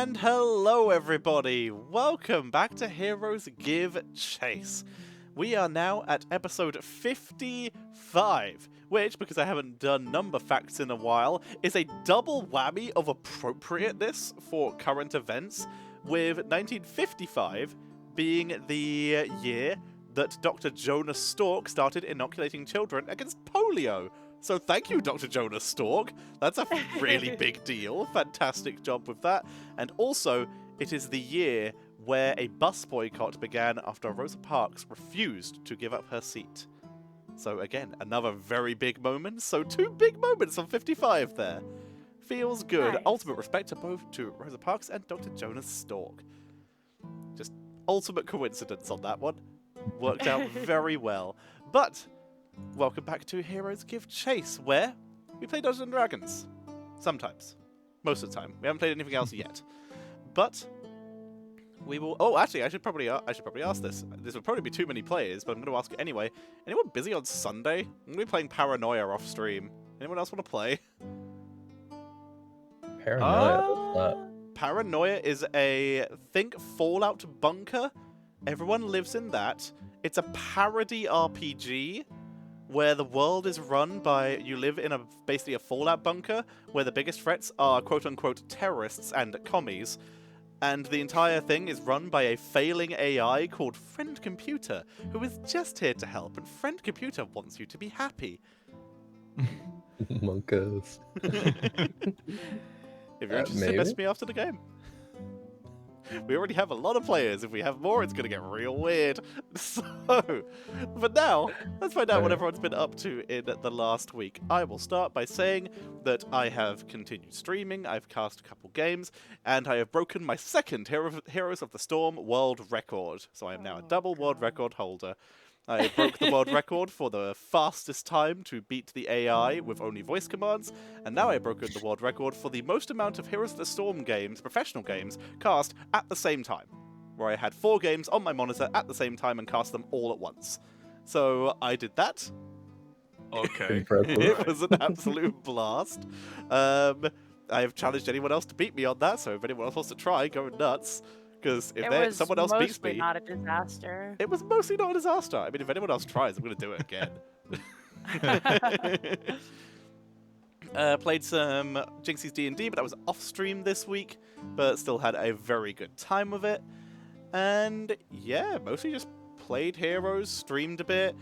And hello everybody! Welcome back to Heroes Give Chase. We are now at episode 55, which, because I haven't done number facts in a while, is a double whammy of appropriateness for current events, with 1955 being the year that Dr. Jonas Stork started inoculating children against polio. So thank you, Dr. Jonas Stork. That's a really big deal. Fantastic job with that. And also, it is the year where a bus boycott began after Rosa Parks refused to give up her seat. So again, another very big moment. So 2 big moments on 55 there. Feels good. Nice. Ultimate respect to both Rosa Parks and Dr. Jonas Stork. Just ultimate coincidence on that one. Worked out very well. But welcome back to Heroes Give Chase, where we play Dungeons & Dragons. Sometimes. Most of the time. We haven't played anything else yet. But we will... Oh, actually, I should probably ask this. This would probably be too many players, but I'm going to ask it anyway. Anyone busy on Sunday? I'm going to be playing Paranoia off stream. Anyone else want to play? Paranoia. What's that? Paranoia is a, think, Fallout bunker. Everyone lives in that. It's a parody RPG where the world is run by, you live in basically a Fallout bunker where the biggest threats are quote-unquote terrorists and commies. And the entire thing is run by a failing AI called Friend Computer, who is just here to help, and Friend Computer wants you to be happy. Monkas. If you're interested, Maybe. message me after the game. We already have a lot of players. If we have more, it's going to get real weird. So, but now, let's find out what everyone's been up to in the last week. I will start by saying that I have continued streaming, I've cast a couple games, and I have broken my second Heroes of the Storm world record. So I am now a double world record holder. I broke the world record for the fastest time to beat the AI with only voice commands, and now I've broken the world record for the most amount of Heroes of the Storm games, professional games, cast at the same time, where I had 4 games on my monitor at the same time and cast them all at once. So I did that. Okay. Impressive. It was an absolute blast. I have challenged anyone else to beat me on that, so if anyone else wants to try, go nuts. Because if someone else beats me... It was mostly not a disaster. It was mostly not a disaster. I mean, if anyone else tries, I'm going to do it again. Played some Jinxie's D&D, but that was off-stream this week. But still had a very good time with it. And yeah, mostly just played Heroes, streamed a bit.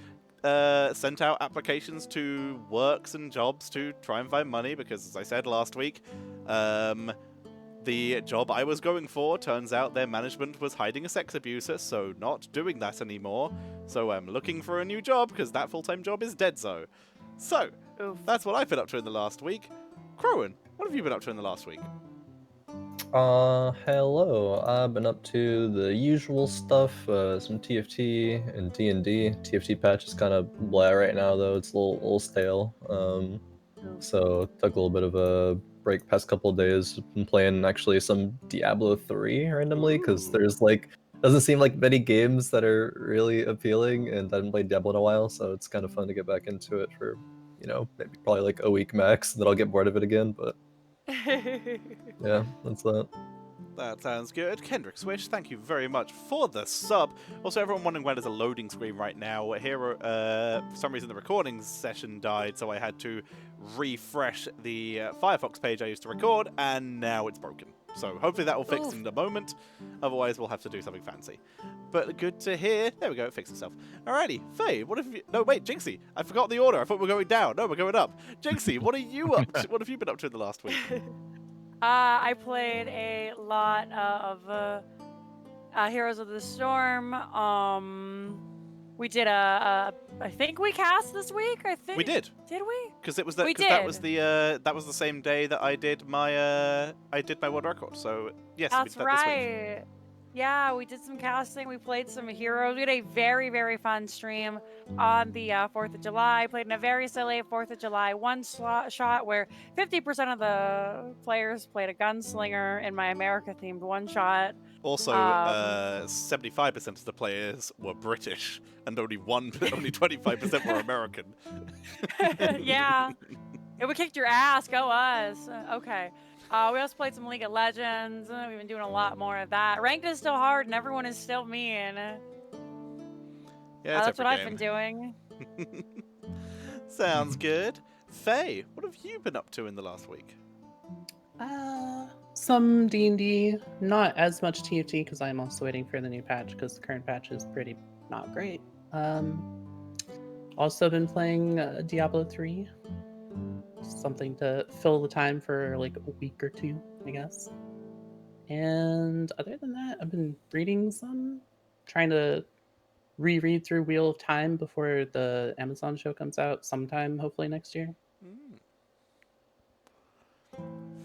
Sent out applications to works and jobs to try and find money. Because, as I said last week... the job I was going for, turns out their management was hiding a sex abuser, so not doing that anymore. So I'm looking for a new job, because that full-time job is dead-zo. So, Oof. that's what I've been up to in the last week. Crowan, what have you been up to in the last week? Hello. I've been up to the usual stuff, some TFT and D&D. TFT patch is kind of blah right now, though. It's a little stale. So took a little bit of a break past couple of days. Been playing actually some Diablo 3 randomly, because there's doesn't seem like many games that are really appealing, and I haven't played Diablo in a while, so it's kind of fun to get back into it for, maybe probably like a week max, and then I'll get bored of it again, but yeah, that's that. That sounds good. Kendrick Swish, thank you very much for the sub. Also, everyone wondering why there's a loading screen right now. Here, for some reason, the recording session died, so I had to refresh the Firefox page I used to record, and now it's broken. So hopefully that will fix in a moment. Otherwise, we'll have to do something fancy. But good to hear. There we go, it fixed itself. Alrighty, Faye, what have you... No, wait, Jinxie, I forgot the order. I thought we were going down. No, we're going up. Jinxie, what are you up to? What have you been up to in the last week? I played a lot of Heroes of the Storm. We did I think we cast this week. I think We did. Did we? Because that was the same day that I did my world record. So yes, we That's did that this week. right. Yeah, we did some casting. We played some heroes. We had a very, very fun stream on the 4th of July. Played in a very silly 4th of July one-shot where 50% of the players played a gunslinger in my America-themed one-shot. Also, 75% of the players were British, and only 25% were American. Yeah. It would kick your ass. Go us. Okay. We also played some League of Legends. We've been doing a lot more of that. Ranked is still hard, and everyone is still mean. Yeah, it's That's what every I've been game. doing. Sounds good. Faye, what have you been up to in the last week? Some D&D, not as much TFT because I'm also waiting for the new patch because the current patch is pretty not great. Also been playing Diablo 3. Something to fill the time for like a week or two, I guess. And other than that, I've been reading some, trying to reread through Wheel of Time before the Amazon show comes out sometime, hopefully next year.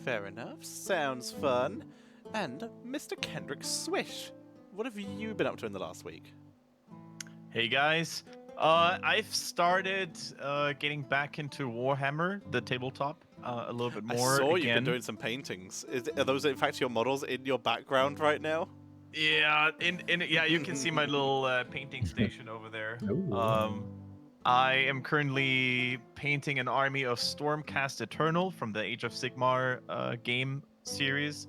Fair enough. Sounds fun. And Mr. Kendrick Swish, what have you been up to in the last week? Hey guys, I've started getting back into Warhammer, the tabletop, a little bit more. I saw again. you've been doing some paintings. Are those in fact your models in your background right now? Yeah, yeah, you can see my little painting station over there. Ooh. I am currently painting an army of Stormcast Eternal from the Age of Sigmar game series,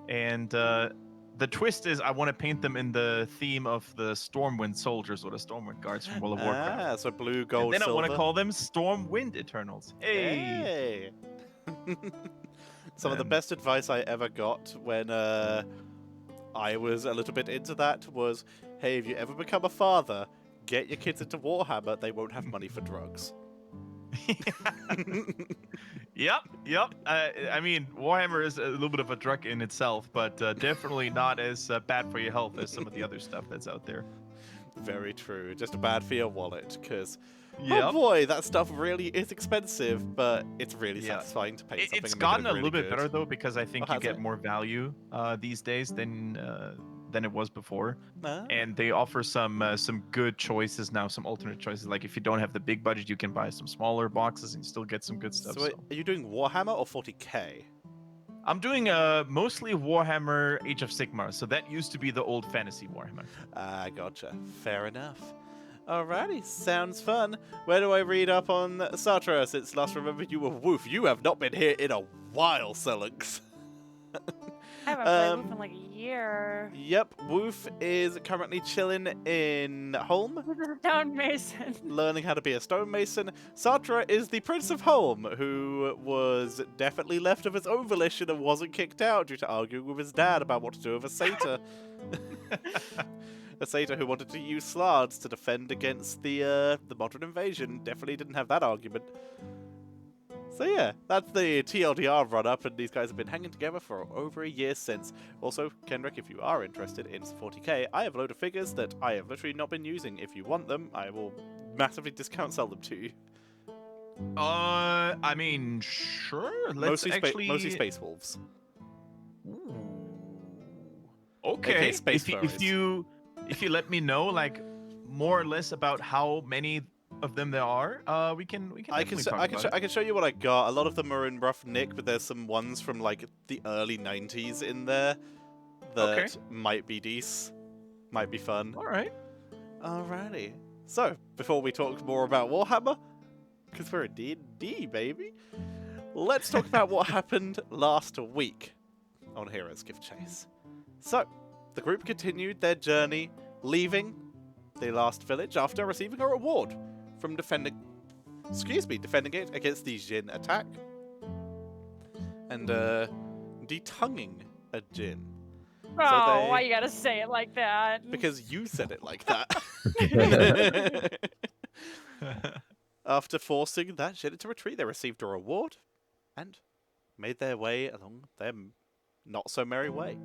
and the twist is I want to paint them in the theme of the Stormwind soldiers or the Stormwind guards from World of Warcraft. Ah, so blue, gold, And then silver. I want to call them Stormwind Eternals. Hey! Some of the best advice I ever got when I was a little bit into that was, hey, if you ever become a father, get your kids into Warhammer, they won't have money for drugs. Yep. I mean, Warhammer is a little bit of a drug in itself, but definitely not as bad for your health as some of the other stuff that's out there. Very true. Just bad for your wallet, because oh Yep. boy, that stuff really is expensive, but it's really satisfying to paint something. It's and make it gotten a really little bit good. better though, because I think Oh, you has get it? more value these days than it was before, Ah. and they offer some good choices now, some alternate choices. Like if you don't have the big budget, you can buy some smaller boxes and still get some good stuff. So wait, are you doing Warhammer or 40k? I'm doing mostly Warhammer Age of Sigmar, so that used to be the old fantasy Warhammer. Ah, gotcha. Fair enough. Alrighty, sounds fun. Where do I read up on Sartre since last remembered you were Woof? You have not been here in a while, Selix. I haven't played Woof in like a year. Yep, Woof is currently chilling in Holm, Stonemason. learning how to be a stonemason. Sartre is the Prince of Holm, who was definitely left of his own volition and wasn't kicked out due to arguing with his dad about what to do with a satyr. A satyr who wanted to use slards to defend against the modern invasion. Definitely didn't have that argument. So yeah, that's the TLDR run-up, and these guys have been hanging together for over a year since. Also, Kendrick, if you are interested in 40k, I have a load of figures that I have literally not been using. If you want them, I will massively discount sell them to you. I mean, sure. Let's Mostly Space Wolves. Ooh. Okay, Okay. space If you let me know, like, more or less about how many of them there are, we can. I can show you what I got. A lot of them are in rough nick, but there's some ones from like the early 90s in there that might be decent, might be fun. All right. Alrighty. So before we talk more about Warhammer, because we're a D&D, baby, let's talk about what happened last week on Heroes Gift Chase. So the group continued their journey, leaving the last village after receiving a reward from defending it against the Jin attack and detonguing a Jin. Oh, why you gotta say it like that? Because you said it like that. After forcing that Jin to retreat, they received a reward and made their way along their not so merry way.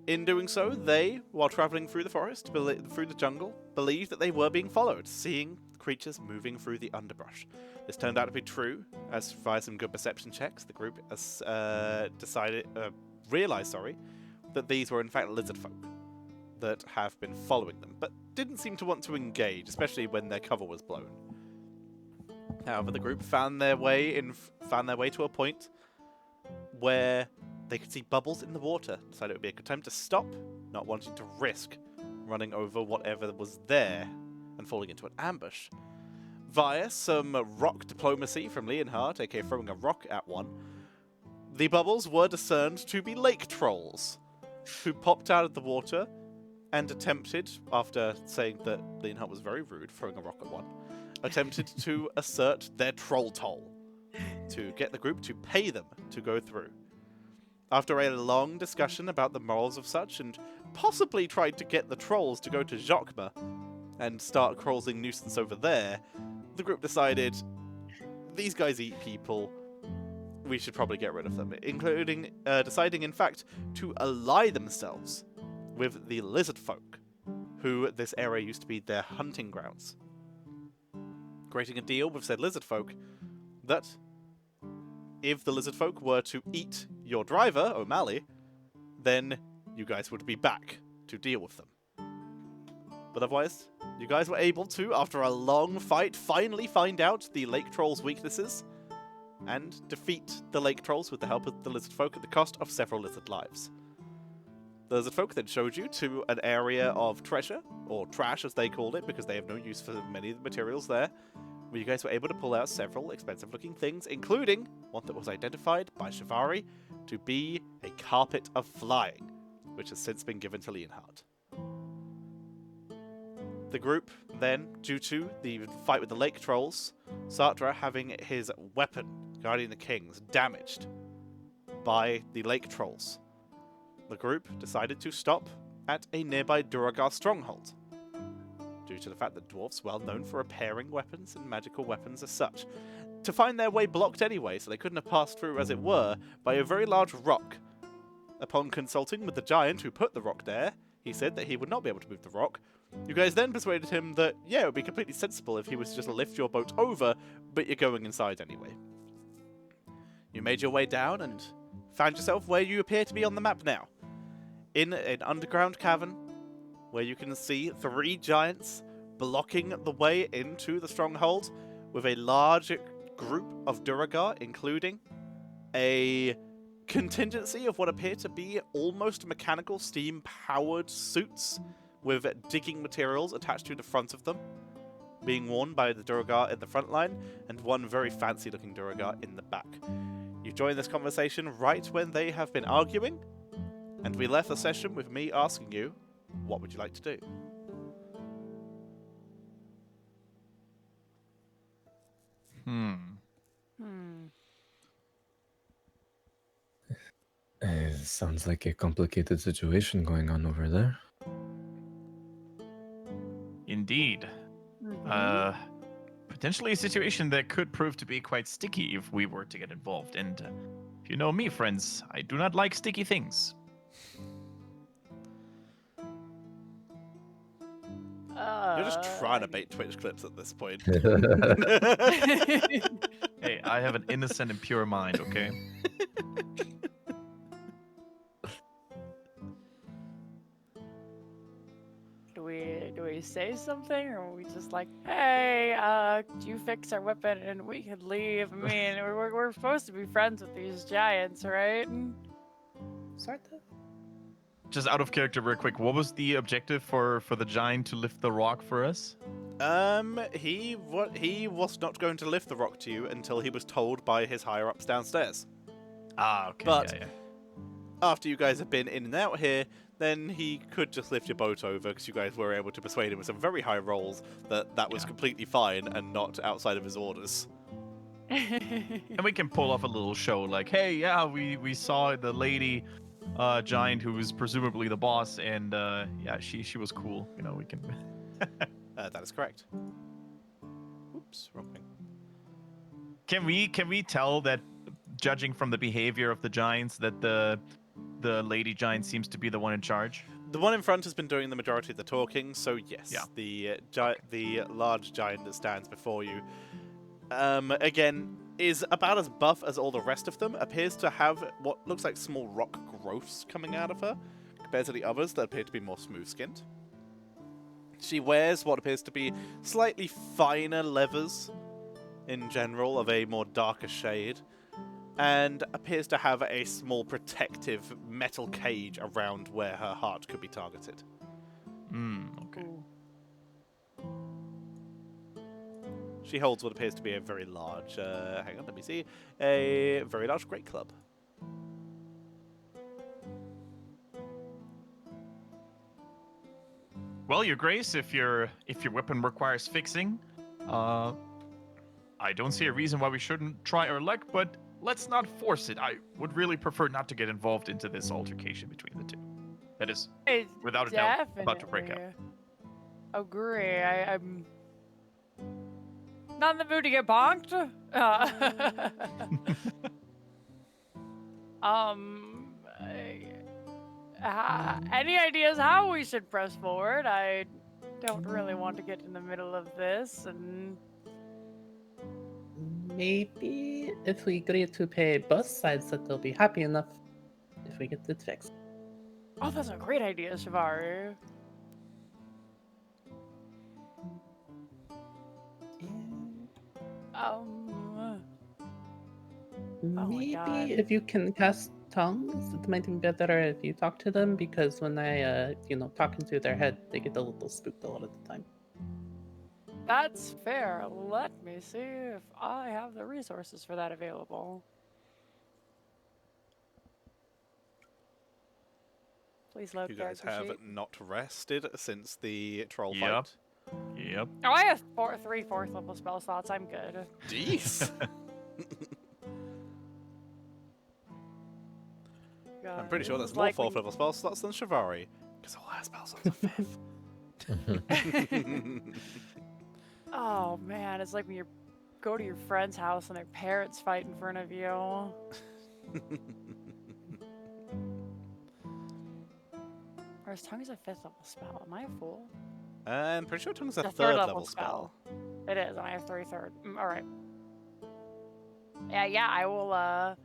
In doing so, they, while traveling through the forest, through the jungle, believed that they were being followed, seeing creatures moving through the underbrush. This turned out to be true, as via some good perception checks, the group realized that these were in fact lizard folk that have been following them, but didn't seem to want to engage, especially when their cover was blown. However, the group found their way to a point where they could see bubbles in the water, decided it would be a good time to stop, not wanting to risk running over whatever was there and falling into an ambush. Via some rock diplomacy from Leonhard, aka throwing a rock at one, The bubbles were discerned to be lake trolls, who popped out of the water and attempted, after saying that Leonhard was very rude, throwing a rock at one, attempted to assert their troll toll to get the group to pay them to go through. After a long discussion about the morals of such, and possibly tried to get the trolls to go to Jokma and start causing nuisance over there, the group decided, these guys eat people, we should probably get rid of them, including deciding, in fact, to ally themselves with the lizard folk, who this area used to be their hunting grounds. Creating a deal with said lizard folk that if the lizard folk were to eat your driver, O'Malley, then you guys would be back to deal with them. But otherwise, you guys were able to, after a long fight, finally find out the lake trolls' weaknesses and defeat the lake trolls with the help of the lizard folk at the cost of several lizard lives. The lizard folk then showed you to an area of treasure, or trash as they called it, because they have no use for many of the materials there, where you guys were able to pull out several expensive-looking things, including one that was identified by Shivari to be a carpet of flying, which has since been given to Leonhard. The group then, due to the fight with the lake trolls, Sartre having his weapon, Guardian of the Kings, damaged by the lake trolls, the group decided to stop at a nearby Durga stronghold, due to the fact that dwarves well known for repairing weapons and magical weapons as such, to find their way blocked anyway, so they couldn't have passed through, as it were, by a very large rock. Upon consulting with the giant who put the rock there, he said that he would not be able to move the rock. You guys then persuaded him that, yeah, it would be completely sensible if he was to just lift your boat over, but you're going inside anyway. You made your way down and found yourself where you appear to be on the map now. In an underground cavern, where you can see 3 giants blocking the way into the stronghold, with a large group of Durga, including a contingency of what appear to be almost mechanical steam-powered suits with digging materials attached to the front of them, being worn by the Durga in the front line, and one very fancy-looking Durga in the back. You join this conversation right when they have been arguing, and we left the session with me asking you, what would you like to do? Sounds like a complicated situation going on over there. Indeed. Potentially a situation that could prove to be quite sticky if we were to get involved. And if you know me, friends, I do not like sticky things. You're just trying to bait Twitch clips at this point. Hey, I have an innocent and pure mind, okay? Do we say something, or are we just like, hey, you fix our weapon and we could leave? I mean, we're supposed to be friends with these giants, right? Sort of. Just out of character real quick, what was the objective for the giant to lift the rock for us? He was not going to lift the rock to you until he was told by his higher-ups downstairs. Ah, okay. But yeah. after you guys have been in and out here, then he could just lift your boat over, because you guys were able to persuade him with some very high rolls that was completely fine and not outside of his orders. And we can pull off a little show like, hey, yeah, we saw the lady giant who was presumably the boss, and yeah, she was cool. You know, we can... That is correct. Oops, wrong thing. Can we tell that, judging from the behavior of the giants, that the lady giant seems to be the one in charge? The one in front has been doing the majority of the talking, so yes, Yeah. The large giant that stands before you, again, is about as buff as all the rest of them, appears to have what looks like small rock growths coming out of her, compared to the others that appear to be more smooth-skinned. She wears what appears to be slightly finer leathers, in general, of a more darker shade, and appears to have a small protective metal cage around where her heart could be targeted. Okay. She holds what appears to be a very large, hang on, let me see, a very large great club. Well, Your Grace, if your weapon requires fixing, I don't see a reason why we shouldn't try our luck, but let's not force it. I would really prefer not to get involved into this altercation between the two. That is, It's without a doubt, about to break out. definitely Agree. I'm not in the mood to get bonked. Any ideas how we should press forward? I don't really want to get in the middle of this, and Maybe if we agree to pay both sides, that they'll be happy enough if we get it fixed. oh, that's a great idea, Shivari. Um, my Maybe God. if you can cast tongues, it might be better if you talk to them, because when I, talk into their head, they get a little spooked a lot of the time. That's fair. Let me see if I have the resources for that available. Please load You guys character have sheet. not rested since the troll Yep. fight. Yep. Oh, I have 3 4th level spell slots. I'm good. Jeez. I'm pretty sure This there's is more like when 4th level spell slots than Shivari. Because all our spell slots are 5th. Oh man, it's like when you go to your friend's house and their parents fight in front of you. Or is tongue is a 5th level spell? Am I a fool? I'm pretty sure tongue's a The 3rd level spell. It is, and I have 3 third. All right. Yeah, I will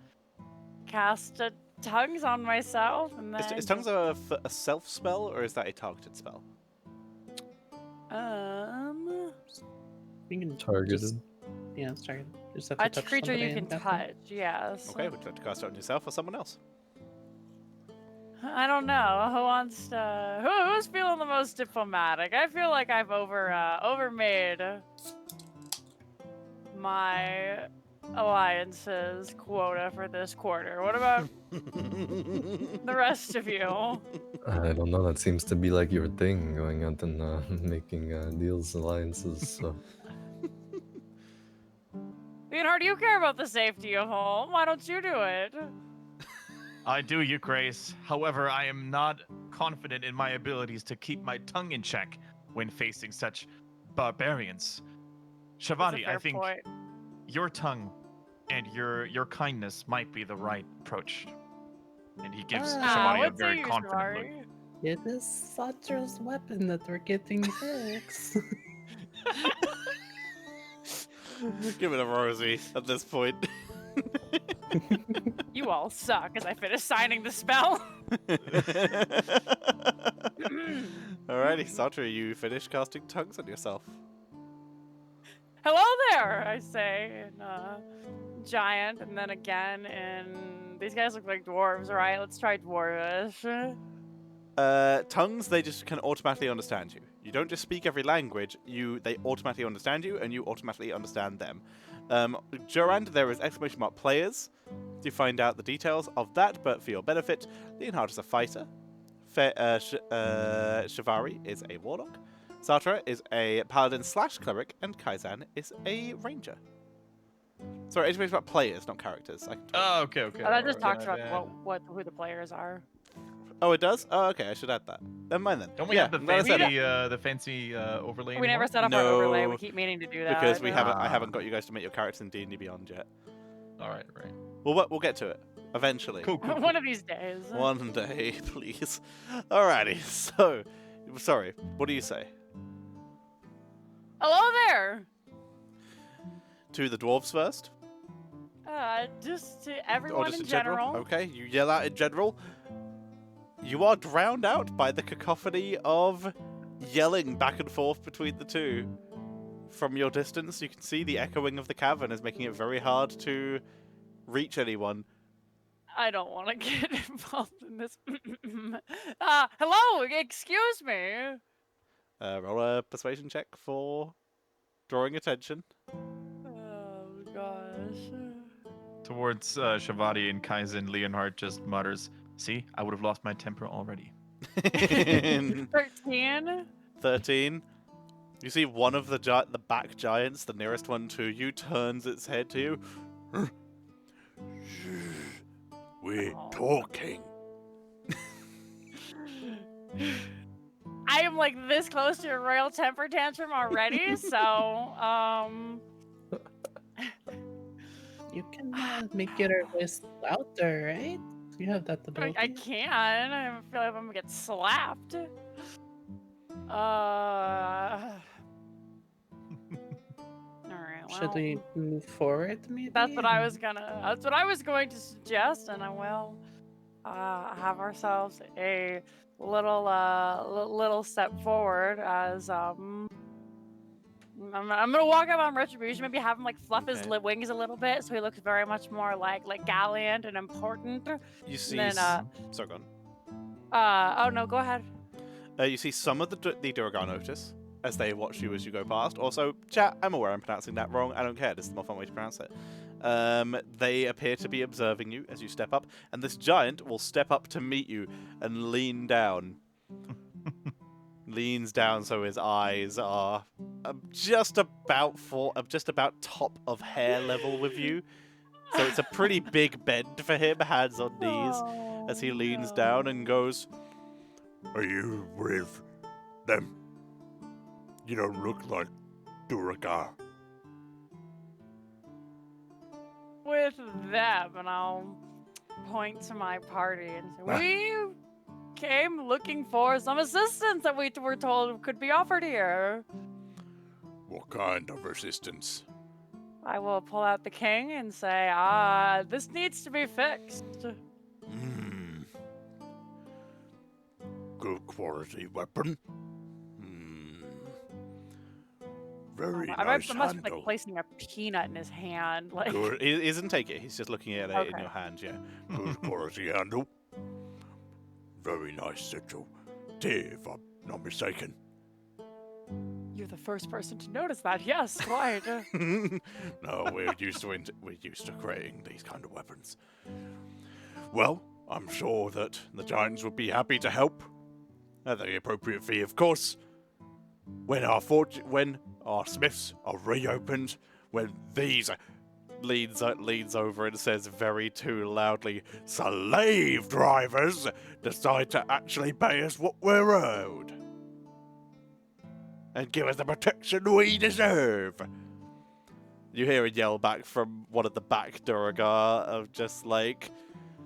cast tongues on myself, and then Is tongues a self spell or is that a targeted spell? You can Targeted. It's targeted. Just have to a touch creature you somebody can and cast them. touch. Yes. Okay, would you like to cast it on yourself or someone else? I don't know. Who wants to? Who's feeling the most diplomatic? I feel like I've overmade my alliances quota for this quarter. What about the rest of you? I don't know. That seems to be like your thing, going out and making deals, alliances. So. Leonhard, you care about the safety of home. Why don't you do it? I do, Your Grace. However, I am not confident in my abilities to keep my tongue in check when facing such barbarians. That's a Shabati, I fair think point. your tongue and your kindness might be the right approach. And he gives Shabati a What say very you, confident look. Shivari? It is Satra's weapon that we're getting fixed. Give it a Rosie at this point. You all suck as I finish signing the spell. Alrighty, Satra, you finish casting tongues on yourself. Hello there, I say in giant, and then again in these guys look like dwarves, right? Let's try dwarvish. Tongues, they just can automatically understand you. You don't just speak every language, they automatically understand you, and you automatically understand them. Durand, there is exclamation mark players to find out the details of that, but for your benefit, Leonhard is a fighter, Shivari is a warlock, Satra is a paladin / cleric, and Kaizan is a ranger. Sorry, exclamation mark players, not characters. Oh, okay. That just talks My about bad. who the players are. Oh, it does? Oh, okay, I should add that. Never mind then. Don't we Yeah, have the I'm glad I said it. fancy overlay We never anymore? set up our overlay. We No, keep meaning to do that. Because I Ah. haven't got you guys to make your characters in D&D Beyond yet. Alright, right. We'll get to it. Eventually. Cool. One of these days. One day, please. Alrighty, so... Sorry, what do you say? Hello there. To the dwarves first? Just to Or everyone just in general. Okay, you yell out in general. You are drowned out by the cacophony of yelling back and forth between the two. From your distance, you can see the echoing of the cavern is making it very hard to reach anyone. I don't want to get involved in this. Hello, excuse me. Roll a persuasion check for drawing attention. Oh gosh. Towards Shabati and Kaizen, Leonhard just mutters, "See, I would have lost my temper already." 13. 13. You see one of the back giants, the nearest one to you, turns its head to you. We're talking. I am like this close to a royal temper tantrum already, so You can make your voice louder, right? You have that ability. I can. I feel like I'm gonna get slapped. Alright, Should well, we move forward, maybe? that's what I was going to suggest, and I will have ourselves a little step forward as I'm gonna walk up on Retribution, maybe have him like fluff his Okay. wings a little bit, so he looks very much more like gallant and important. You see. Then, Sorry, go on. oh no, go ahead. You see some of the Durga notice as they watch you as you go past. Also, chat, I'm aware I'm pronouncing that wrong. I don't care. This is the more fun way to pronounce it. They appear to be observing you as you step up, and this giant will step up to meet you and lean down. Leans down so his eyes are just about top of hair level with you. So it's a pretty big bend for him, hands on knees, as he leans down and goes, "Are you with them? You don't look like Durga." With them, and I'll point to my party and say, we came looking for some assistance that we were told could be offered here. What kind of assistance? I will pull out the king and say, this needs to be fixed. Good quality weapon. Very I nice must be handle. like placing a peanut in his hand. Like, Good. He doesn't take it. He's just looking at it in your hand. Yeah. Good quality handle. Very nice sigil. Dear, if I'm not mistaken. you're the first person to notice that. Yes, right. No, we're used to creating these kind of weapons. Well, I'm sure that the giants would be happy to help at the appropriate fee, of course. When our smiths are reopened, when these leans over and says very too loudly, slave drivers decide to actually pay us what we're owed and give us the protection we deserve. You hear a yell back from one of the back Durga of just like,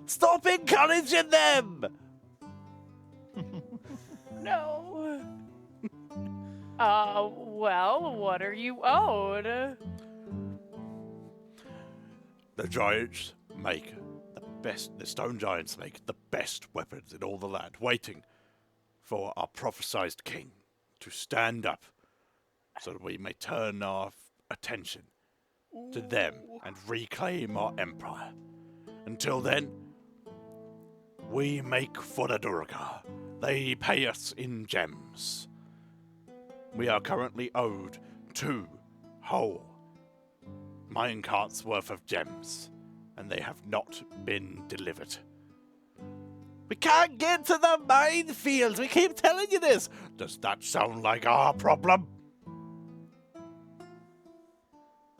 "Stop encouraging them!" No. Well, what are you owed? The giants make the stone giants make the best weapons in all the land, waiting for our prophesied king to stand up so that we may turn our attention to them and reclaim our empire. Until then, we make for the Durga. They pay us in gems. We are currently owed 2 whole minecarts worth of gems, and they have not been delivered. We can't get to the minefields. We keep telling you this. Does that sound like our problem?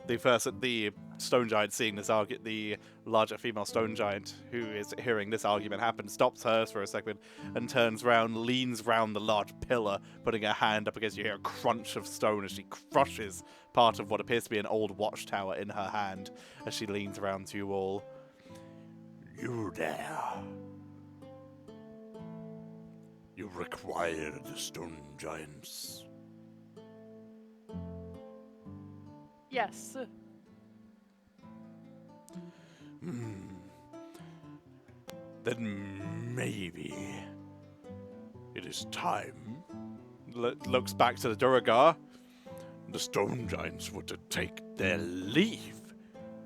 The stone giant seeing this the larger female stone giant who is hearing this argument happen, stops hers for a second and turns round, leans round the large pillar, putting her hand up against you. Hear a crunch of stone as she crushes part of what appears to be an old watchtower in her hand as she leans around to you all. You there. You require the stone giants. Yes. Then maybe it is time. Looks back to the Durga. The stone giants were to take their leave.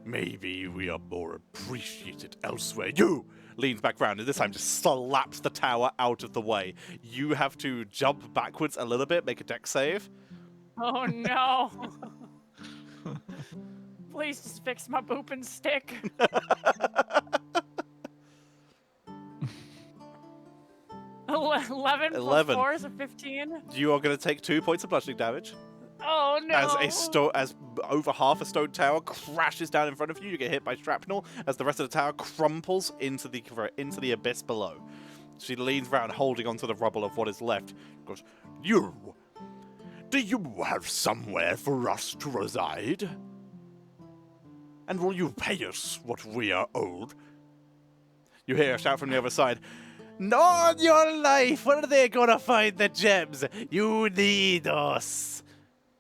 Maybe we are more appreciated elsewhere. You leans back round and this time just slaps the tower out of the way. You have to jump backwards a little bit, make a dex save. Oh no. Please just fix my boop and stick. 11 plus 11. 4 is a 15. You are going to take 2 points of bludgeoning damage. Oh no! As over half a stone tower crashes down in front of you, you get hit by shrapnel as the rest of the tower crumples into the abyss below. She leans round, holding onto the rubble of what is left. Goes, You! Do you have somewhere for us to reside? And will you pay us what we are owed? You hear a shout from the other side. Not on your life! Where are they gonna find the gems? You need us!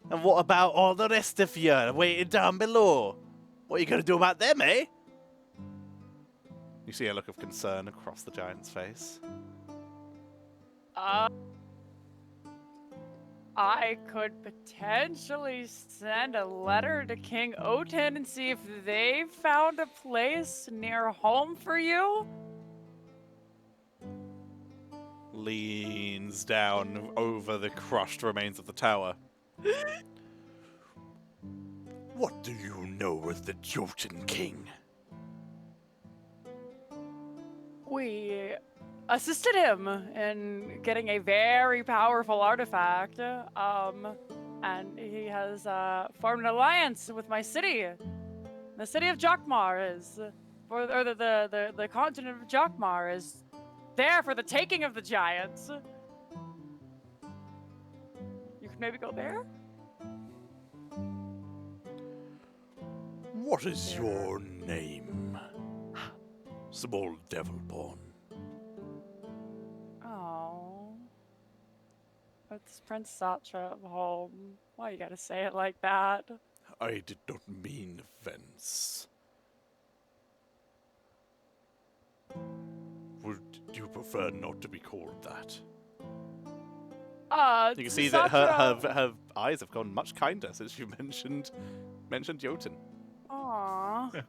And what about all the rest of you waiting down below? What are you gonna do about them, eh? You see a look of concern across the giant's face. I could potentially send a letter to King Oten and see if they found a place near home for you. Leans down over the crushed remains of the tower. What do you know of the Jotun King? We assisted him in getting a very powerful artifact, and he has formed an alliance with my city. The city of Jokmar the continent of Jokmar is there for the taking of the giants. You could maybe go there? What is your name? Small devil-born. Oh. It's Prince Satra of home. Why you gotta say it like that? I did not mean offense. Would you prefer not to be called that? You can see that her eyes have gone much kinder since you mentioned Jotun. Aww.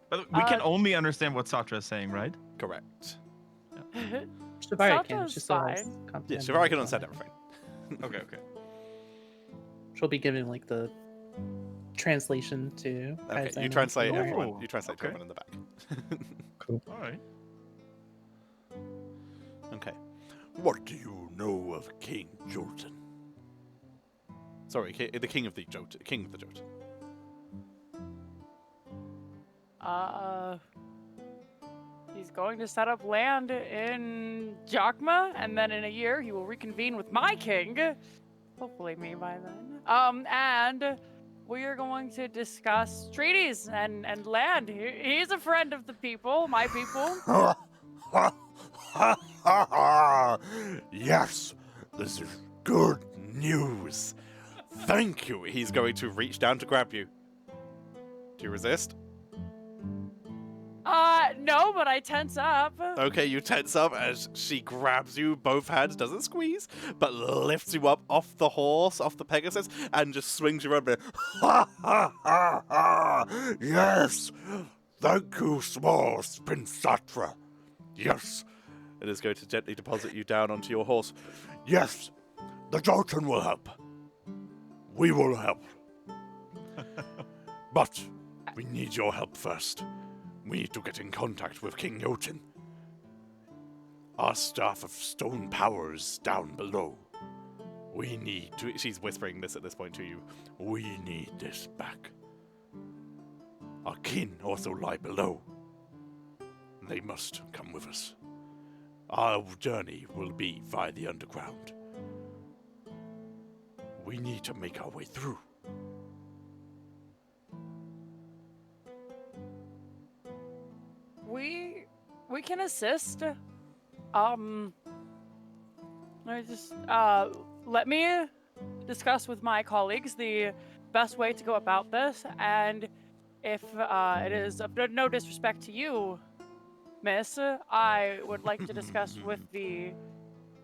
But we can only understand what Satra is saying, right? Correct. Shibari can. Satra's She still has fine. Yeah, comprehension Shivari can on understand it. everything. Okay, okay. She'll be giving like the translation to. Okay, Kaizen you and translate Shibari. everyone. You translate Okay. everyone in the back. Cool. All right. Okay. What do you know of King Jotun? Sorry, the king of the Jotun. King of the Jotun. He's going to set up land in Jokma, and then in a year he will reconvene with my king. Hopefully me by then. And we are going to discuss treaties and land. He's a friend of the people, my people. Yes, this is good news. Thank you. He's going to reach down to grab you. Do you resist? No, but I tense up. Okay, you tense up as she grabs you, both hands, doesn't squeeze, but lifts you up off the horse, off the Pegasus, and just swings you around there. Ha ha ha ha! Yes! Thank you, small Prince Satra. Yes, It is going to gently deposit you down onto your horse. yes, the Jotun will help. We will help. But we need your help first. We need to get in contact with King Jotun. Our staff of stone powers down below. We need to. She's whispering this at this point to you. We need this back. Our kin also lie below. They must come with us. Our journey will be via the underground. We need to make our way through. We can assist. Let me discuss with my colleagues the best way to go about this, and if it is of no disrespect to you, Miss, I would like to discuss with the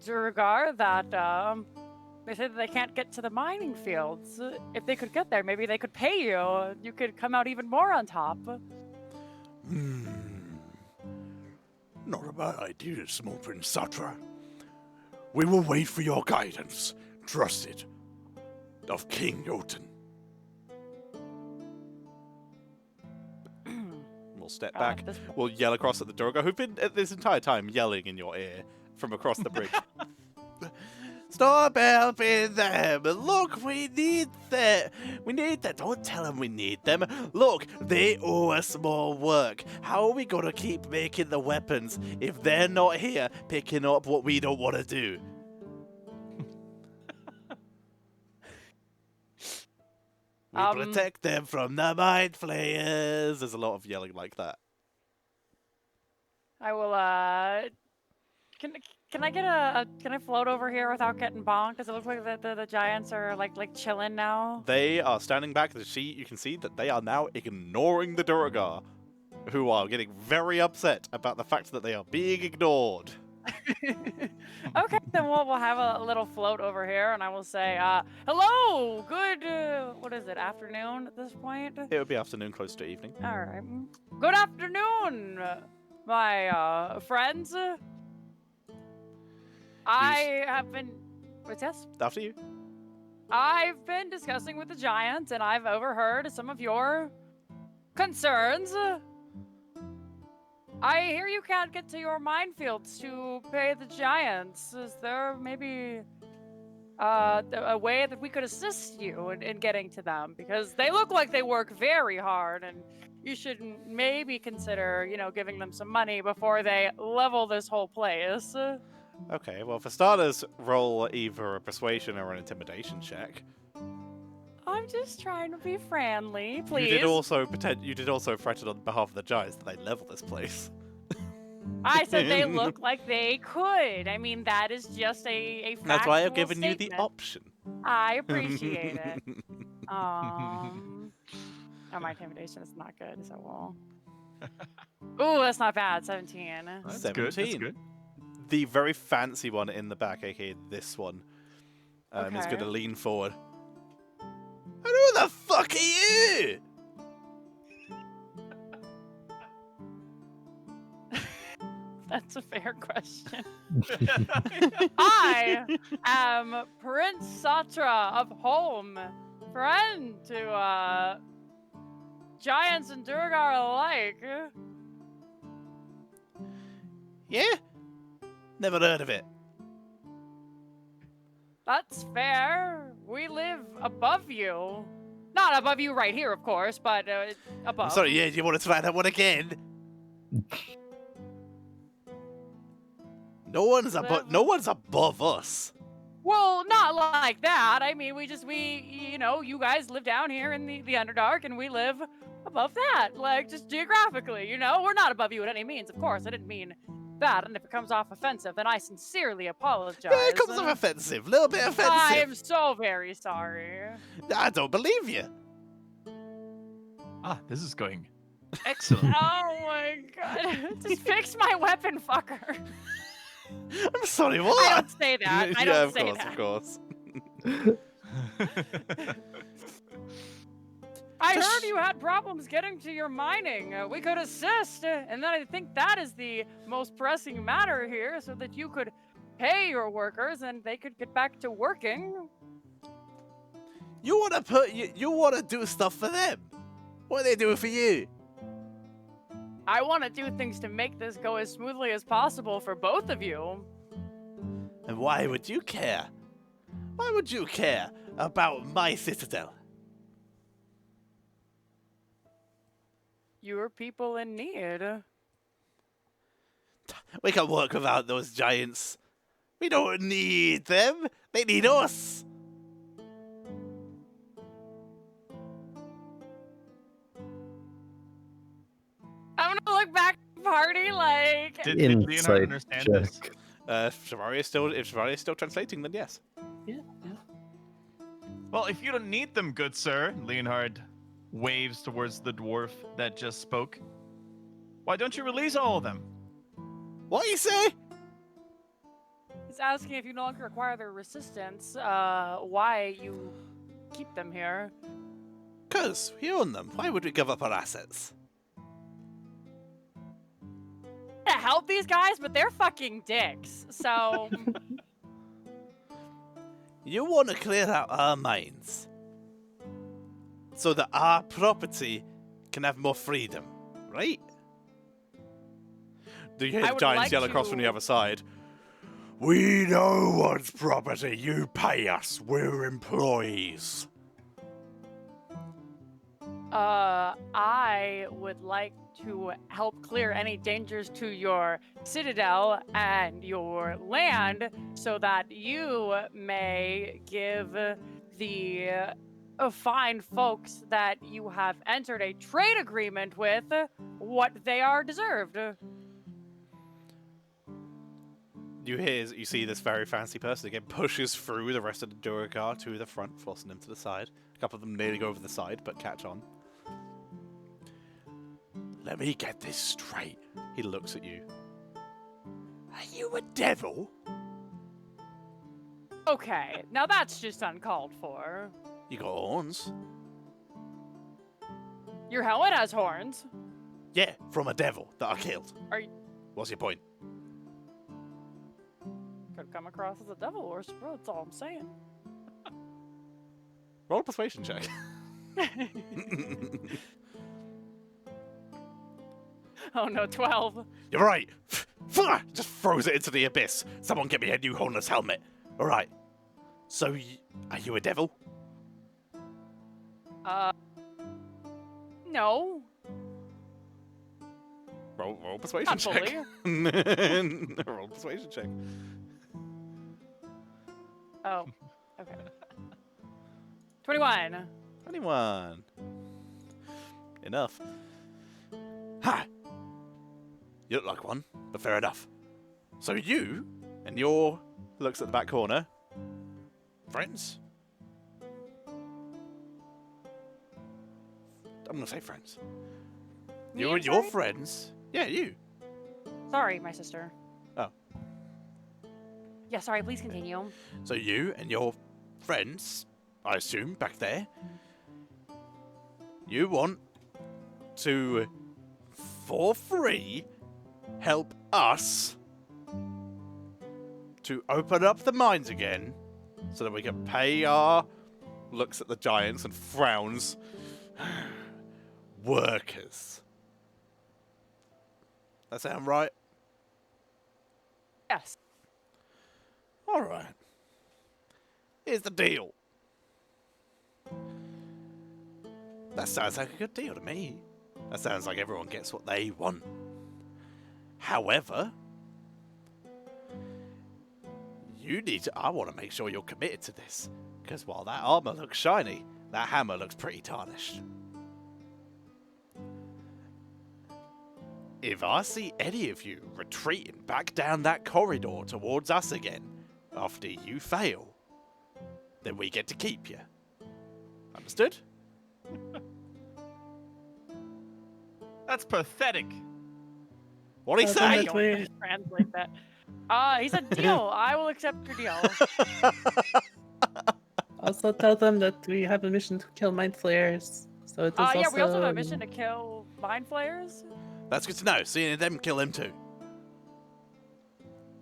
Durga that they say that they can't get to the mining fields. If they could get there, maybe they could pay you. You could come out even more on top. Not a bad idea, small Prince Satra. We will wait for your guidance. Trust it. Of King Jotun. We'll step Uh, back. this- We'll yell across at the Durga, who've been this entire time yelling in your ear from across the bridge. Stop helping them! Look, we need them! We need them! Don't tell them we need them! Look, they owe us more work! How are we gonna keep making the weapons if they're not here picking up what we don't want to do? We protect them from the mind flayers! There's a lot of yelling like that. I will, Can I get can I float over here without getting bonked? Does it look like the giants are like chilling now? They are standing back. You can see that they are now ignoring the Durga, who are getting very upset about the fact that they are being ignored. Okay, then we'll have a little float over here, and I will say, hello, good, what is it, afternoon at this point? It would be afternoon, close to evening. All right. Good afternoon, my friends. I have been. What's this? After you. I've been discussing with the giants, and I've overheard some of your concerns. I hear you can't get to your minefields to pay the giants. Is there maybe a way that we could assist you in getting to them? Because they look like they work very hard, and you should maybe consider, giving them some money before they level this whole place. Okay, well, for starters, roll either a persuasion or an intimidation check. I'm just trying to be friendly, please. You did also threaten on behalf of the giants that they level this place. I said they look like they could. I mean, that is just a factual That's why I've given statement. you the option. I appreciate it. Oh, my intimidation is not good, so we'll... Ooh, that's not bad. 17. That's 17. good. That's good. The very fancy one in the back, aka this one, is Okay. going to lean forward. And who the fuck are you? That's a fair question. I am Prince Satra of Home, friend to giants and Durga alike. Yeah? Never heard of it. That's fair. We live above you. Not above you right here, of course, but above. I'm sorry, yeah, do you want to try that one again? No one's above us. Well, not like that. I mean, you guys live down here in the Underdark, and we live above that. Like, just geographically, We're not above you at any means, of course. I didn't mean that, and if it comes off offensive, then I sincerely apologize. Yeah, it comes off offensive. A little bit offensive. I am so very sorry. I don't believe you. This is going excellent. Oh my god. Just fix my weapon, fucker. I'm sorry, what? I don't say that. I don't say that. Of course. I heard you had problems getting to your mining. We could assist, and then I think that is the most pressing matter here, so that you could pay your workers and they could get back to working. You want to do stuff for them? What are they doing for you? I want to do things to make this go as smoothly as possible for both of you. And why would you care? Why would you care about my citadel? You are people in need. We can work without those giants. We don't need them. They need us. I'm gonna look back at the party like... Did Leonhard Insight understand check. this? If Shabati is still translating, then yes. Yeah. Well, if you don't need them, good sir, Leonhard waves towards the dwarf that just spoke. Why don't you release all of them? What you say? He's asking if you no longer require their resistance, why you keep them here. 'Cause we own them. Why would we give up our assets? To help these guys, but they're fucking dicks, so... You want to clear out our mines so that our property can have more freedom, right? Do you hear I the would giants like yell across from the to- other side? We know what's property. You pay us. We're employees. I would like to help clear any dangers to your citadel and your land so that you may give the fine folks that you have entered a trade agreement with what they are deserved. You see this very fancy person again pushes through the rest of the Durga to the front, forcing them to the side. A couple of them nearly go over the side, but catch on. Let me get this straight. He looks at you. Are you a devil? Okay, now that's just uncalled for. You got horns? Your helmet has horns. Yeah, from a devil that I killed. Are you... What's your point? Could come across as a devil worshiper, that's all I'm saying. Roll a persuasion check. Oh no, 12. You're right. Just throws it into the abyss. Someone get me a new hornless helmet. All right. So, are you a devil? No. Roll persuasion Not check. fully. Roll persuasion check. Oh, okay. 21. 21. Enough. Ha! You look like one, but fair enough. So you And your looks at the back corner. friends? I'm gonna say friends. Me, You I'm and your sorry? friends? Yeah, you. Sorry, my sister. Oh. Yeah, sorry, please continue. So you and your friends, I assume, back there, you want to, for free, help us to open up the mines again so that we can pay our, Looks at the giants and frowns. workers. That sound right? Yes. All right. Here's the deal. That sounds like a good deal to me. That sounds like everyone gets what they want. However, I want to make sure you're committed to this. Because while that armor looks shiny, that hammer looks pretty tarnished. If I see any of you retreating back down that corridor towards us again after you fail, then we get to keep you. Understood? That's pathetic. What'd he Well, I then say? that's don't know how way- to translate that. He said deal. I will accept your deal. Also tell them that we have a mission to kill mind flayers. So it is also. Yeah, we also have a mission to kill mind flayers. That's good to know. Seeing them kill him too.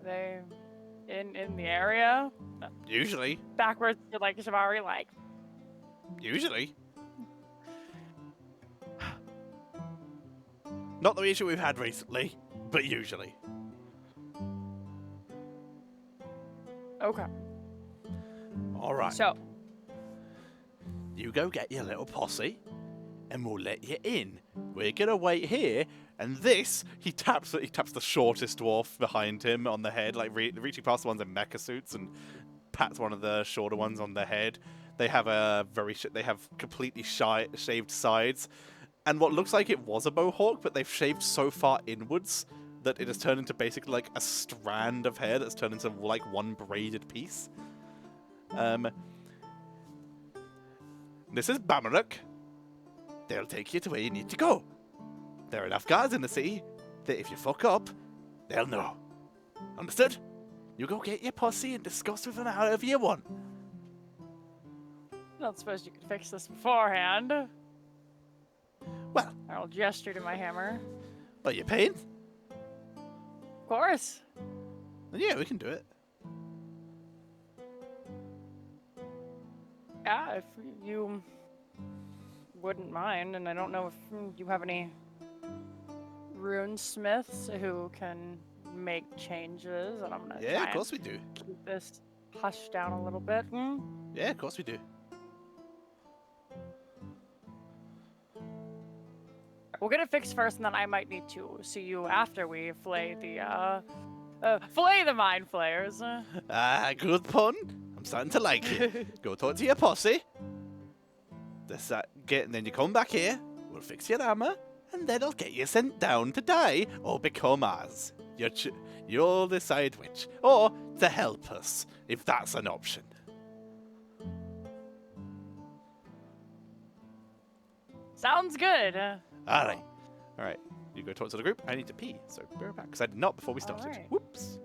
They in the area. Usually. Backwards to like Shabari, like Usually. Not the issue we've had recently, but usually. okay. Alright. So You go get your little posse, and we'll let you in. We're gonna wait here, and this, He taps the shortest dwarf behind him on the head, like reaching past the ones in mecha suits, and pats one of the shorter ones on the head. They have they have completely shaved sides, and what looks like it was a mohawk, but they've shaved so far inwards that it has turned into basically like a strand of hair that's turned into like one braided piece. This is Bamaruk. They'll take you to where you need to go. There are enough guards in the city that if you fuck up, they'll know. Understood? You go get your posse and discuss with them however you want. I don't suppose you could fix this beforehand. Well, I'll gesture to my hammer. are you paying? Of course. Then yeah, we can do it. Yeah, if you wouldn't mind, and I don't know if you have any rune smiths who can make changes, and I'm gonna Yeah, try of course we do. and keep this hushed down a little bit. Yeah, of course we do. We'll get it fixed first, and then I might need to see you after we flay the mind flayers. Good pun. I'm starting to like it. Go talk to your posse. And then you come back here. We'll fix your armor, and then I'll get you sent down to die or become ours. You'll decide which, or to help us, if that's an option. Sounds good. All right. You go talk to the group. I need to pee, so be right back. Because I did not before we started. Alright. Whoops.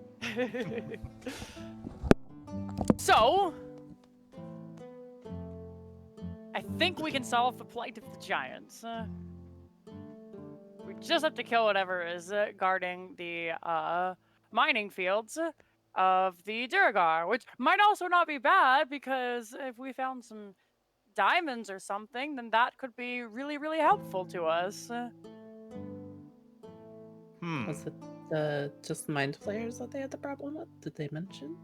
So, I think we can solve the plight of the giants. We just have to kill whatever is guarding the mining fields of the Durga, which might also not be bad, because if we found some diamonds or something, then that could be really, really helpful to us. Was it just mind flayers that they had the problem with? Did they mention?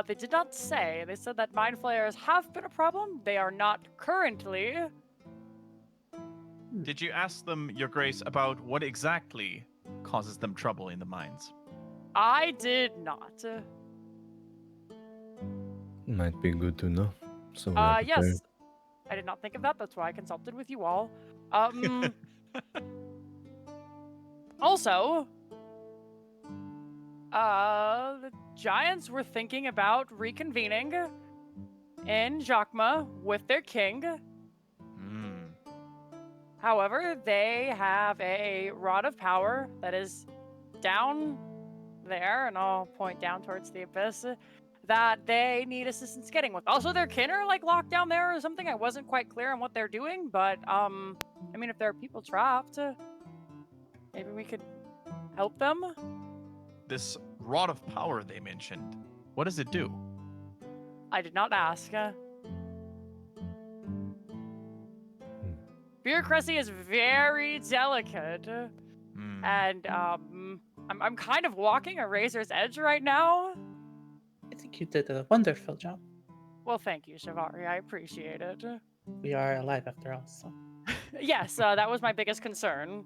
They did not say. They said that mind flayers have been a problem. They are not currently. Did you ask them, Your Grace, about what exactly causes them trouble in the mines? I did not. Might be good to know. So Yes. I did not think of that. That's why I consulted with you all. Also, the giants were thinking about reconvening in Jacma with their king. However, they have a rod of power that is down there, and I'll point down towards the abyss, that they need assistance getting with. Also, their kin are like locked down there or something. I wasn't quite clear on what they're doing, but I mean, if there are people trapped, maybe we could help them. This rod of power they mentioned, what does it do? I did not ask. Bureaucracy is very delicate, and I'm kind of walking a razor's edge right now. I think you did a wonderful job. Well, thank you, Shabati. I appreciate it. We are alive after all, so. Yes, that was my biggest concern.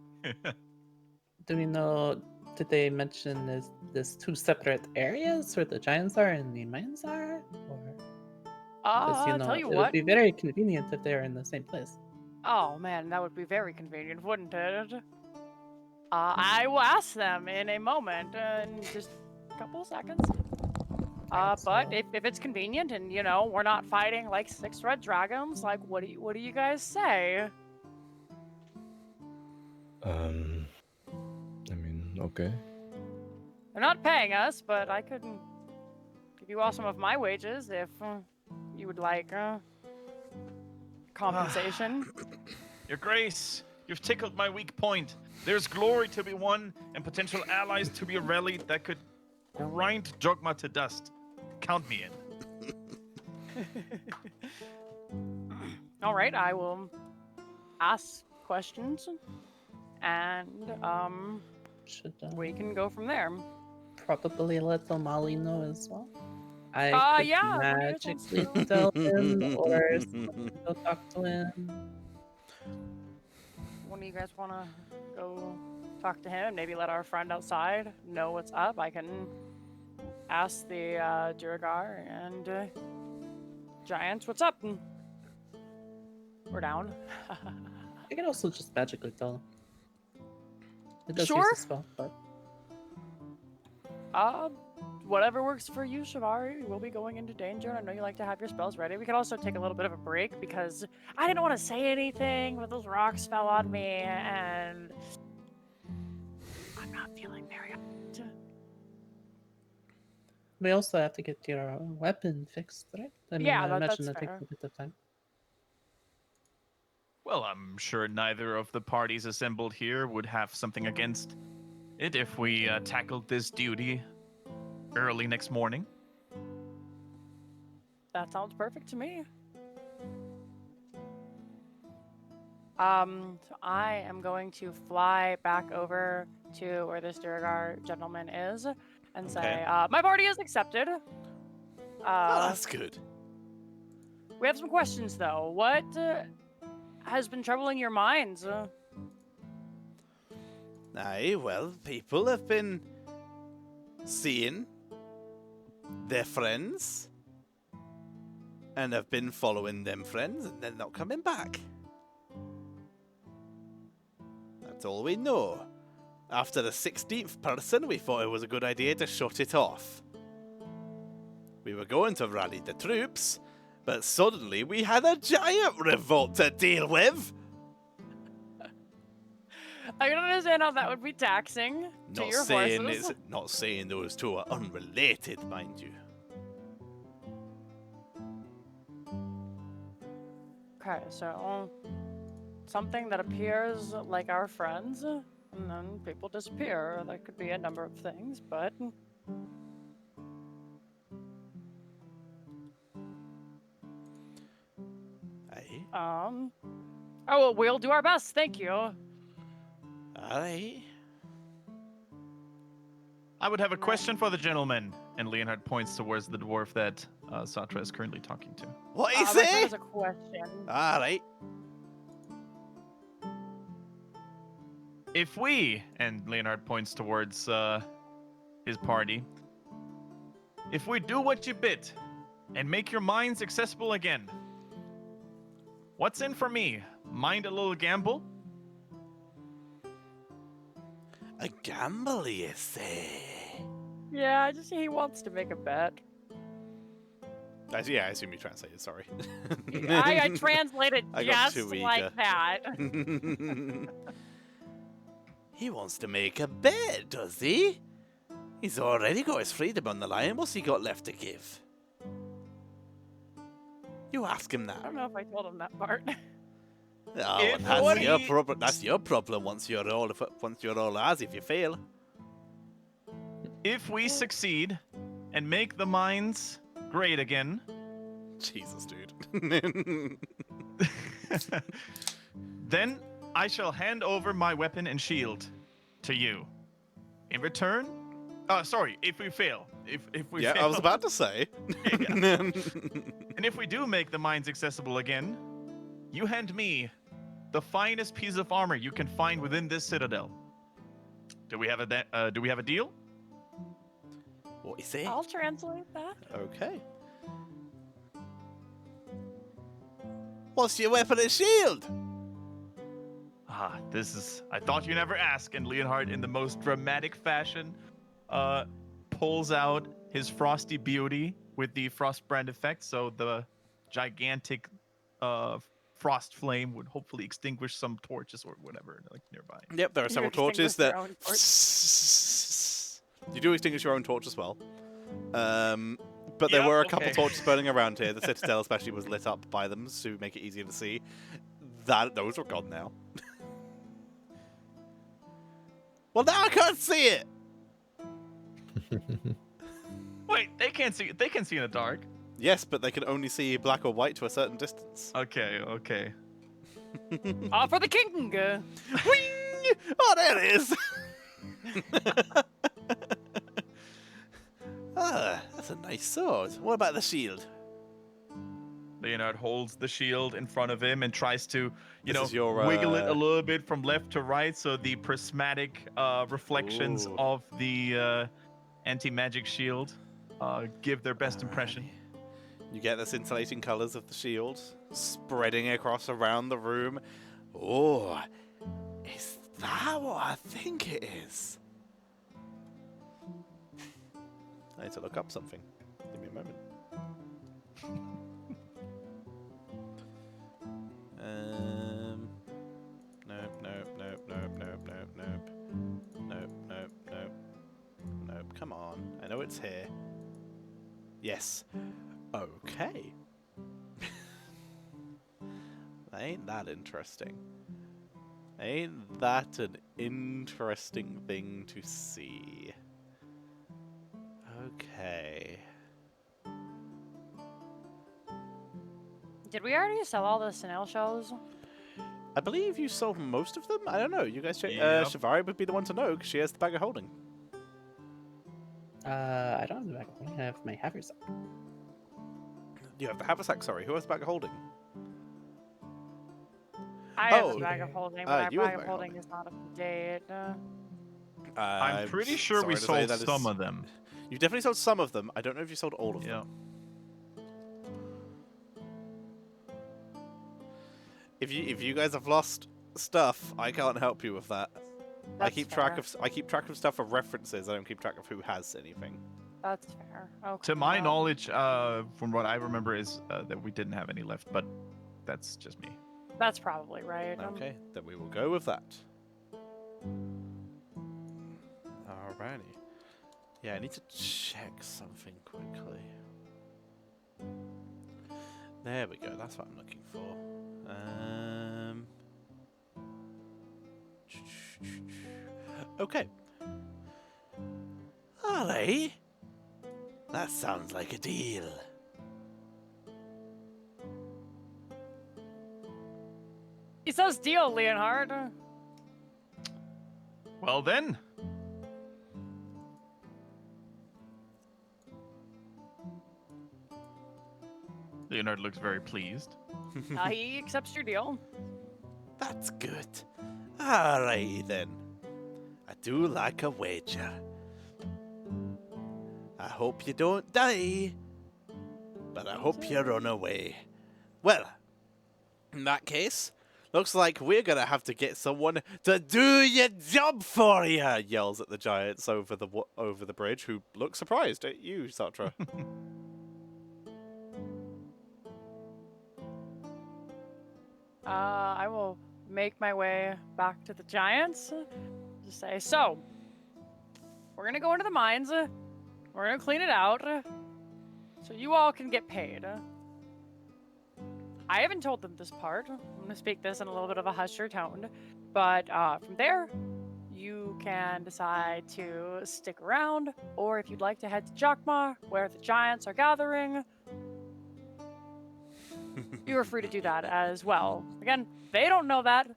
Do we know, did they mention is this two separate areas where the giants are and the mines are? Or, Tell you it what. would be very convenient if they were in the same place. Oh man, that would be very convenient, wouldn't it? I will ask them in a moment, in just a couple of seconds. But if it's convenient and, you know, we're not fighting like 6 red dragons, like, what do you guys say? I mean, okay. They're not paying us, but I could give you all some of my wages if you would like compensation. Your Grace, you've tickled my weak point. There's glory to be won and potential allies to be rallied that could grind Jogma to dust. Count me in. All right, I will ask questions, and Should we can go from there. probably let O'Malley know as well. I could yeah, when he just wants magically to- tell him, or someone go talk to him. When do you guys want to go talk to him? Maybe let our friend outside know what's up. I can ask the Durgar and Giants what's up. And we're down. I can also just magically tell him. It does Sure. use a spell, but Whatever works for you, Shivari. We'll be going into danger, and I know you like to have your spells ready. We could also take a little bit of a break because I didn't want to say anything, but those rocks fell on me, and I'm not feeling very up. we also have to get your weapon fixed, right? I mean, Yeah, I imagine that's that takes fair. a bit of time. Well, I'm sure neither of the parties assembled here would have something against it if we tackled this duty early next morning. That sounds perfect to me. So I am going to fly back over to where this Durgar gentleman is and say, my party is accepted. Oh, that's good. We have some questions, though. What has been troubling your minds? Aye, well, people have been seeing their friends and have been following them friends and then not coming back. That's all we know. After the 16th person, we thought it was a good idea to shut it off. We were going to rally the troops, but suddenly we had a giant revolt to deal with. I can understand how that would be taxing to your horses. Not saying those two are unrelated, mind you. Okay, so something that appears like our friends, and then people disappear. That could be a number of things, but Aye. oh well, we'll do our best. Thank you. Aye. I would have a question for the gentleman. And Leonhard points towards the dwarf that Satra is currently talking to. What is My friend it? has a question. Alright. If we, and Leonhard points towards his party, if we do what you bid and make your minds accessible again, what's in for me? Mind a little gamble? A gamble, you say? Yeah, just he wants to make a bet. Yeah, I assume you translated, sorry. I translated I got just too eager. like that. He wants to make a bet, does he? He's already got his freedom on the line. What's he got left to give? You ask him I that. don't know if I told him that part. Oh, If that's we- your problem. That's your problem. Once you're all as if you fail. If we succeed and make the minds great again, Jesus, dude. then I shall hand over my weapon and shield to you. In return, sorry, if we fail. If we Yeah, fail. I was about to say. And if we do make the mines accessible again, you hand me the finest piece of armor you can find within this citadel. Do we have a deal? What is it? I'll translate that. Okay. What's your weapon and shield? I thought you never ask. And Leonhard, in the most dramatic fashion, pulls out his frosty beauty with the frost brand effect. So the gigantic frost flame would hopefully extinguish some torches or whatever like nearby. Yep, there are You several torches extinguish that. your own torch. You do extinguish your own torch as well. But there Yep, were a couple okay. torches burning around here. The citadel especially was lit up by them to make it easier to see. Those are gone now. Well, now I can't see it. Wait, they can't see. They can see in the dark. Yes, but they can only see black or white to a certain distance. Okay. For the king! Whing! Oh, there it is. That's a nice sword. What about the shield? Leonhard holds the shield in front of him and tries to, This is your, wiggle it a little bit from left to right so the prismatic reflections Ooh. of the anti-magic shield give their best impression. You get the scintillating colors of the shield spreading across around the room. Oh, is that what I think it is? I need to look up something. Give me a moment. Nope. Come on. I know it's here. Yes. Okay. Ain't that interesting? Ain't that an interesting thing to see? Okay. Did we already sell all the snail shows? I believe you sold most of them? I don't know. You guys check. Yep. Shivari would be the one to know because she has the bag of holding. I don't have the bag of holding. I have my haversack. You have the haversack, sorry. Who has the bag of holding? I have Oh, the bag of holding, you but have my the bag of bag of holding is not up to date. I'm pretty sure we sorry to say sold that is- some of them. You definitely sold some of them. I don't know if you sold all of Yeah. them. If you guys have lost stuff, I can't help you with that. I That's keep fair. track of stuff for references. I don't keep track of who has anything. That's fair. Okay. To my well, knowledge, from what I remember, is that we didn't have any left, but that's just me. that's probably right. Okay, then we will go with that. Alrighty. Yeah, I need to check something quickly. There we go. That's what I'm looking for. Okay. Alright. That sounds like a deal. He says deal, Leonhard. Well then, Leonhard looks very pleased. He accepts your deal. That's good. Alrighty then. I do like a wager. I hope you don't die, but I hope you run away. Well, in that case, looks like we're gonna have to get someone to do your job for you. Yells at the giants over the bridge, who look surprised at you, Satra. I will make my way back to the giants. Just say, so, we're gonna go into the mines. We're gonna clean it out. So you all can get paid. I haven't told them this part. I'm gonna speak this in a little bit of a husher tone. But from there, you can decide to stick around, or if you'd like to head to Jakma, where the giants are gathering, you are free to do that as well. Again, they don't know that.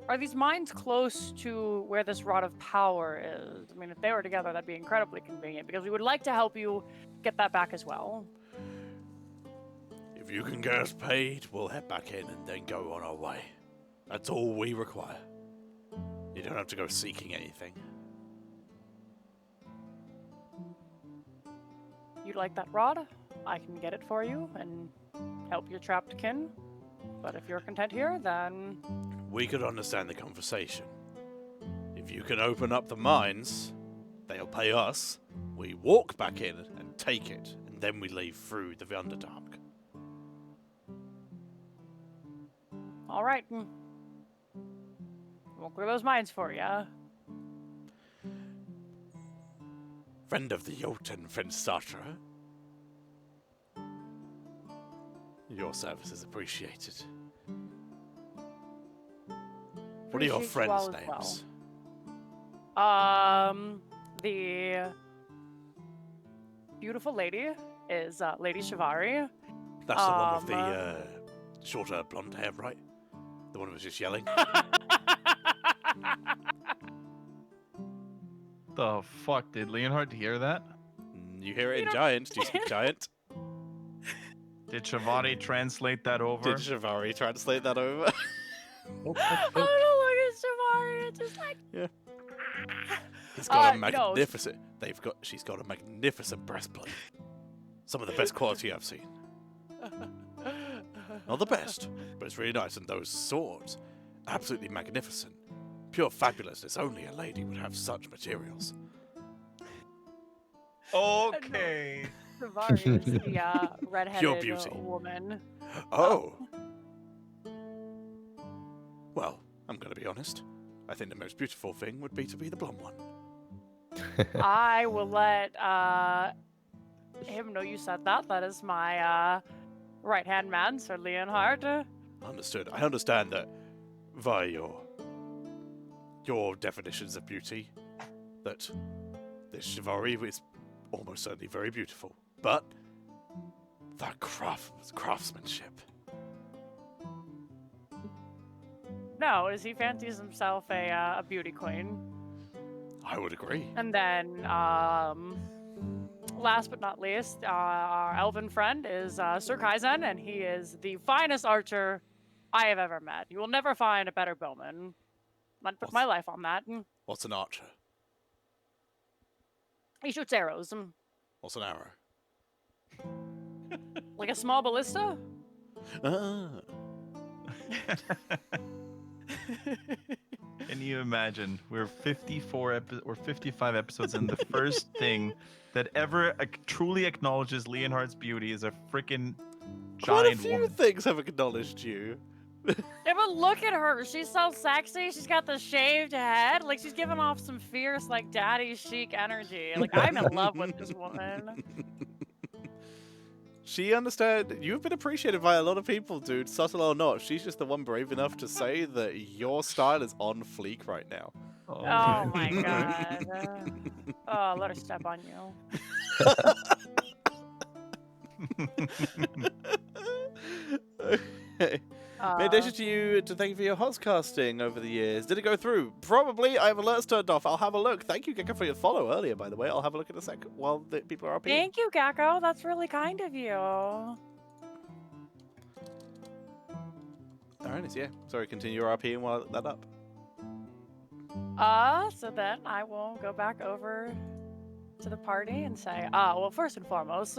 Are these mines close to where this Rod of Power is? I mean, if they were together, that'd be incredibly convenient, because we would like to help you get that back as well. If you can get us paid, we'll head back in and then go on our way. That's all we require. You don't have to go seeking anything. You'd like that rod? I can get it for you and help your trapped kin. But if you're content here, then We could understand the conversation. If you can open up the mines, they'll pay us. We walk back in and take it, and then we leave through the Underdark. all right. We'll clear those mines for you. Friend of the Jotun, friend Satra. Your service is appreciated. What are your Appreciate you all friends' as names? well. The beautiful lady is Lady Shivari. That's the one with the shorter blonde hair, right? The one who was just yelling. The fuck, did Leonhard hear that? You hear it You in don't- Giant. Do you speak Giant? Did Shabati translate that over? Did Shivari translate that over? Oh, I don't know, look at Shivari. It's just like He's got a no. magnificent. She's got a magnificent breastplate. Some of the best quality I've seen. Not the best, but it's really nice. And those swords, absolutely magnificent. Pure fabulousness. Only a lady would have such materials. Okay. Shivari is the redheaded beauty. woman. Oh. Well, I'm going to be honest. I think the most beautiful thing would be to be the blonde one. I will let him know you said that. That is my right-hand man, Sir Leonhard. Understood. I understand that via your definitions of beauty, that this chivalry is almost certainly very beautiful. But that craftsmanship. know is he fancies himself a beauty queen. I would agree. And then, last but not least, our elven friend is Sir Kaizen, and he is the finest archer I have ever met. You will never find a better bowman. I'd put my life on that. What's an archer? He shoots arrows. What's an arrow? Like a small ballista? Ah. Can you imagine? We're 55 episodes in. The first thing that ever truly acknowledges Leonhard's beauty is a freaking Quite a giant few woman. things have acknowledged you. Yeah, but look at her. She's so sexy. She's got the shaved head. Like, she's giving off some fierce, like, daddy chic energy. Like, I'm in love with this woman. She understands. You've been appreciated by a lot of people, dude, subtle or not. She's just the one brave enough to say that your style is on fleek right now. Oh my god. Oh, let her step on you. Okay. In addition to you, to thank you for your hostcasting over the years. Did it go through? Probably. I have alerts turned off. I'll have a look. Thank you, Gekko, for your follow earlier, by the way. I'll have a look in a sec while the people are up here. Thank you, Gecko. That's really kind of you. Alright, yeah. Sorry, continue your RP and while I look that up. So then I will go back over to the party and say, well, first and foremost,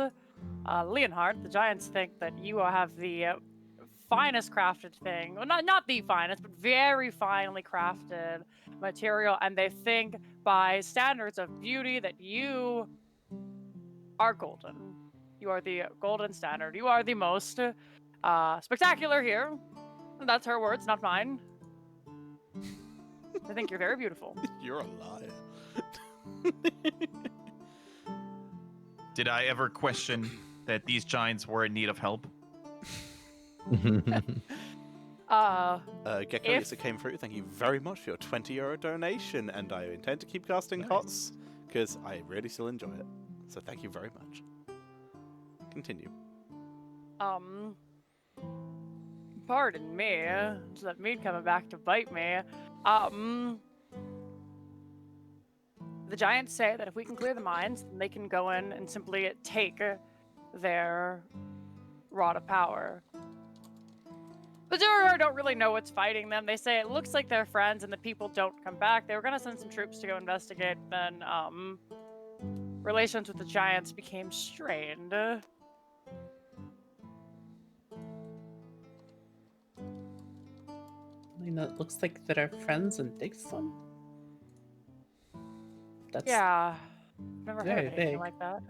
Leonhard, the giants think that you have the finest crafted thing. Well, not the finest, but very finely crafted material, and they think by standards of beauty that you are golden. You are the golden standard. You are the most spectacular here. That's her words, not mine. I think you're very beautiful. You're a liar. Did I ever question that these giants were in need of help? Gekko, yes, it came through. Thank you very much for your €20 donation, and I intend to keep casting HOTS because I really still enjoy it. So thank you very much. Continue. Pardon me, so that meat coming back to bite me. The giants say that if we can clear the mines, then they can go in and simply take their rod of power. The Durga don't really know what's fighting them. They say it looks like they're friends and the people don't come back. They were gonna send some troops to go investigate, then relations with the giants became strained. I mean, it looks like that our friends and digs them. That's Yeah, never heard very of anything big. like that.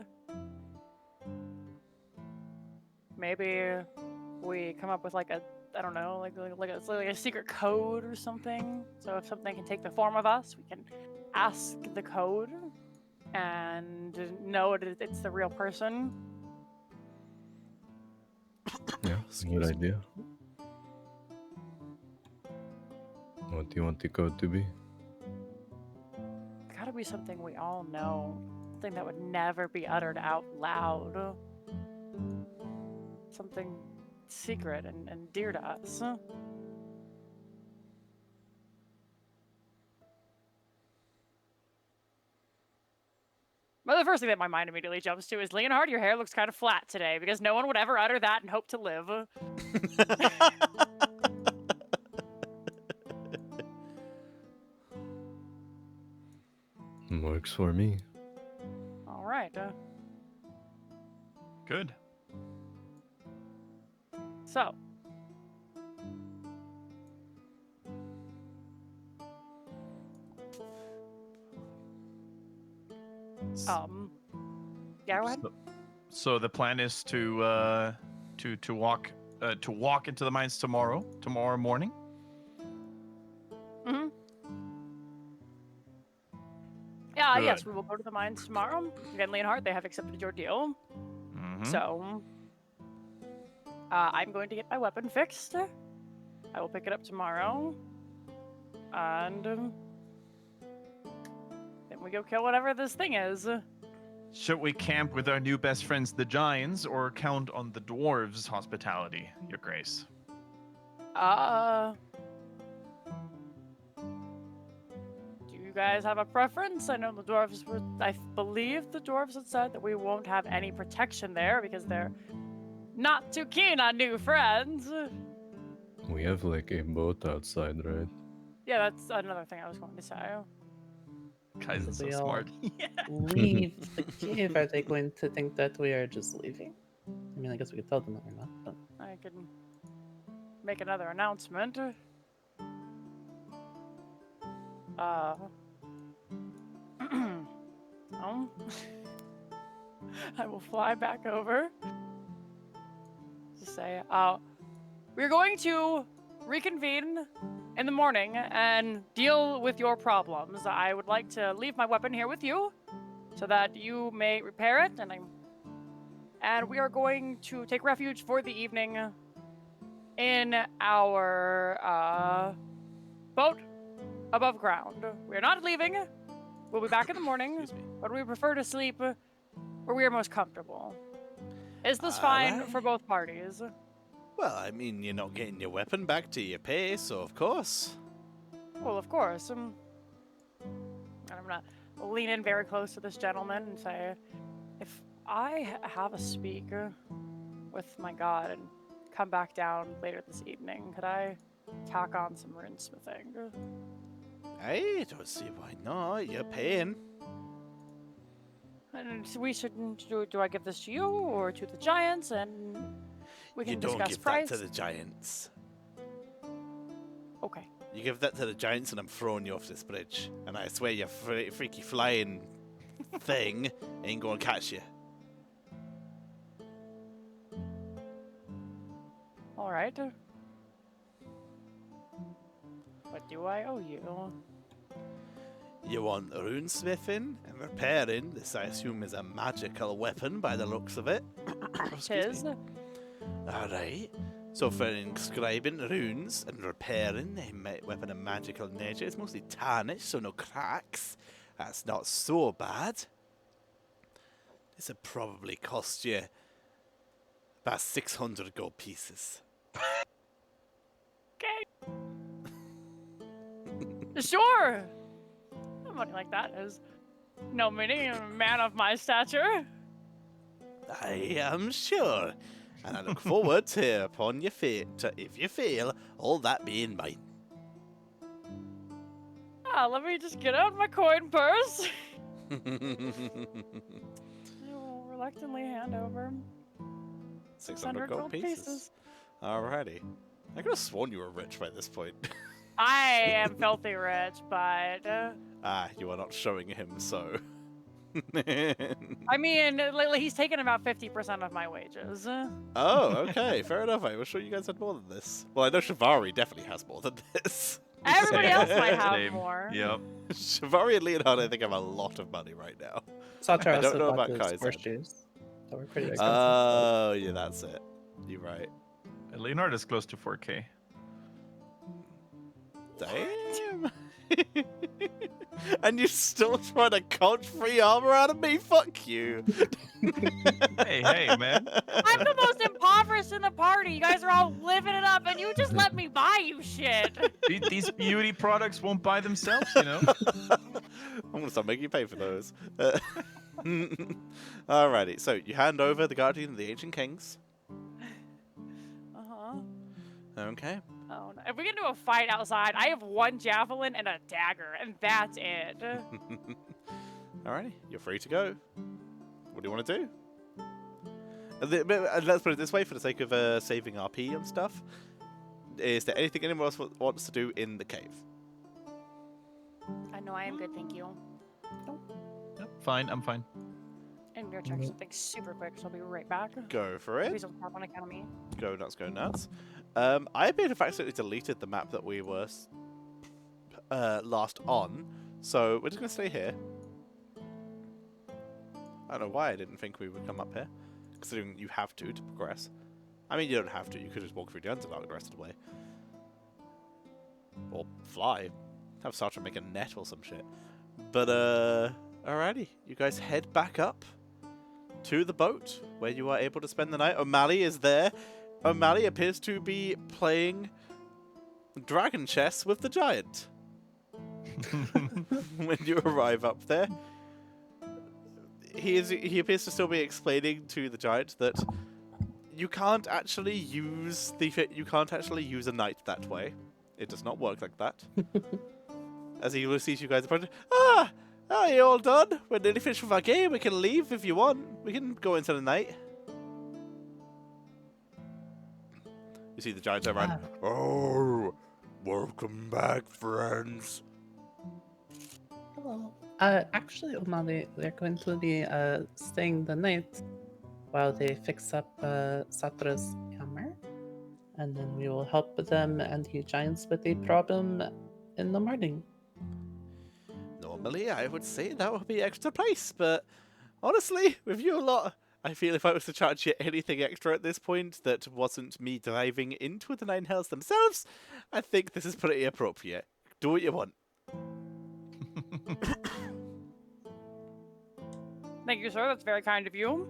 Maybe we come up with like a, I don't know, like a secret code or something. So if something can take the form of us, we can ask the code and know it's the real person. Yeah, it's a good idea. What do you want the code to be? It's gotta be something we all know. Something that would never be uttered out loud. Something secret and dear to us. But the first thing that my mind immediately jumps to is, Leonhard, your hair looks kind of flat today, because no one would ever utter that and hope to live. Works for me. All right. Good. So. Yeah, go ahead. So the plan is to walk into the mines tomorrow morning. Mm-hmm. Yeah, Good. yes, we will go to the mines tomorrow. Again, Leonhard, they have accepted your deal. Mhm. So, I'm going to get my weapon fixed. I will pick it up tomorrow. And then we go kill whatever this thing is. Should we camp with our new best friends, the Giants, or count on the Dwarves' hospitality, Your Grace? guys have a preference? I know the dwarves were. I believe the dwarves had said that we won't have any protection there because they're not too keen on new friends. We have like a boat outside, right? Yeah, that's another thing I was going to say. Guys are If so we all smart. leave the cave, are they going to think that we are just leaving? I mean, I guess we could tell them that we're not, but I could make another announcement. I will fly back over to say, we're going to reconvene in the morning and deal with your problems. I would like to leave my weapon here with you so that you may repair it, and we are going to take refuge for the evening in our boat above ground. We are not leaving. We'll be back in the morning, Excuse me. but we prefer to sleep where we are most comfortable. Is this fine Alright. for both parties? Well, I mean, you're not getting your weapon back to your pay, so of course. Well, of course. And I'm gonna lean in very close to this gentleman and say, if I have a speak with my god and come back down later this evening, could I tack on some runesmithing? I don't see why not. You're paying. And we should do I give this to you or to the giants, and we can You don't discuss give price? that to the giants. Okay. You give that to the giants and I'm throwing you off this bridge. And I swear your freaky flying thing ain't gonna catch you. All right. What do I owe you? You want runesmithing and repairing. This, I assume, is a magical weapon by the looks of it. Tis. Alright. So for inscribing runes and repairing a weapon of magical nature, it's mostly tarnished, so no cracks. That's not so bad. This would probably cost you about 600 gold pieces. Okay. Sure. Money like that is no meaning a man of my stature. I am sure. And I look forward to upon your if you fail, all that being mine. Let me just get out my coin purse. I will reluctantly hand over 600 gold pieces. Alrighty. I could have sworn you were rich by this point. I am filthy rich, but You are not showing him so. I mean, lately he's taken about 50% of my wages. Oh, okay, fair enough. I was sure you guys had more than this. Well, I know Shivari definitely has more than this. Everybody else might have Same. more. Yep. Shivari and Leonhard, I think, have a lot of money right now. Sacher I don't also know bought about those Kaizen. horseshoes. That were pretty expensive. Oh, yeah, that's it. You're right. Leonhard is close to 4K. Damn. And you're still trying to conch free armor out of me? Fuck you. Hey, man. I'm the most impoverished in the party. You guys are all living it up, and you just let me buy you shit. These beauty products won't buy themselves, you know? I'm gonna start making you pay for those. Alrighty, so you hand over the Guardian of the Ancient Kings. Uh-huh. Okay. Oh, no. If we get into a fight outside, I have one javelin and a dagger, and that's it. Alrighty, you're free to go. What do you want to do? Let's put it this way, for the sake of saving RP and stuff. Is there anything anyone else wants to do in the cave? I know I am good, thank you. Yep, fine, I'm fine. I'm gonna check something super quick, so I'll be right back. Go for it. Please don't stop on account of me. Go nuts, go nuts. I appear to have accidentally deleted the map that we were last on, so we're just going to stay here. I don't know why I didn't think we would come up here, considering you have to progress. I mean, you don't have to, you could just walk through the Underdark the rest of the way. Or fly. Have Sartre make a net or some shit. But, alrighty, you guys head back up to the boat, where you are able to spend the night. O'Malley is there. O'Malley appears to be playing dragon chess with the giant. when you arrive up there. He appears to still be explaining to the giant that you can't actually use a knight that way. It does not work like that. As he sees you guys approaching, are you all done? We're nearly finished with our game. We can leave if you want. We can go into the night. You see the giant turn around. Oh, welcome back, friends. Hello. Actually, Umali, they're going to be staying the night while they fix up Satra's hammer, and then we will help them and the giants with a problem in the morning. Normally, I would say that would be extra price, but honestly, with you a lot, I feel if I was to charge you anything extra at this point that wasn't me diving into the Nine Hells themselves, I think this is pretty appropriate. Do what you want. Thank you, sir. That's very kind of you.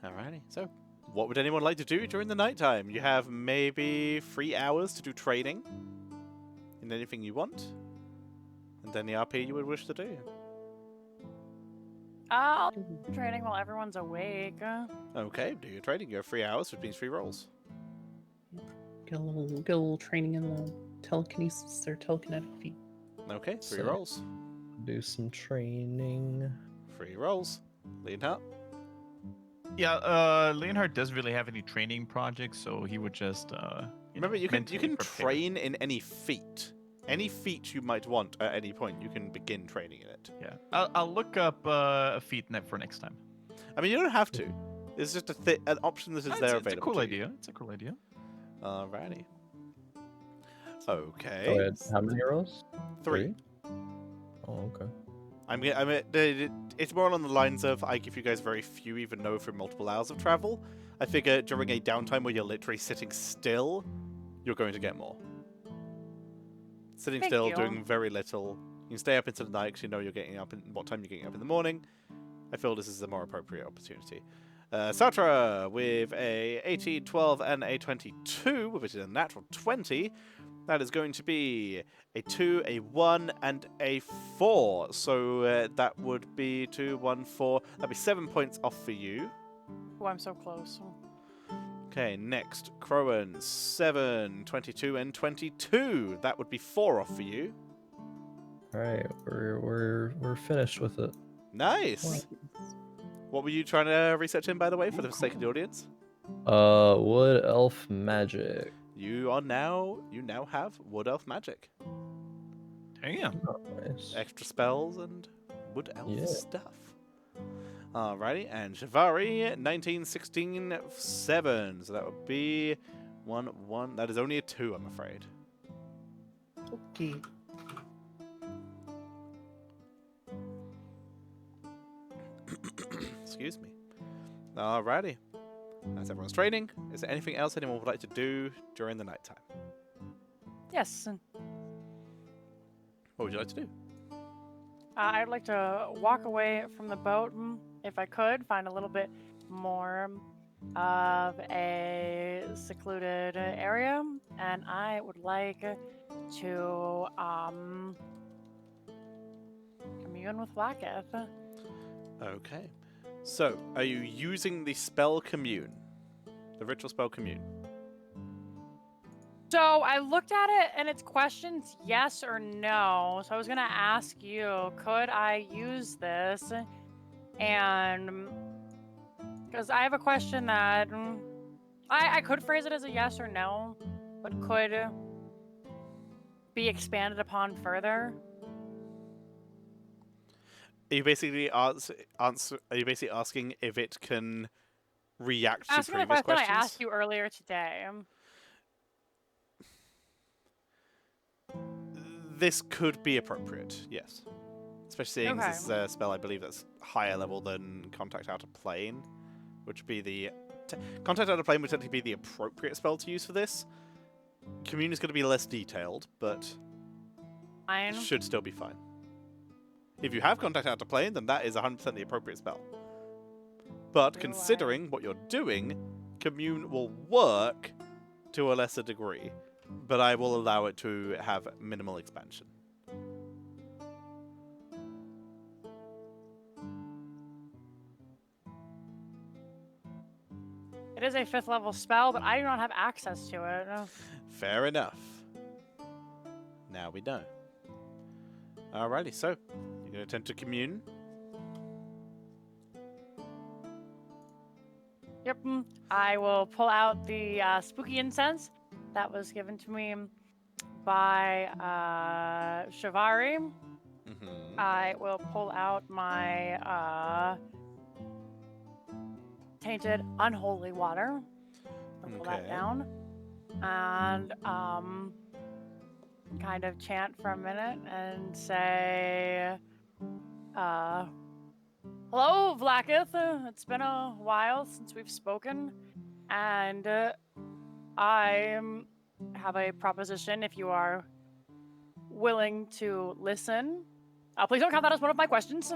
Alrighty, so what would anyone like to do during the nighttime? You have maybe 3 hours to do training in anything you want, and any RP you would wish to do. I'll do training while everyone's awake. Okay, do your training. You have 3 hours, which means 3 rolls. Get a little training in the telekinesis or telekinetic feat. Okay, 3 So- rolls. Do some training. 3 rolls. Leonhard. Yeah, Leonhard doesn't really have any training projects, so he would just. Remember, you can mentally prepare. train in any feat. Any feat you might want at any point, you can begin training in it. Yeah, I'll look up a feat for next time. I mean, you don't have to. It's just an option that is there available. It's a cool to you. idea. It's a cool idea. Alrighty. Go Okay. ahead. How many rolls? 3. Oh, okay. It's more along the lines of I give you guys very few, even though for multiple hours of travel. I figure during a downtime where you're literally sitting still, you're going to get more. Sitting Thank still, you. doing very little. You can stay up into the night because you know you're getting up in what time you're getting up in the morning. I feel this is a more appropriate opportunity. Satra with a 18, 12, and a 22, which is a natural 20. That is going to be a 2, a 1, and a 4. So that would be 2, 1, 4. That'd be 7 points off for you. Oh, I'm so close. Okay, next, Crowan, 7, 22, and 22. That would be 4 off for you. All right, we're finished with it. Nice. What were you trying to research in, by the way, for the sake of the audience? Wood elf magic. You now have Wood Elf magic. Damn. Nice. Extra spells and Wood Elf Yeah. stuff. Alrighty, and Shivari, 19, 16, 7. So that would be 1, 1. That is only a 2, I'm afraid. Okay. Excuse me. Alrighty. That's everyone's training. Is there anything else anyone would like to do during the nighttime? Yes. What would you like to do? I'd like to walk away from the boat if I could, find a little bit more of a secluded area, and I would like to commune with Blacketh. Okay. So, are you using the spell Commune? The ritual spell Commune? So I looked at it and it's questions yes or no. So I was gonna ask you, could I use this? And because I have a question that I could phrase it as a yes or no, but could be expanded upon further. Are you basically Are you basically asking if it can react to Asking the previous question I questions? asked you earlier today. This could be appropriate, yes. Especially seeing Okay. this is a spell, I believe, that's higher level than Contact Out of Plane, which would be the... Contact Out of Plane would technically be the appropriate spell to use for this. Commune is going to be less detailed, but Fine. should still be fine. If you have Contact Out of Plane, then that is 100% the appropriate spell. But Do I? considering what you're doing, Commune will work to a lesser degree. but I will allow it to have minimal expansion. It is a 5th level spell, but I do not have access to it. Fair enough. Now we know. Alrighty, so you're going to attempt to commune. Yep. I will pull out the spooky incense that was given to me by Shivari. Mm-hmm. I will pull out my tainted unholy water. I'll pull that Okay. down. And kind of chant for a minute and say, hello, Vlaakith. It's been a while since we've spoken, and I have a proposition if you are willing to listen. Please don't count that as one of my questions.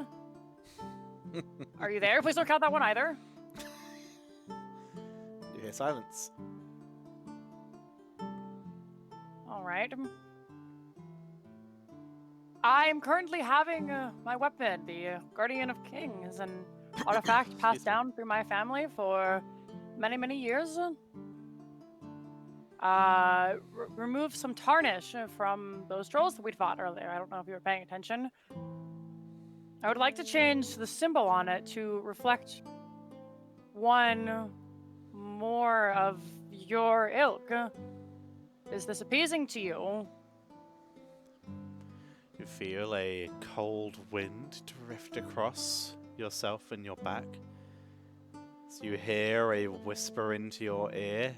Are you there? Please don't count that one either. You hear silence. All right. I'm currently having my weapon, the Guardian of Kings, an artifact passed down through my family for many, many years. Remove some tarnish from those trolls that we'd fought earlier. I don't know if you were paying attention. I would like to change the symbol on it to reflect one more of your ilk. Is this appeasing to you? You feel a cold wind drift across yourself and your back. So you hear a whisper into your ear.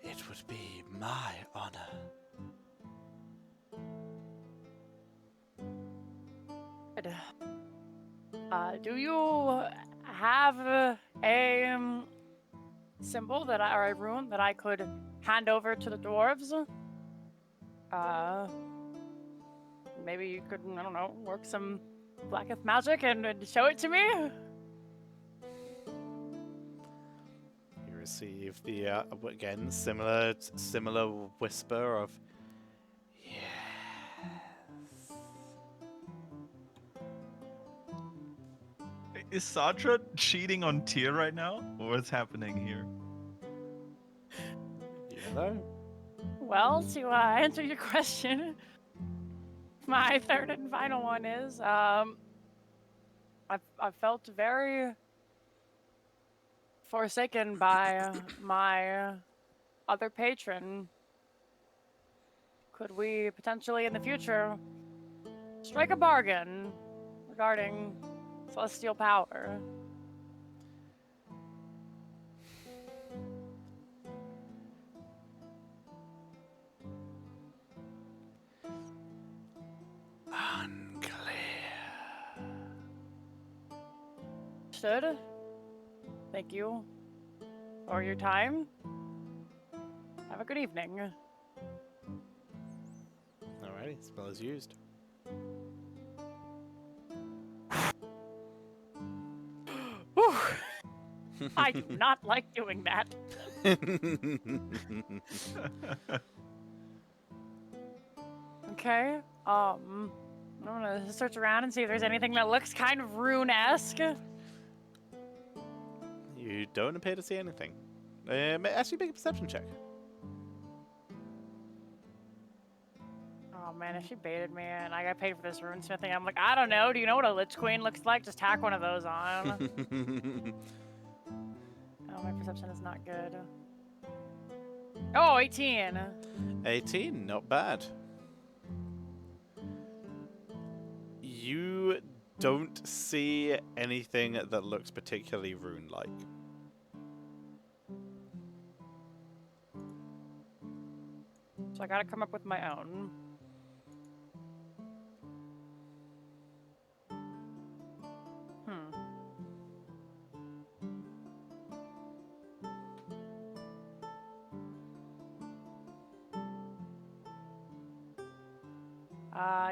It would be my honor. Do you have a symbol or a rune that I could hand over to the dwarves? Maybe you could, I don't know, work some Blacketh magic and show it to me? You receive the again similar whisper of yes. Is Satra cheating on Tyr right now? What's happening here? You know. Well, to answer your question, my third and final one is, I felt very forsaken by my other patron. Could we potentially in the future strike a bargain regarding celestial power? Understood. Thank you for your time. Have a good evening. Alrighty, spell is used. Whew. I do not like doing that. Okay. I'm gonna search around and see if there's anything that looks kind of rune-esque. You don't appear to see anything. Actually, make a perception check. Oh man, if she baited me and I got paid for this rune smithing, I'm like, I don't know. Do you know what a Lich Queen looks like? Just tack one of those on. Oh, my perception is not good. Oh, 18. 18, not bad. You don't see anything that looks particularly rune-like. So I gotta come up with my own.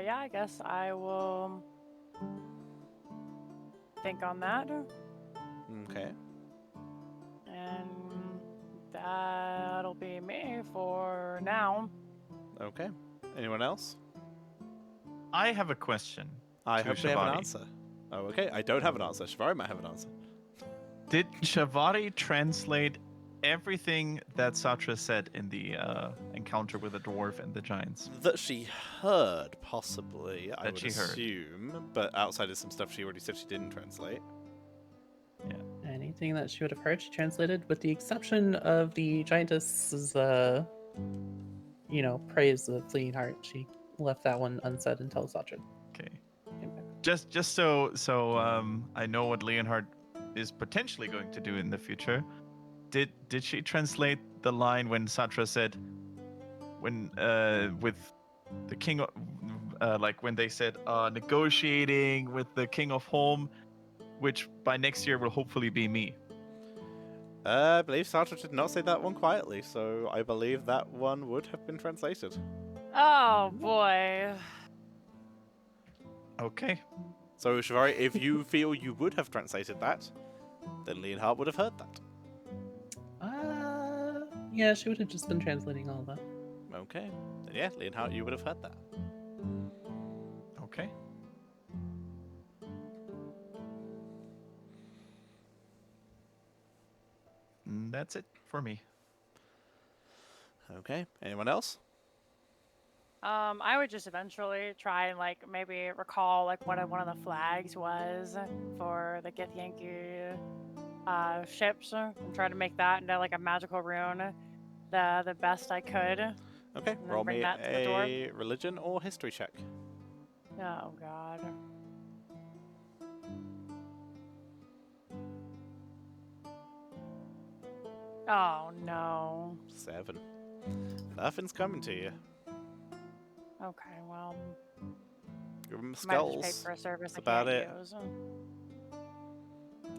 Yeah, I guess I will think on that. Okay. And that'll be me for now. Okay. Anyone else? I have a question. I to hope they have an Shabati. answer. Oh, okay. I don't have an answer. Shivari might have an answer. Did Shabati translate everything that Satra said in the encounter with the dwarf and the giants? That she heard, possibly, I That would she heard. assume. But outside of some stuff she already said she didn't translate. Anything that she would have heard, she translated, with the exception of the giantess's, praise of Fleeing Heart. She left that one unsaid until Satra Okay. came back. Just so I know what Leonhard is potentially going to do in the future. Did she translate the line when Satra said when with the king of, like when they said negotiating with the king of home, which by next year will hopefully be me. I believe Sartre did not say that one quietly, so I believe that one would have been translated. Oh boy. Okay. So, Shivari, if you feel you would have translated that, then Leonhard would have heard that. Yeah, she would have just been translating all of that. Okay. Then yeah, Leonhard, you would have heard that. Okay. That's it for me. Okay. Anyone else? I would just eventually try and like maybe recall like what one of the flags was for the Githyanki ships and try to make that into like a magical rune the best I could. Okay. then Roll bring me that to the dwarf. a religion or history check. Oh god. Oh no. 7. Nothing's coming to you. Okay, well, You remember might have just paid skulls? for a service That's I about can't it. use.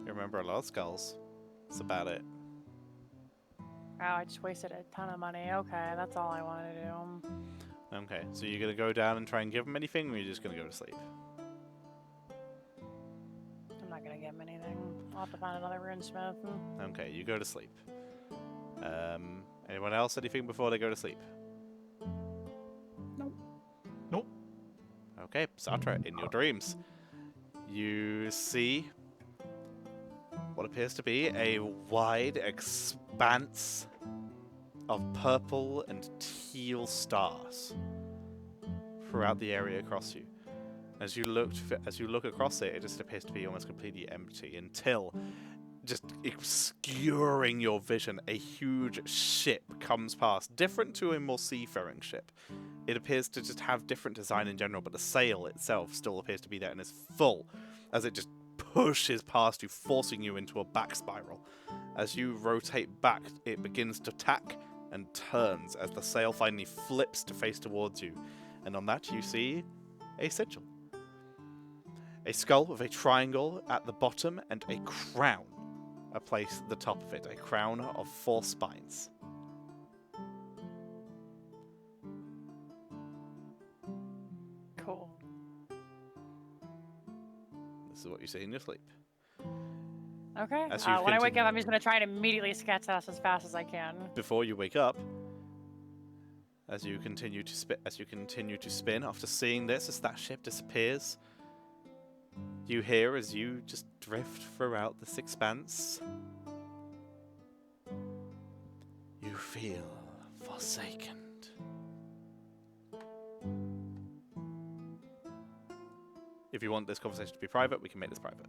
You remember a lot of skulls. That's about it. Wow, I just wasted a ton of money. Okay, that's all I wanted to do. Okay, so you're going to go down and try and give them anything, or you're just going to go to sleep? I'm not gonna give him anything. I'll have to find another runesmith. Okay, you go to sleep. Anyone else anything before they go to sleep? Nope. Nope. Okay, Sartre, in your dreams, you see what appears to be a wide expanse of purple and teal stars throughout the area across you. As you look across it, it just appears to be almost completely empty until, just obscuring your vision, a huge ship comes past, different to a more seafaring ship. It appears to just have different design in general, but the sail itself still appears to be there and is full, as it just pushes past you, forcing you into a back spiral. As you rotate back, it begins to tack and turns as the sail finally flips to face towards you. And on that you see a sigil. A skull with a triangle at the bottom and a crown a place at the top of it. A crown of 4 spines. Cool. This is what you see in your sleep. Okay. As you When I wake continue- up, I'm just gonna try and immediately sketch that as fast as I can. Before you wake up, as you continue to spin after seeing this, as that ship disappears, you hear as you just drift throughout this expanse. You feel forsaken. If you want this conversation to be private, we can make this private.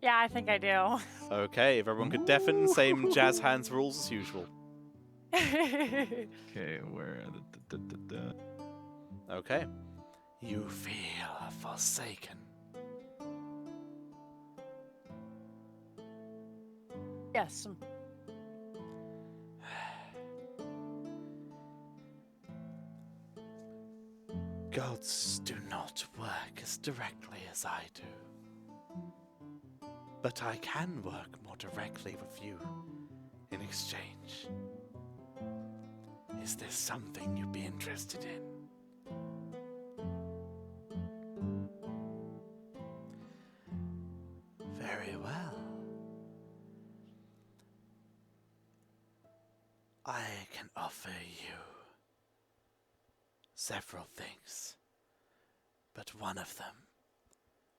Yeah, I think I do. Okay, if everyone could deafen, same jazz hands rules as usual. Okay, where are the Okay. You feel forsaken. Yes. Gods do not work as directly as I do. But I can work more directly with you in exchange. Is this something you'd be interested in? Very well. offer you several things, but one of them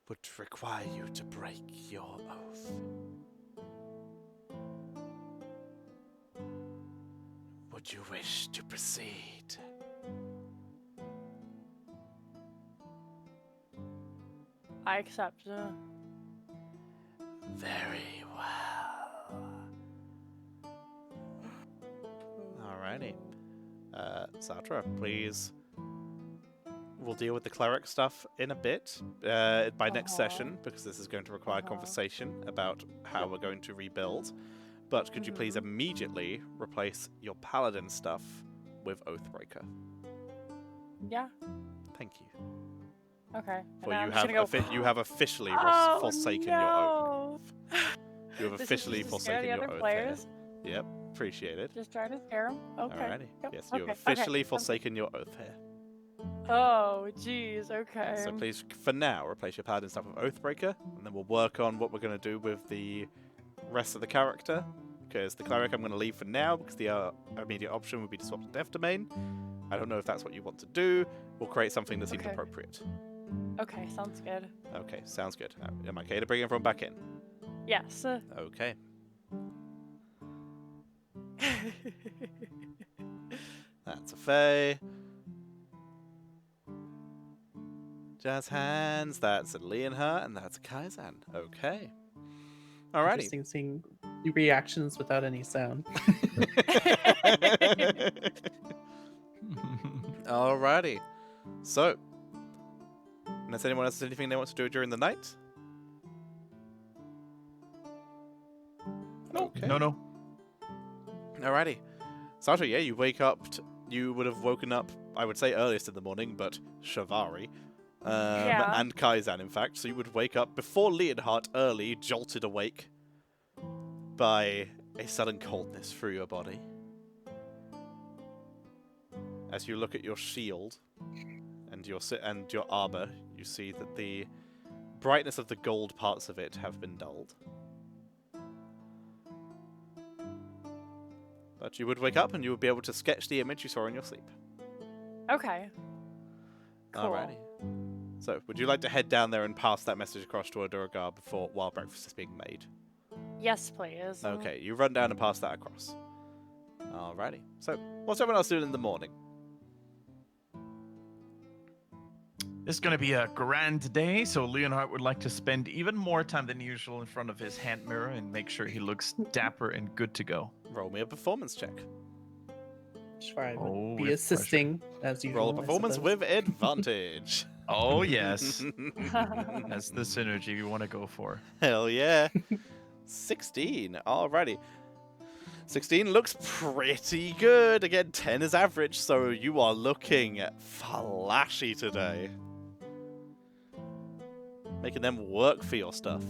would require you to break your oath. Would you wish to proceed? I accept. Very well. Alrighty. Satra, please. We'll deal with the cleric stuff in a bit by next session, because this is going to require conversation about how we're going to rebuild. But could you please immediately replace your paladin stuff with Oathbreaker? Yeah. Thank you. Okay. For And you I'm just have gonna go, you have officially oh, forsaken no. your oath. You have This is officially just to scare forsaken the your other oath players. here. Yep, appreciate it. Just trying to scare them. Okay. Alrighty. Yep, Yes, you have okay, officially okay. forsaken your oath here. Oh, jeez. Okay. So please, for now, replace your paladin stuff with Oathbreaker, and then we'll work on what we're going to do with the rest of the character. Because the cleric I'm going to leave for now, because the immediate option would be to swap to Death Domain. I don't know if that's what you want to do. We'll create something that seems Okay. appropriate. Okay, sounds good. Okay, sounds good. Am I okay to bring everyone back in? Yes. Okay. That's a Fae. Jazz hands. That's a Leonhard, and that's a Kaizan. Okay. Alrighty. Interesting seeing reactions without any sound. Alrighty. So, unless anyone else has anything they want to do during the night? Okay. No. Alrighty. Sato, yeah, you wake up. You would have woken up, I would say earliest in the morning, but Shavari. Yeah. And Kaizan, in fact. So you would wake up before Leonhard, early, jolted awake by a sudden coldness through your body. As you look at your shield and your armor, you see that the brightness of the gold parts of it have been dulled. But you would wake up and you would be able to sketch the image you saw in your sleep. Okay. Cool. Alrighty. So, would you like to head down there and pass that message across to Durga while breakfast is being made? Yes, please. Okay, you run down and pass that across. Alrighty. So, what's everyone else doing in the morning? This is going to be a grand day, so Leonhard would like to spend even more time than usual in front of his hand mirror and make sure he looks dapper and good to go. Roll me a performance check. Sure, I would Oh, be with assisting as usual. Roll a I performance suppose. with advantage. Oh, yes. That's the synergy we want to go for. Hell yeah. 16. Alrighty. 16 looks pretty good. Again, 10 is average, so you are looking flashy today. Making them work for your stuff.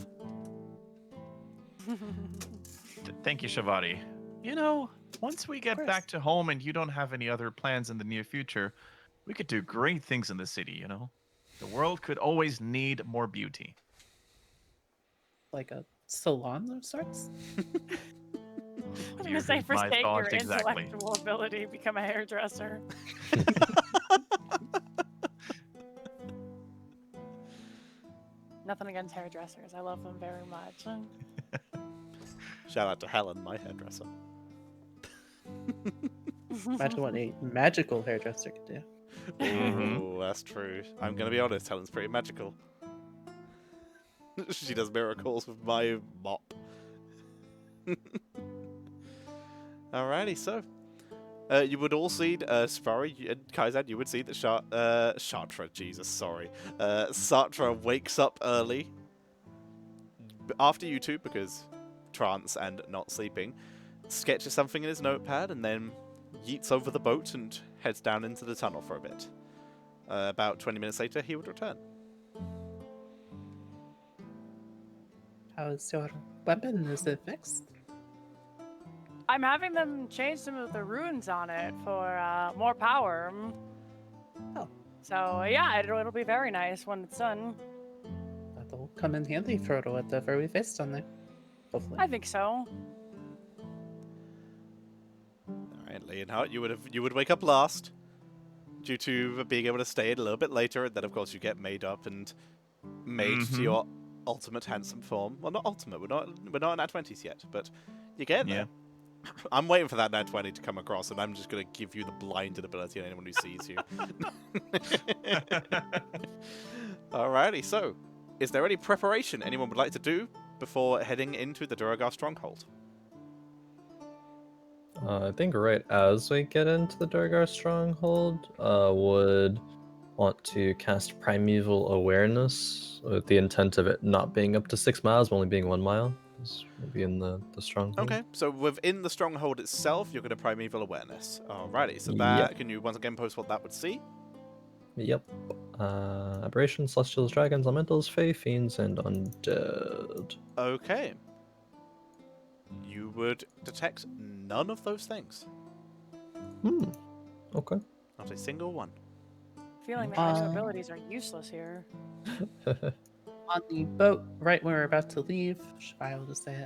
Thank you, Shabati. You know, once we get back to home and you don't have any other plans in the near future, we could do great things in the city, you know? The world could always need more beauty. Like a salon of sorts. I was You gonna say, read my forsake your thoughts exactly. intellectual ability, become a hairdresser. Nothing against hairdressers. I love them very much. Shout out to Helen, my hairdresser. Imagine what a magical hairdresser could do. Oh, that's true. I'm gonna be honest, Helen's pretty magical. She does miracles with my mop. Alrighty, so you would all see Safari and Kaizan. You would see that Satra, Jesus, sorry, Satra wakes up early after you two because trance and not sleeping. Sketches something in his notepad and then yeets over the boat and heads down into the tunnel for a bit. About 20 minutes later, he would return. How is your weapon? Is it fixed? I'm having them change some of the runes on it for more power. Oh. So yeah, it'll be very nice when it's done. That'll come in handy for whatever we faced on there. Hopefully. I think so. Alright, Leonhard, you would wake up last due to being able to stay a little bit later, and then of course you get made up and made to your ultimate handsome form. Well, not ultimate. We're not in our 20s yet, but you get there. I'm waiting for that nat 20 to come across, and I'm just going to give you the blinded ability on anyone who sees you. Alrighty, so, is there any preparation anyone would like to do before heading into the Durga Stronghold? I think right as we get into the Durgar Stronghold, would want to cast Primeval Awareness with the intent of it not being up to 6 miles, but only being 1 mile. Maybe in the Stronghold. Okay, so within the Stronghold itself, you're going to Primeval Awareness. Alrighty, so Yep. can you once again post what that would see? Yep. Aberrations, Celestials, Dragons, Elementals, Fae, Fiends, and Undead. Okay. You would detect none of those things. Okay. Not a single one. Feeling that my new abilities are useless here. On the boat, right when we're about to leave, Shabati will just say,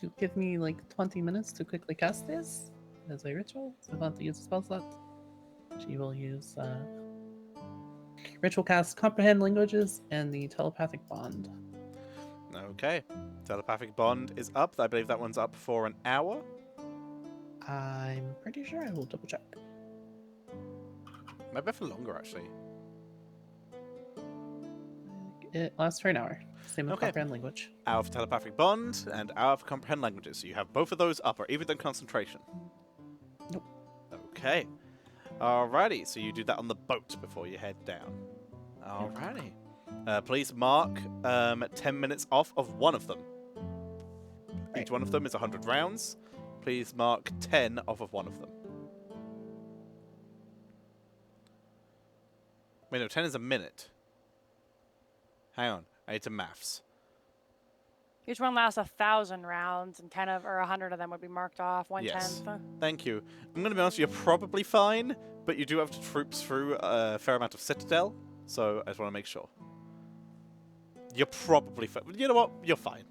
you give me like 20 minutes to quickly cast this as a ritual. So I want to use a spell slot. She will use Ritual Cast Comprehend Languages and the Telepathic Bond. Okay. Telepathic Bond is up. I believe that one's up for an hour. I'm pretty sure. I will double check. Maybe for longer, actually. It lasts for an hour. Same with Okay. Comprehend Language. Hour for Telepathic Bond and hour for Comprehend Languages. So you have both of those up, or even done Concentration. Nope. Okay. Alrighty, so you do that on the boat before you head down. Alrighty. Please mark 10 minutes off of one of them. Each one of them is 100 rounds. Please mark 10 off of one of them. Wait, no, 10 is a minute. Hang on, I need to maths. Each one lasts 1,000 rounds, and 10 of or 100 of them would be marked off. 1/10. Yes. Thank you. I'm going to be honest, you're probably fine, but you do have to troops through a fair amount of Citadel, so I just want to make sure. You're probably fine. You know what? You're fine.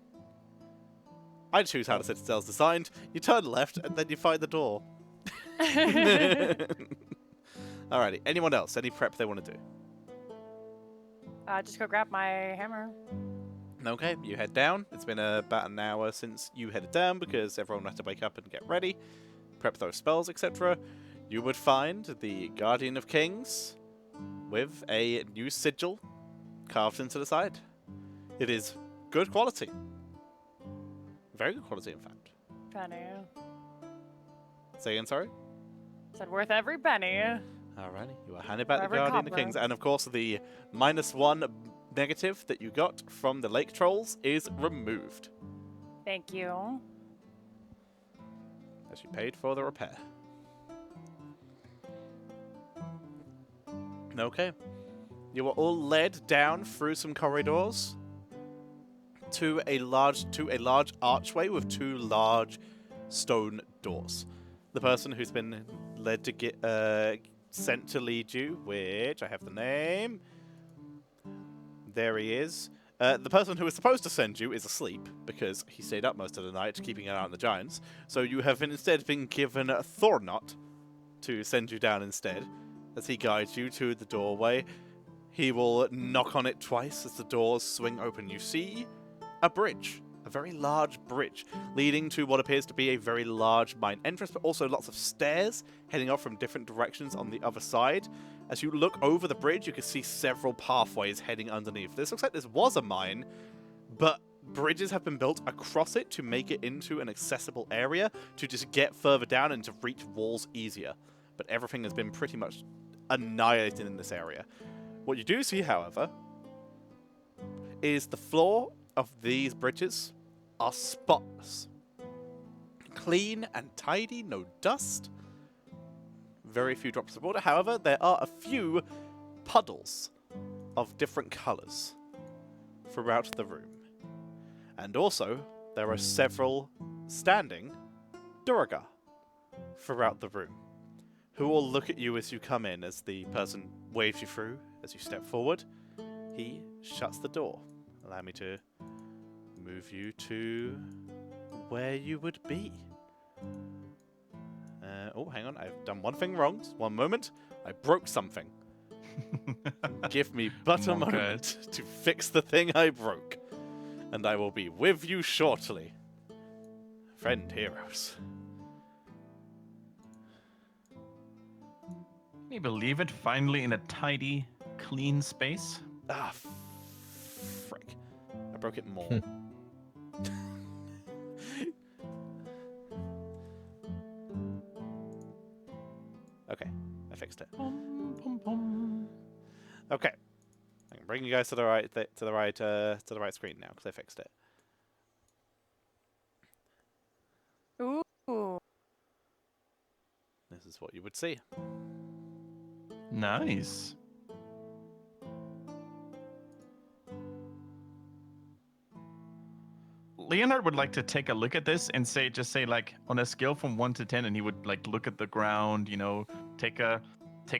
I choose how the Citadel's designed. You turn left, and then you find the door. Alrighty. Anyone else? Any prep they want to do? Just go grab my hammer. Okay, you head down. It's been about an hour since you headed down because everyone had to wake up and get ready, prep those spells, etc. You would find the Guardian of Kings with a new sigil carved into the side. It is good quality. Very good quality, in fact. Penny. Say again, sorry? Said worth every penny. Alrighty, you are handed back the Every Guardian of copper. Kings, and of course the -1 negative that you got from the Lake Trolls is removed, Thank you. as you paid for the repair. Okay. You were all led down through some corridors to a large archway with 2 large stone doors. The person who's been led to get sent to lead you, which I have the name. There he is. The person who was supposed to send you is asleep because he stayed up most of the night keeping an eye on the giants. So you have instead been given a Thornot to send you down instead. As he guides you to the doorway, he will knock on it twice as the doors swing open. You see a bridge, a very large bridge, leading to what appears to be a very large mine entrance, but also lots of stairs heading off from different directions on the other side. As you look over the bridge, you can see several pathways heading underneath. This looks like this was a mine, but bridges have been built across it to make it into an accessible area to just get further down and to reach walls easier. But everything has been pretty much annihilated in this area. What you do see, however, is the floor of these bridges are spotless. Clean and tidy, no dust. Very few drops of water. However, there are a few puddles of different colours throughout the room. And also, there are several standing Durga throughout the room, who will look at you as you come in, as the person waves you through as you step forward. He shuts the door. Allow me to move you to where you would be. Oh, hang on. I've done one thing wrong. Just one moment. I broke something. Give me but a Oh my God. moment to fix the thing I broke. And I will be with you shortly. Friend heroes. Can you believe it? Finally in a tidy, clean space. Ah, frick. I broke it more. Okay, I fixed it. Okay, I can bring you guys to the right to the right screen now because I fixed it. Ooh. This is what you would see. Nice. Leonhard would like to take a look at this and just say like on a scale from 1 to 10, and he would like look at the ground, you know, take a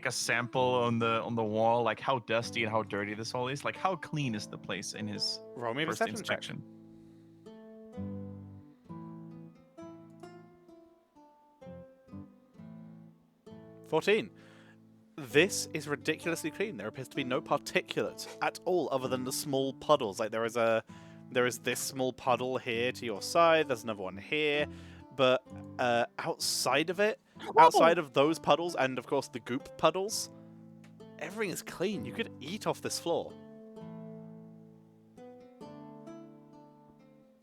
sample on the wall, like how dusty and how dirty this all is, like how clean is the place in his Roll me a first perception check. inspection. 14. This is ridiculously clean. There appears to be no particulate at all other than the small puddles. Like there is this small puddle here to your side, there's another one here, but outside of it, outside of those puddles and of course the goop puddles, everything is clean. You could eat off this floor.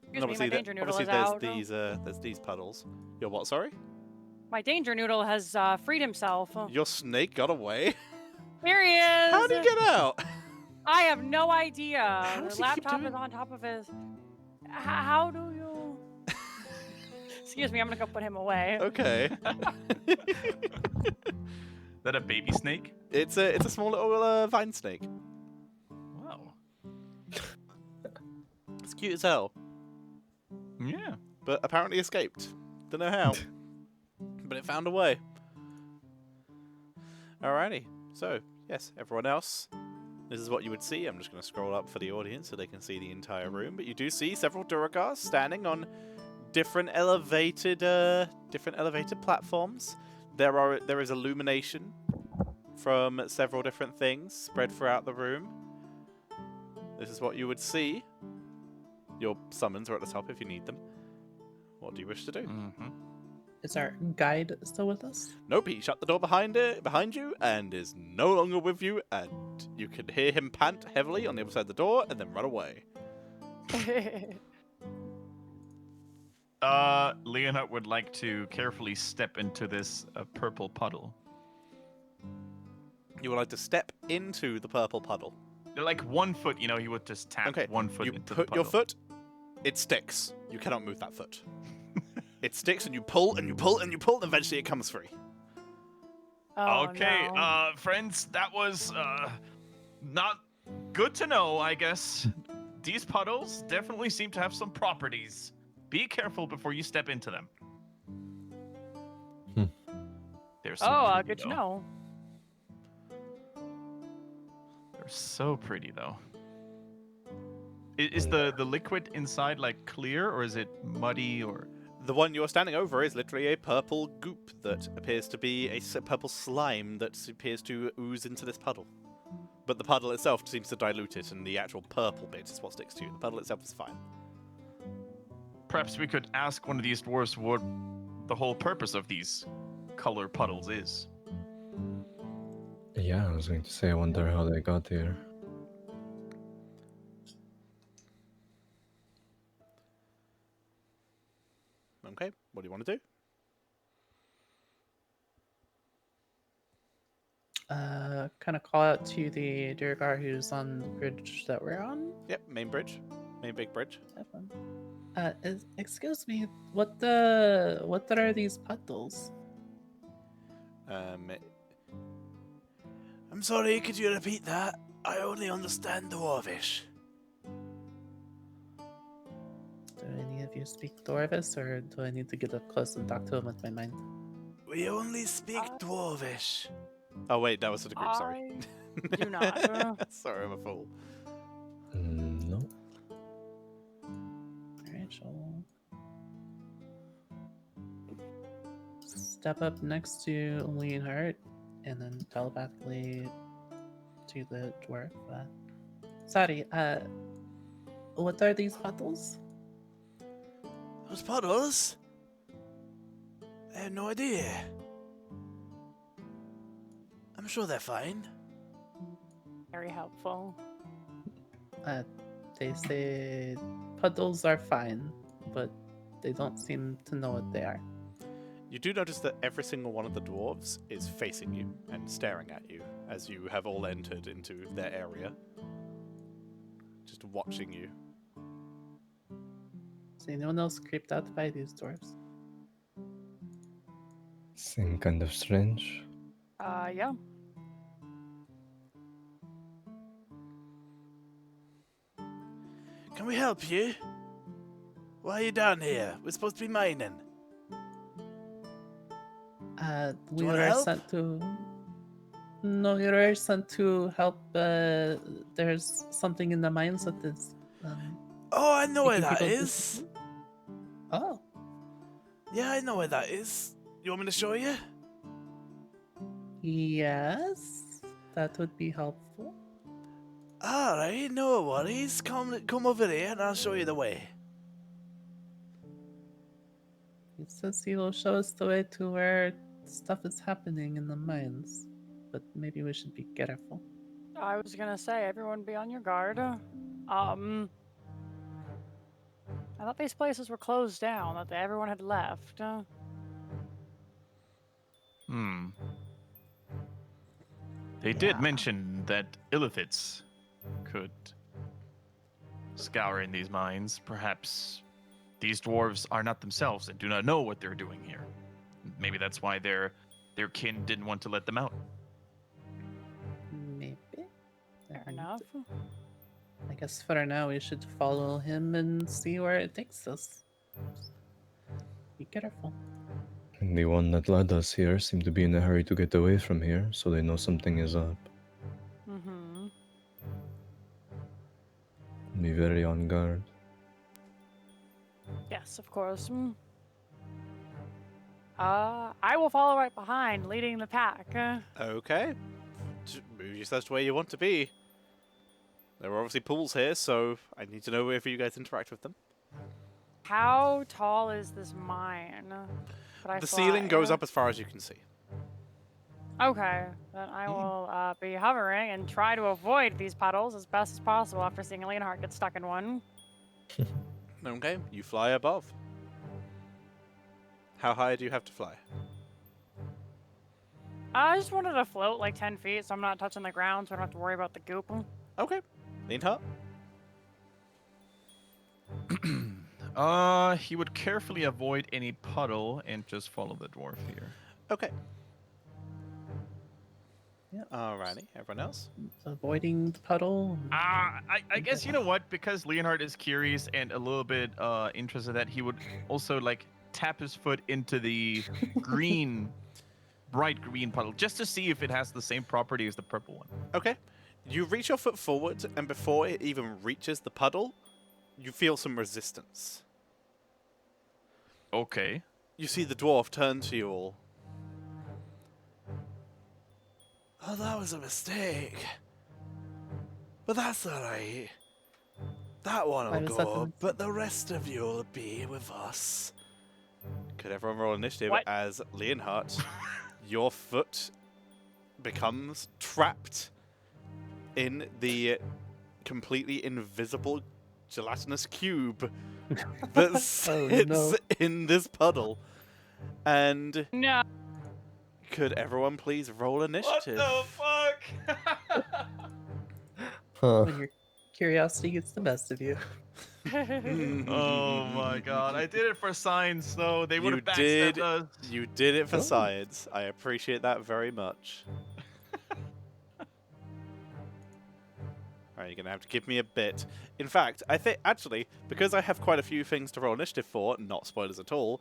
Excuse me, my danger noodle is out. There's these puddles. Your what, sorry? My danger noodle has freed himself. Your snake got away? Here he is! How did he get out? I have no idea. How does The he keep laptop doing- is on top of his... How do you... Excuse me, I'm gonna go put him away. Okay. Is that a baby snake? It's a small little vine snake. Wow. It's cute as hell, Yeah. but apparently escaped. Don't know how, but it found a way. Alrighty. So yes, everyone else, this is what you would see. I'm just going to scroll up for the audience so they can see the entire room. But you do see several Durgas standing on different elevated platforms. There is illumination from several different things spread throughout the room. This is what you would see. Your summons are at the top if you need them. What do you wish to do? Mm-hmm. Is our guide still with us? Nope, he shut the door behind you and is no longer with you, and you can hear him pant heavily on the other side of the door and then run away. Leonhard would like to carefully step into this purple puddle. You would like to step into the purple puddle. Like 1 foot, you know, he would just tap Okay, 1 foot you into put the your puddle. foot, it sticks. You cannot move that foot. It sticks and you pull and you pull and you pull, and eventually it comes free. Oh, Okay, no. friends, that was not good to know, I guess. These puddles definitely seem to have some properties. Be careful before you step into them. They're so pretty, Good to though. know. They're so pretty, though. Is the liquid inside, like, clear, or is it muddy, or... The one you're standing over is literally a purple goop that appears to be a purple slime that appears to ooze into this puddle. But the puddle itself seems to dilute it, and the actual purple bit is what sticks to you. The puddle itself is fine. Perhaps we could ask one of these dwarves what the whole purpose of these color puddles is. Yeah, I was going to say, I wonder how they got here. Okay, what do you want to do? Kind of call out to the Durgar who's on the bridge that we're on. Yep, main bridge. Main big bridge. That one. Excuse me, what are these puddles? I'm sorry, could you repeat that? I only understand Dwarvish. Do any of you speak Dwarvish, or do I need to get up close and talk to him with my mind? We only speak Dwarvish. Oh wait, that was for the group, sorry. I do not. Sorry, I'm a fool. No. Alright, she'll step up next to Leonhard and then telepathically to the dwarf. Sorry, what are these puddles? Those puddles? I have no idea. I'm sure they're fine. Very helpful. They say puddles are fine, but they don't seem to know what they are. You do notice that every single one of the dwarves is facing you and staring at you as you have all entered into their area. Just watching you. Is anyone else creeped out by these dwarves? Seem kind of strange. Yeah. Can we help you? Why are you down here? We're supposed to be mining. We wanna were help? sent to. No, we were sent to help. There's something in the mines that is. Oh, I know where making that people is. Oh, Yeah, I know where that is. You want me to show you? yes, that would be helpful. Alright, no worries. Come over here and I'll show you the way. He says he will show us the way to where stuff is happening in the mines, but maybe we should be careful. I was gonna say, everyone be on your guard. I thought these places were closed down, that everyone had left. They did mention that Illiterates could scour in these mines. Perhaps these dwarves are not themselves and do not know what they're doing here. Maybe that's why their kin didn't want to let them out. Maybe. Fair enough. I guess for now we should follow him and see where it takes us. Be careful. And the one that led us here seemed to be in a hurry to get away from here, so they know something is up. Mm-hmm. Be very on guard. Yes, of course. I will follow right behind, leading the pack. Okay. Move yourselves to where you want to be. There are obviously pools here, so I need to know whether you guys interact with them. How tall is this mine? Could I The fly? ceiling goes up as far as you can see. Okay, then I will be hovering and try to avoid these puddles as best as possible after seeing Leonhard get stuck in one. Okay, you fly above. How high do you have to fly? I just wanted to float like 10 feet so I'm not touching the ground so I don't have to worry about the goop. Okay. Leonhard? He would carefully avoid any puddle and just follow the dwarf here. Okay. Yep. Alrighty, everyone else? Avoiding the puddle. I guess, you know what? Because Leonhard is curious and a little bit interested, that he would also like tap his foot into the green, bright green puddle just to see if it has the same property as the purple one. Okay. You reach your foot forward, and before it even reaches the puddle, you feel some resistance. Okay. You see the dwarf turn to you all. Oh, that was a mistake. But that's alright. That one Why will was that go, the but the rest of you will be with us. Could everyone roll initiative What? as Leonhard, your foot becomes trapped in the completely invisible gelatinous cube that sits no. in this puddle. And No. could everyone please roll initiative? fuck? Huh. When your curiosity gets the best of you. Oh my god. I did it for science, though. They would You have backstabbed did. us. You did it for Oh. science. I appreciate that very much. Alright, you're going to have to give me a bit. In fact, I think, actually, because I have quite a few things to roll initiative for, not spoilers at all,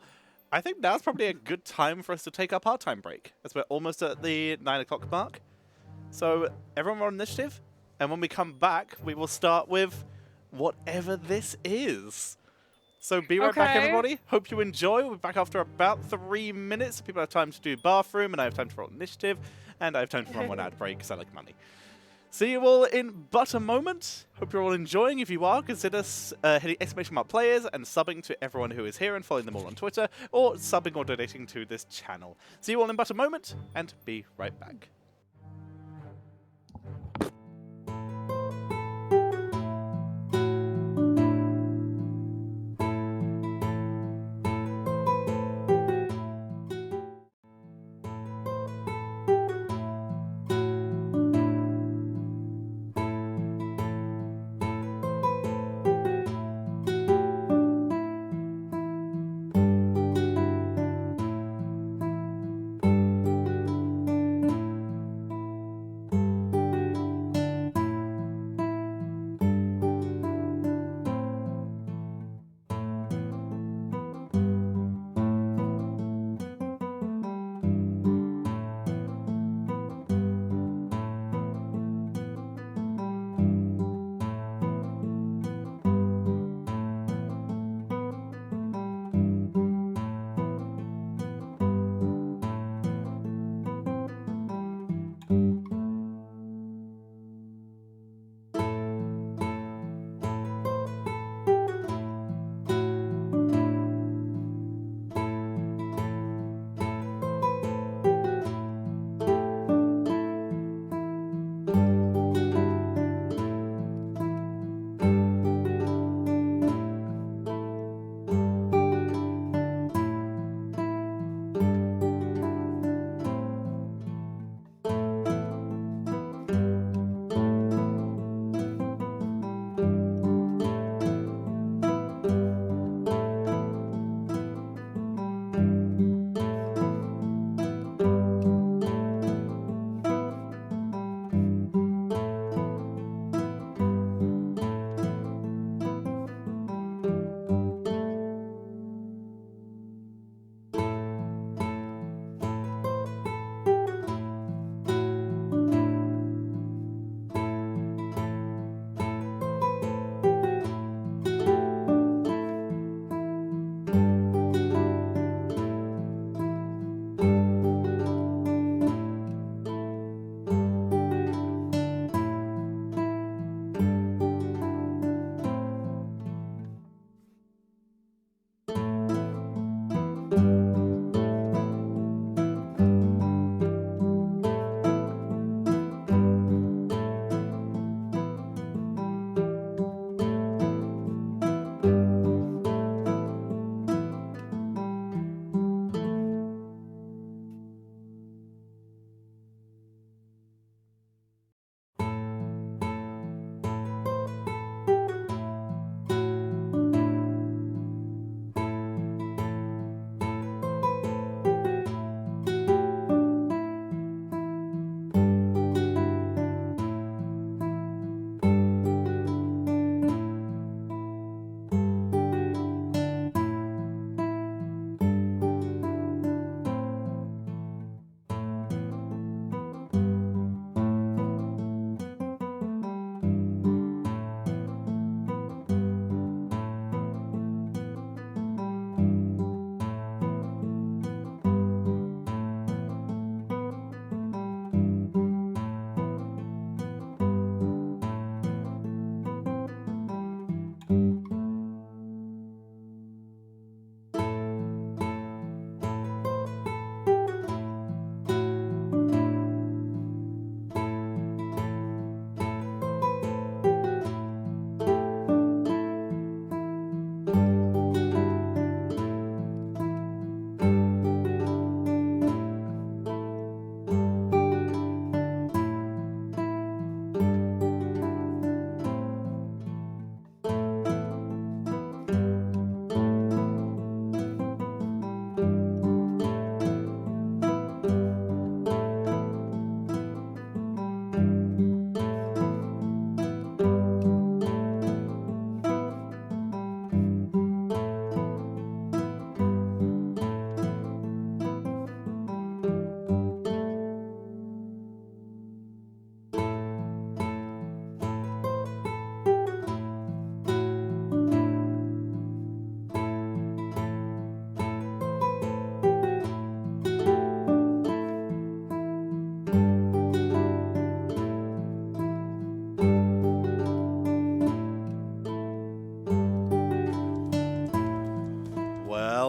I think now's probably a good time for us to take our part-time break, as we're almost at the 9 o'clock mark. So, everyone roll initiative, and when we come back, we will start with whatever this is. So be right back, Okay. everybody. Hope you enjoy. We'll be back after about 3 minutes. People have time to do bathroom, and I have time to roll initiative, and I have time to run one ad break because I like money. See you all in but a moment. Hope you're all enjoying. If you are, consider hitting !players and subbing to everyone who is here and following them all on Twitter, or subbing or donating to this channel. See you all in but a moment, and be right back.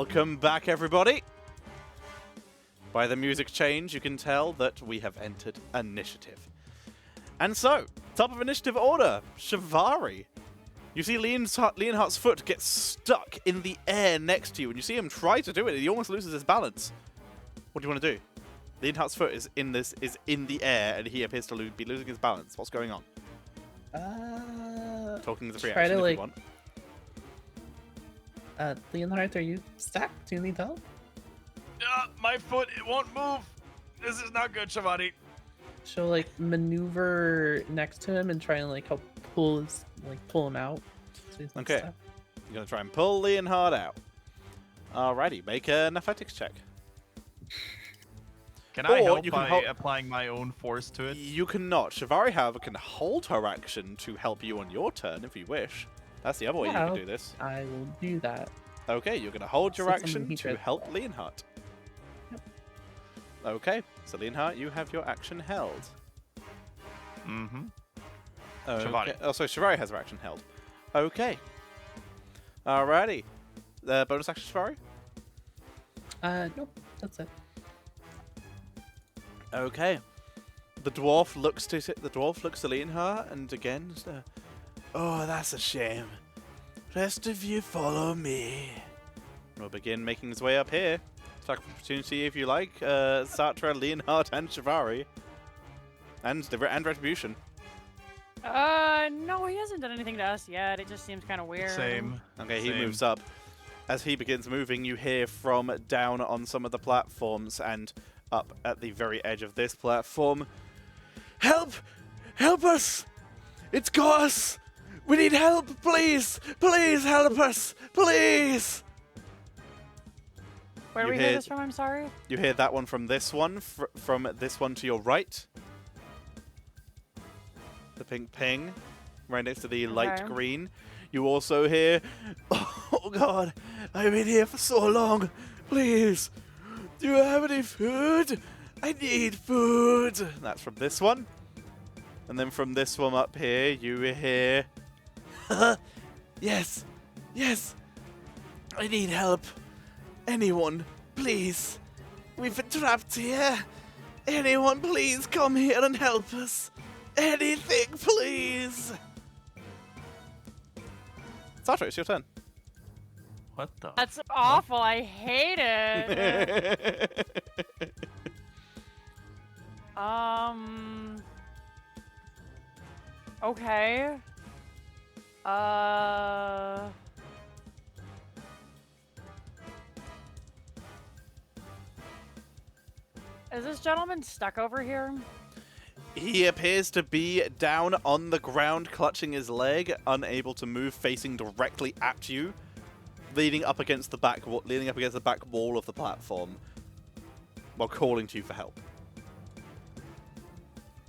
Welcome back, everybody. By the music change, you can tell that we have entered initiative. And so, top of initiative order, Shabati. You see Leonhard's foot get stuck in the air next to you, and you see him try to do it. He almost loses his balance. What do you want to do? Leonhard's foot is in the air, and he appears to be losing his balance. What's going on? Talking as a free try action to, if like, you want. Leonhard, are you stuck? Do you need help? My foot, it won't move. This is not good, Shabati. She'll like maneuver next to him and try and like help pull him out. So he's not Okay. stuck. You're going to try and pull Leonhard out. Alrighty, make an athletics check. Can I Or help you can by hold- applying my own force to it? You cannot. Shabati, however, can hold her action to help you on your turn if you wish. That's the other way you Yeah, can do this. I will do that. Okay, you're going to hold your Since I'm action gonna to heat help Leonhard. Yep. Okay, so Leonhard, you have your action held. Mm-hmm. Okay. Shabati. Oh, so Shabati has her action held. Okay. Alrighty. The bonus action, Shabati? Nope, that's it. Okay. The dwarf looks to Leonhard and again. Oh, that's a shame. Rest of you follow me. We'll begin making his way up here. Attack of opportunity if you like. Sartre, Leonhard, and Shabati. And Retribution. No, he hasn't done anything to us yet. It just seems kind of weird. Same. Okay, he Same. moves up. As he begins moving, you hear from down on some of the platforms and up at the very edge of this platform. Help! Help us! It's got us! We need help, please! Please help us! Please! Where do You we hear hear- this from? I'm sorry. You hear that one from this one, from this one to your right. The pink ping, right next to the light Okay. green. You also hear, oh god, I've been here for so long. Please, do you have any food? I need food. That's from this one. And then from this one up here, you hear, yes, yes, I need help. Anyone, please. We've been trapped here. Anyone, please come here and help us. Anything, please. Sartre, it's your turn. What the? That's awful. I hate it. Okay. Is this gentleman stuck over here? He appears to be down on the ground, clutching his leg, unable to move, facing directly at you, leaning up against the back wall of the platform, while calling to you for help.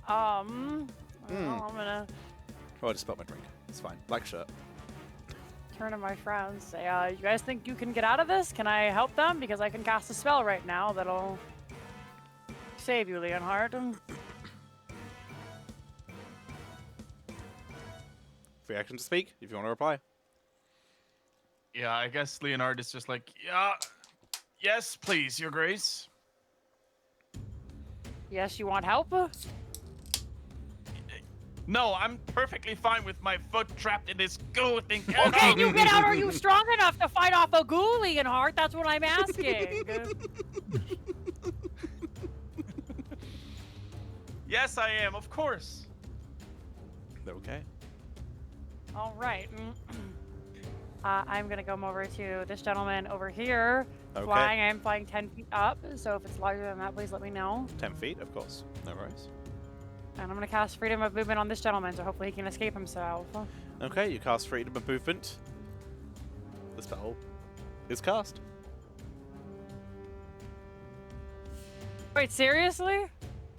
Well, I'm gonna Oh, I just spilled my drink. It's fine. Black shirt. turn to my friends. Say, you guys think you can get out of this? Can I help them? Because I can cast a spell right now that'll save you, Leonhard. Free action to speak, if you want to reply. Yeah, I guess Leonhard is just like, yeah, yes, please, Your Grace. Yes, you want help? No, I'm perfectly fine with my foot trapped in this goo thing. Well, can you get out? Are you strong enough to fight off a ghoul, Leonhard? That's what I'm asking. Yes, I am, of course. Okay. All right. I'm gonna come over to this gentleman over here. Okay. Flying. I'm flying 10 feet up. So if it's larger than that, please let me know. 10 feet, of course. No worries. And I'm gonna cast freedom of movement on this gentleman, so hopefully he can escape himself. Okay, you cast Freedom of Movement. The spell is cast. Wait, seriously?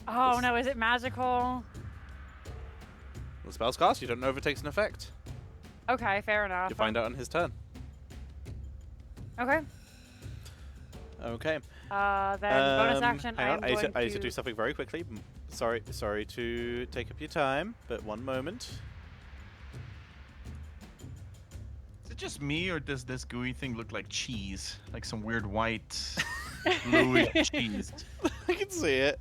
Oh Yes. no, is it magical? The spell's cast, you don't know if it takes an effect. Okay, fair enough. You find out on his turn. Okay. Okay. Then bonus action. Hang on, I'm going I need to do something very quickly. Sorry to take up your time, but one moment. Is it just me, or does this gooey thing look like cheese? Like some weird white, bluish cheese? I can see it.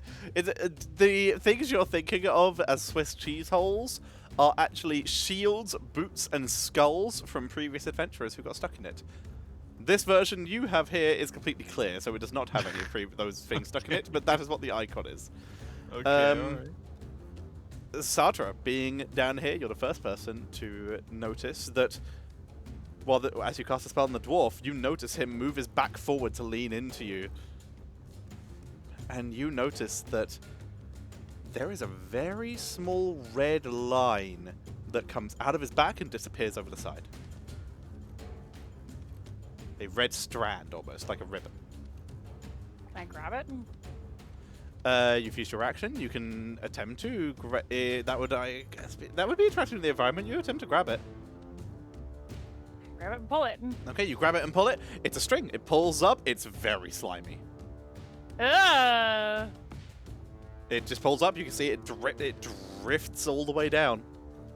The things you're thinking of as Swiss cheese holes are actually shields, boots, and skulls from previous adventurers who got stuck in it. This version you have here is completely clear, so it does not have any of those things stuck in it, but that is what the icon is. Okay, alright. Sadra, being down here, you're the first person to notice that, as you cast a spell on the dwarf, you notice him move his back forward to lean into you. And you notice that there is a very small red line that comes out of his back and disappears over the side. A red strand, almost, like a ribbon. Can I grab it? You've used your action. You can attempt to. That would, I guess, that would be interacting with the environment. You attempt to grab it. Grab it and pull it. Okay, you grab it and pull it. It's a string. It pulls up. It's very slimy. It just pulls up. You can see it. It drifts all the way down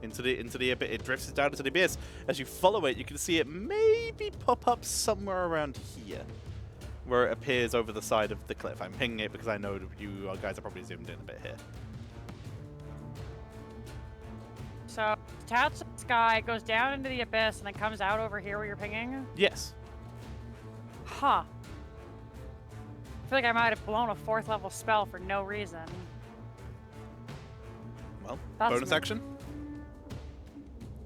into the abyss. It drifts down into the abyss. As you follow it, you can see it maybe pop up somewhere around here, where it appears over the side of the cliff. I'm pinging it because I know you guys are probably zoomed in a bit here. So, attached to the sky, goes down into the abyss, and then comes out over here where you're pinging? Yes. Huh. I feel like I might have blown a 4th level spell for no reason. Well, That's bonus action.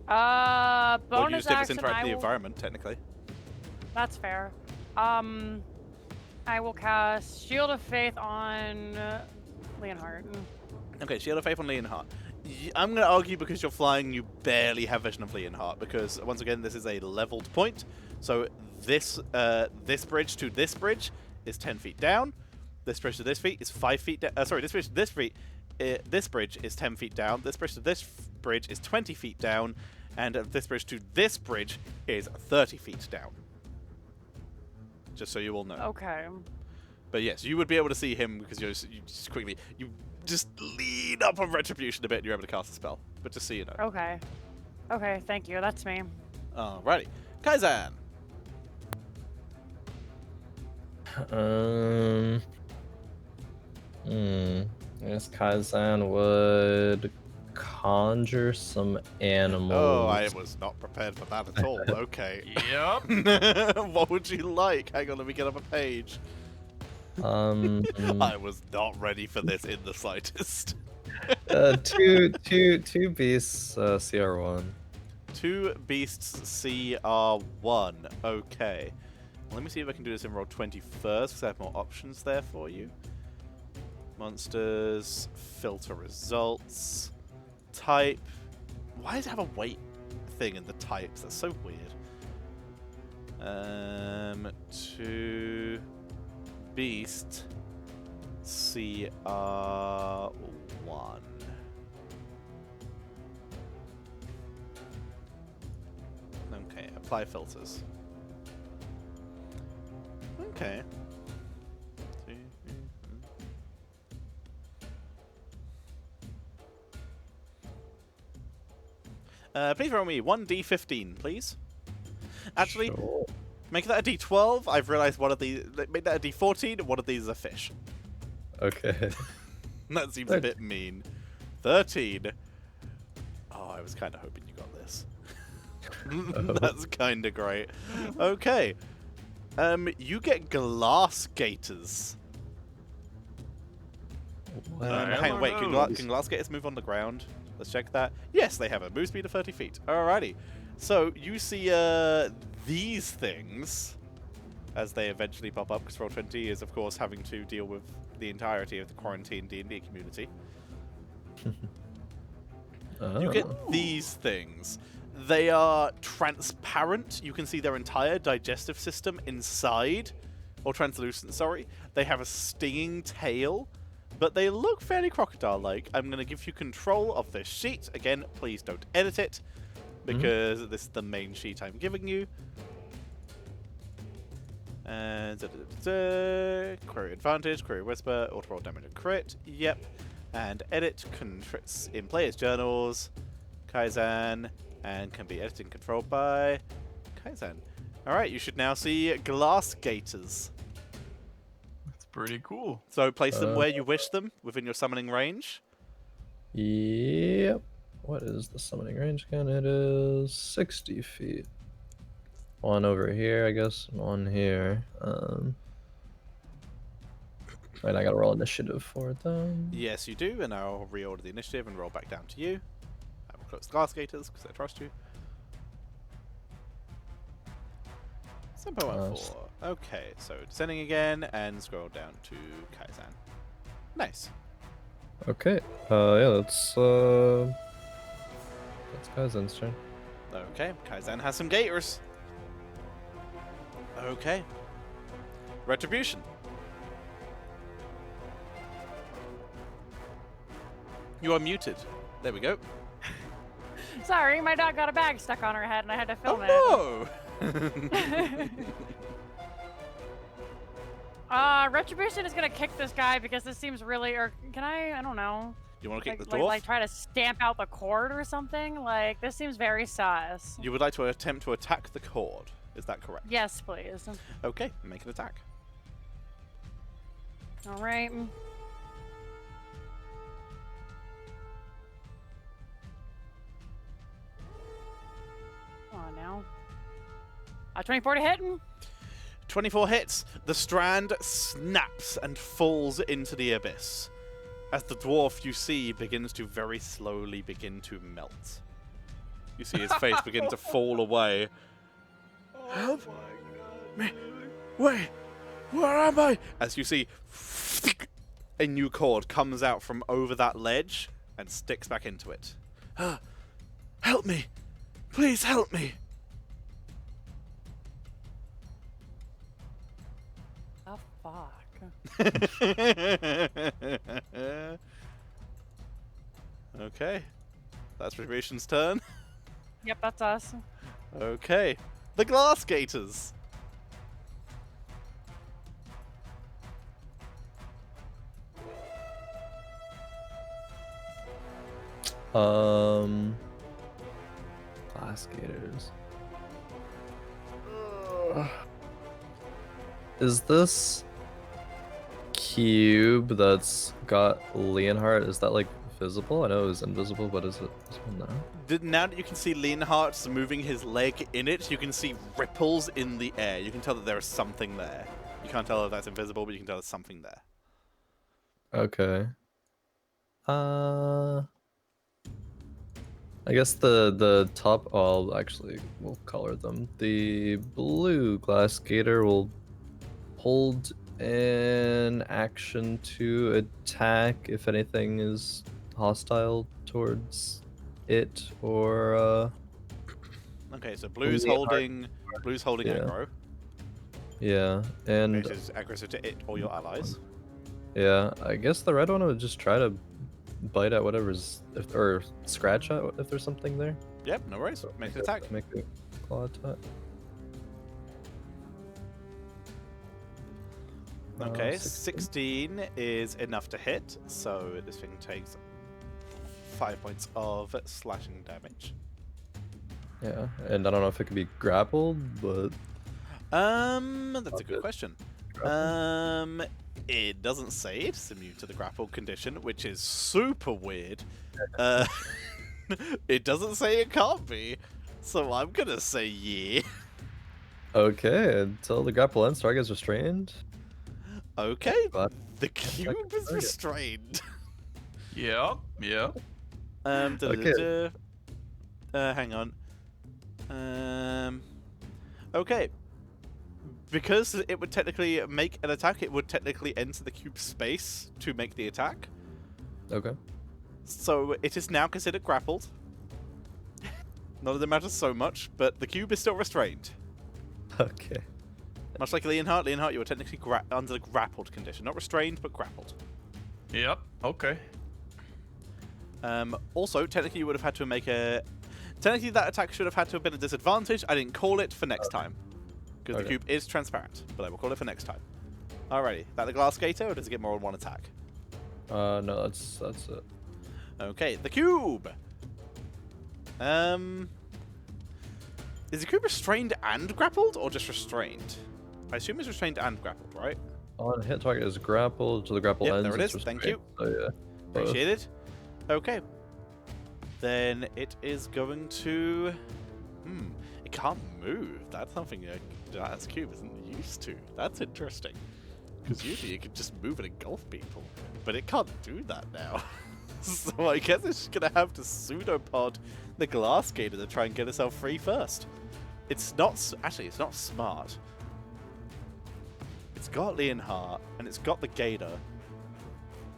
Bonus Well, you still action. interact with the environment, technically. That's fair. I will cast Shield of Faith on Leonhard. Okay, Shield of Faith on Leonhard. I'm going to argue because you're flying, you barely have vision of Leonhard, because once again, this is a leveled point. So this bridge to this bridge is 10 feet down. This bridge to this feet is 5 feet down. Sorry, this bridge to this feet. This bridge is 10 feet down. This bridge to this bridge is 20 feet down, and this bridge to this bridge is 30 feet down. Just so you all know. Okay. But yes, you would be able to see him because you just lean up on Retribution a bit and you're able to cast a spell. But just so you know. Okay. Okay, thank you. That's me. Alrighty. Kaizan! I guess Kaizan would conjure some animals. Oh, I was not prepared for that at all. Okay. Yep. What would you like? Hang on, let me get up a page. I was not ready for this in the slightest. Two beasts, CR1. 2 beasts CR1. Okay. Let me see if I can do this in roll 20 first, because I have more options there for you. Monsters, filter results, type. Why does it have a weight thing in the types? That's so weird. 2 beast CR1. Okay, apply filters. Okay. Please roll me 1d15, please. Actually, Sure. make that a d12. I've realized one of these. Make that a d14. One of these is a fish. Okay. That seems a bit mean. 13. Oh, I was kind of hoping you got this. That's kind of great. Okay. You get glass gators. Hang on, wait. Can glass gators move on the ground? Let's check that. Yes, they have a move speed of 30 feet. Alrighty. So you see these things as they eventually pop up, because Roll20 is, of course, having to deal with the entirety of the quarantine D&D community. You get these things. They are transparent. You can see their entire digestive system inside. Or translucent, sorry. They have a stinging tail. But they look fairly crocodile-like. I'm going to give you control of this sheet. Again, please don't edit it, because this is the main sheet I'm giving you. And query advantage, query whisper, auto roll damage and crit. Yep. And edit in players' journals, Kaizan, and can be edited and controlled by Kaizen. Alright, you should now see glass gators. That's pretty cool. So place them where you wish them, within your summoning range. Yep. What is the summoning range again? It is 60 feet. One over here, I guess. One here. Wait, I gotta roll initiative for it then. Yes, you do, and I'll reorder the initiative and roll back down to you. I will close the glass gators, because I trust you. Simple 1-4. Okay, so descending again, and scroll down to Kaizen. Nice. Okay. Yeah, that's Kaizen's turn. Okay, Kaizen has some gators. Okay. Retribution. You are muted. There we go. Sorry, my dog got a bag stuck on her head and I had to film it. Oh no! Retribution is gonna kick this guy because this seems really, or can I don't know. You want to kick Like, the dwarf? like try to stamp out the cord or something? Like, this seems very sus. You would like to attempt to attack the cord. Is that correct? Yes, please. Okay, make an attack. All right. Come on now. 24 to hit. 24 hits. The strand snaps and falls into the abyss. As the dwarf you see begins to very slowly begin to melt. You see his face begin to fall away. Help me! Wait! Where am I? As you see, a new cord comes out from over that ledge and sticks back into it. Help me! Please help me! Oh, fuck. Okay. That's Retribution's turn. Yep, that's us. Okay. The Glass Gators. Glass Gators. Is this cube that's got Leonhard, is that like visible? I know it was invisible, but is it this one now? Now that you can see Leonhard moving his leg in it, you can see ripples in the air. You can tell that there is something there. You can't tell if that's invisible, but you can tell there's something there. Okay. I guess the top, I'll actually, we'll color them. The blue Glass Gator will hold an action to attack if anything is hostile towards it, or Okay, so blue's Leonhard. holding Yeah. aggro. yeah, and Which is aggressive to it or your allies. yeah, I guess the red one would just try to bite at whatever's, or scratch at if there's something there. Yep, no worries. So Make an attack. Make a claw attack. Okay, 16. 16 is enough to hit, so this thing takes 5 points of slashing damage. Yeah, and I don't know if it could be grappled, but That's a good Okay. question. grappled? It doesn't say it's immune to the grapple condition, which is super weird. It doesn't say it can't be, so I'm gonna say yeah. Okay, until the grapple ends, target is restrained. Okay, But the cube is target. restrained. Yeah, yeah. Okay. Hang on. Okay. Because it would technically make an attack, it would technically enter the cube's space to make the attack. Okay. So it is now considered grappled. Not that it matters so much, but the cube is still restrained. Okay. Much like Leonhard, you were technically under the grappled condition. Not restrained, but grappled. Yep. Okay. Also, technically you would have had to make a... Technically that attack should have had to have been a disadvantage. I didn't call it for next time. Because the Okay. cube is transparent, but I will call it for next time. Alrighty, that the Glass Gator, or does it get more than one attack? No, that's it. Is the cube restrained and grappled, or just restrained? I assume it's restrained and grappled, right? On hit target is grappled, so the grapple Yep, ends. there it it's is. Thank restrained. you. So yeah. both. Appreciate it. Okay. Then it is going to... It can't move. That's something that cube isn't used to. That's interesting. Because usually you could just move and engulf people. But it can't do that now. So I guess it's just going to have to pseudopod the glass gator to try and get itself free first. It's not... Actually, it's not smart. It's got Leonhard, and it's got the gator.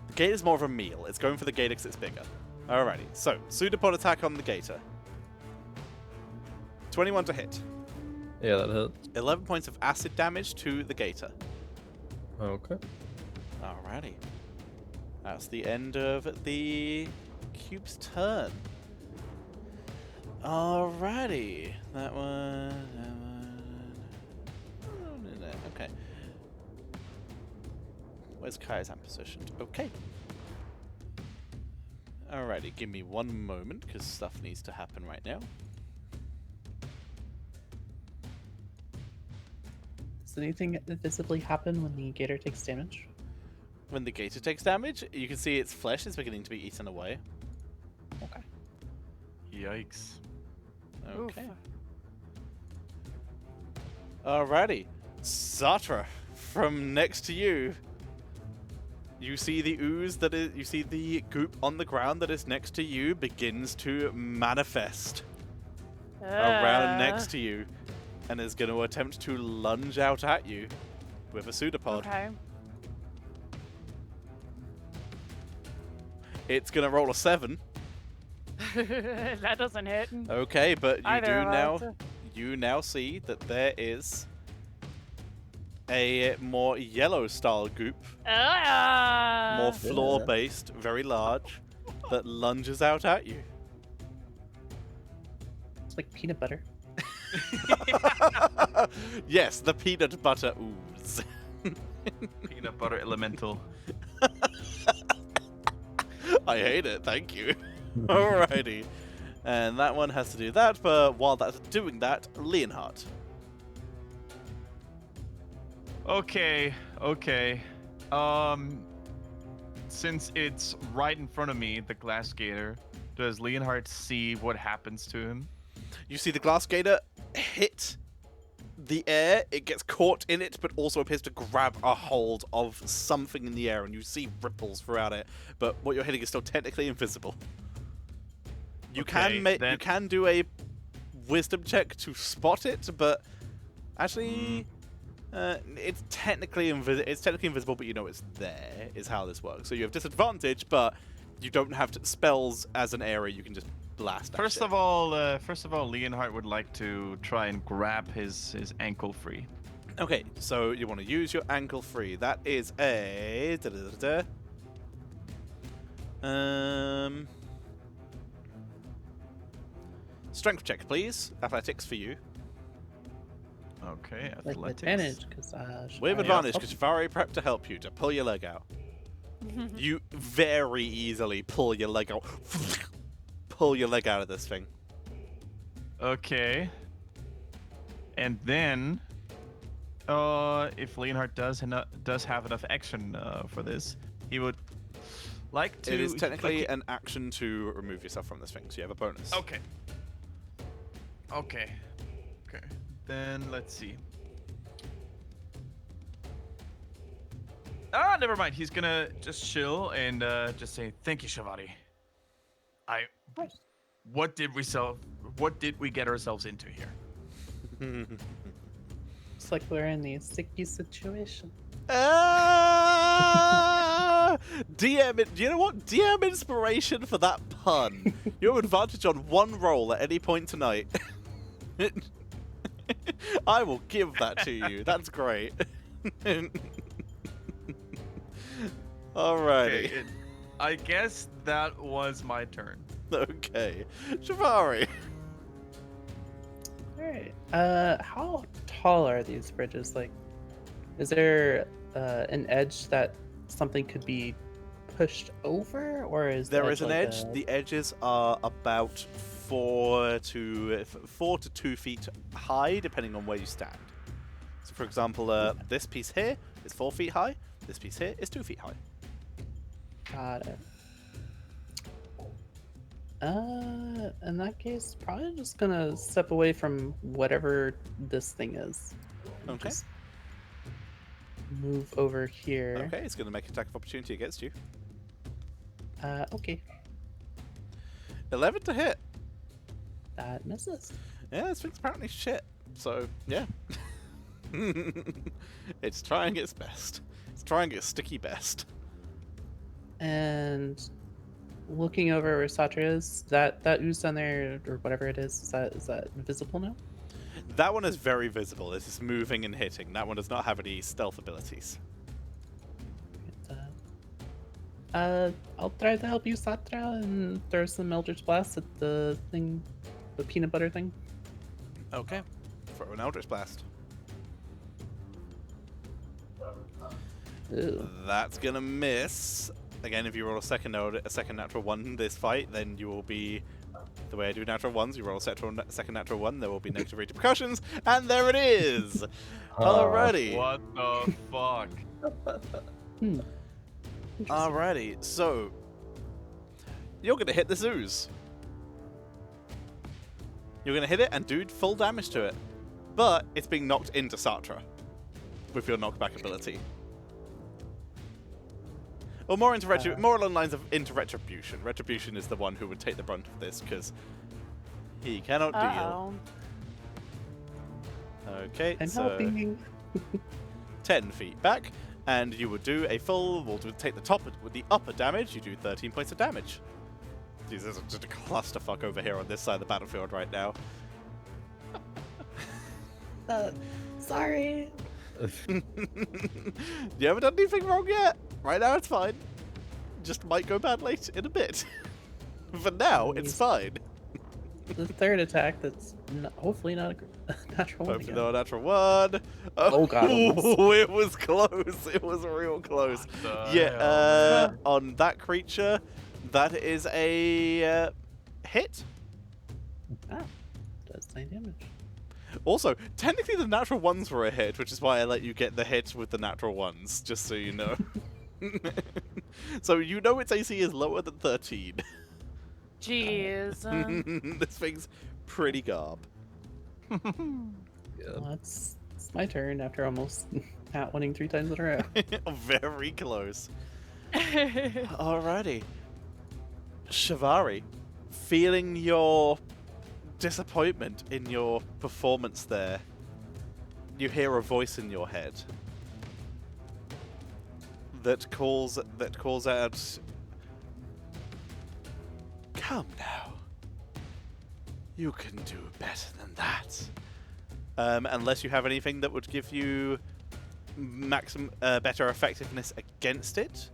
The gator's more of a meal. It's going for the gator because it's bigger. Alrighty, so pseudopod attack on the gator. 21 to hit. Yeah, that hits. 11 points of acid damage to the gator. Okay. Alrighty. That's the end of the cube's turn. Alrighty. That one. Okay. Where's Kaizan positioned? Okay. Alrighty, give me one moment, because stuff needs to happen right now. Does anything visibly happen when the gator takes damage? When the gator takes damage, you can see its flesh is beginning to be eaten away. Okay. Yikes. Okay. Alrighty. Zatra, from next to you, you see the ooze that is, you see the goop on the ground that is next to you begins to manifest around next to you and is going to attempt to lunge out at you with a pseudopod. Okay. It's going to roll a 7. That doesn't hit. Okay, but Either you now see that there is a more yellow style goop, more floor based, very large, that lunges out at you. It's like peanut butter. Yes, the peanut butter ooze. Peanut butter elemental. I hate it, thank you. Alrighty. And that one has to do that, but while that's doing that, Leonhard. Okay. Since it's right in front of me, the glass gator, does Leonhard see what happens to him? You see the glass gator hit the air, it gets caught in it, but also appears to grab a hold of something in the air, and you see ripples throughout it, but what you're hitting is still technically invisible. You can do a wisdom check to spot it, but actually, it's technically invisible, but you know it's there, is how this works. So you have disadvantage, but you don't have spells as an area, you can just blast at First shit. of all, Leonhard would like to try and grab his ankle free. Okay, so you want to use your ankle free. That is a... Strength check, please. Athletics for you. Okay, Like athletics. advantage, because With advantage, because you've already prepped to help you, to pull your leg out. You very easily pull your leg out. Pull your leg out of this thing. Okay. And then, if Leonhard does have enough action for this, he would like to. It is technically an action to remove yourself from this thing, so you have a bonus. Okay. Then let's see. Never mind. He's gonna just chill and just say, "Thank you, Shabati. What did we get ourselves into here?" It's like we're in the sticky situation. DM, you know what? DM inspiration for that pun. You have advantage on one roll at any point tonight. I will give that to you. That's great. Alrighty. Okay, I guess that was my turn. Okay. Shabari. Alright. How tall are these bridges? Like, is there an edge that something could be pushed over, or is There the is an like edge. The edges are about 4 to 2 feet high, depending on where you stand. So, for example, this piece here is 4 feet high. This piece here is 2 feet high. Got it. In that case, probably just gonna step away from whatever this thing is. Okay. Just move over here. Okay, it's going to make attack of opportunity against you. Okay. 11 to hit. That misses. Yeah, this thing's apparently shit. So, yeah. It's trying its best. It's trying its sticky best. And looking over where Satra is, that ooze down there, or whatever it is that visible now? That one is very visible. It is moving and hitting. That one does not have any stealth abilities. I'll try to help you, Satra, and throw some Eldritch Blast at the thing, the peanut butter thing. Okay. Throw an Eldritch Blast. Ew. That's gonna miss. Again, if you roll a second natural one in this fight, then you will be... The way I do natural ones, you roll a second natural one, there will be negative repercussions, and there it is! Alrighty. What the fuck? Interesting. Alrighty, so... You're gonna hit this ooze. You're gonna hit it and do full damage to it. But it's being knocked into Satra with your knockback ability. Or more more along the lines of into Retribution. Retribution is the one who would take the brunt of this because he cannot deal. Okay, I'm so helping. 10 feet back, and you would do a full. We'll take the top with the upper damage. You do 13 points of damage. Jeez, there's just a clusterfuck over here on this side of the battlefield right now. Sorry. You haven't done anything wrong yet. Right now it's fine. Just might go bad late in a bit. For now, it's fine. The third attack that's hopefully not a natural one. Hopefully Again. not a natural one. Oh, God, almost. It was close. It was real close. What the Yeah, hell? on that creature, that is a hit. Does 9 damage. Also, technically the natural ones were a hit, which is why I let you get the hit with the natural ones, just so you know. So you know its AC is lower than 13. Jeez. This thing's pretty garb. Yeah. Well, it's my turn after almost not winning 3 times in a row. Very close. Alrighty. Shivari, feeling your disappointment in your performance there, you hear a voice in your head that calls out, "Come now. You can do better than that." Unless you have anything that would give you better effectiveness against it.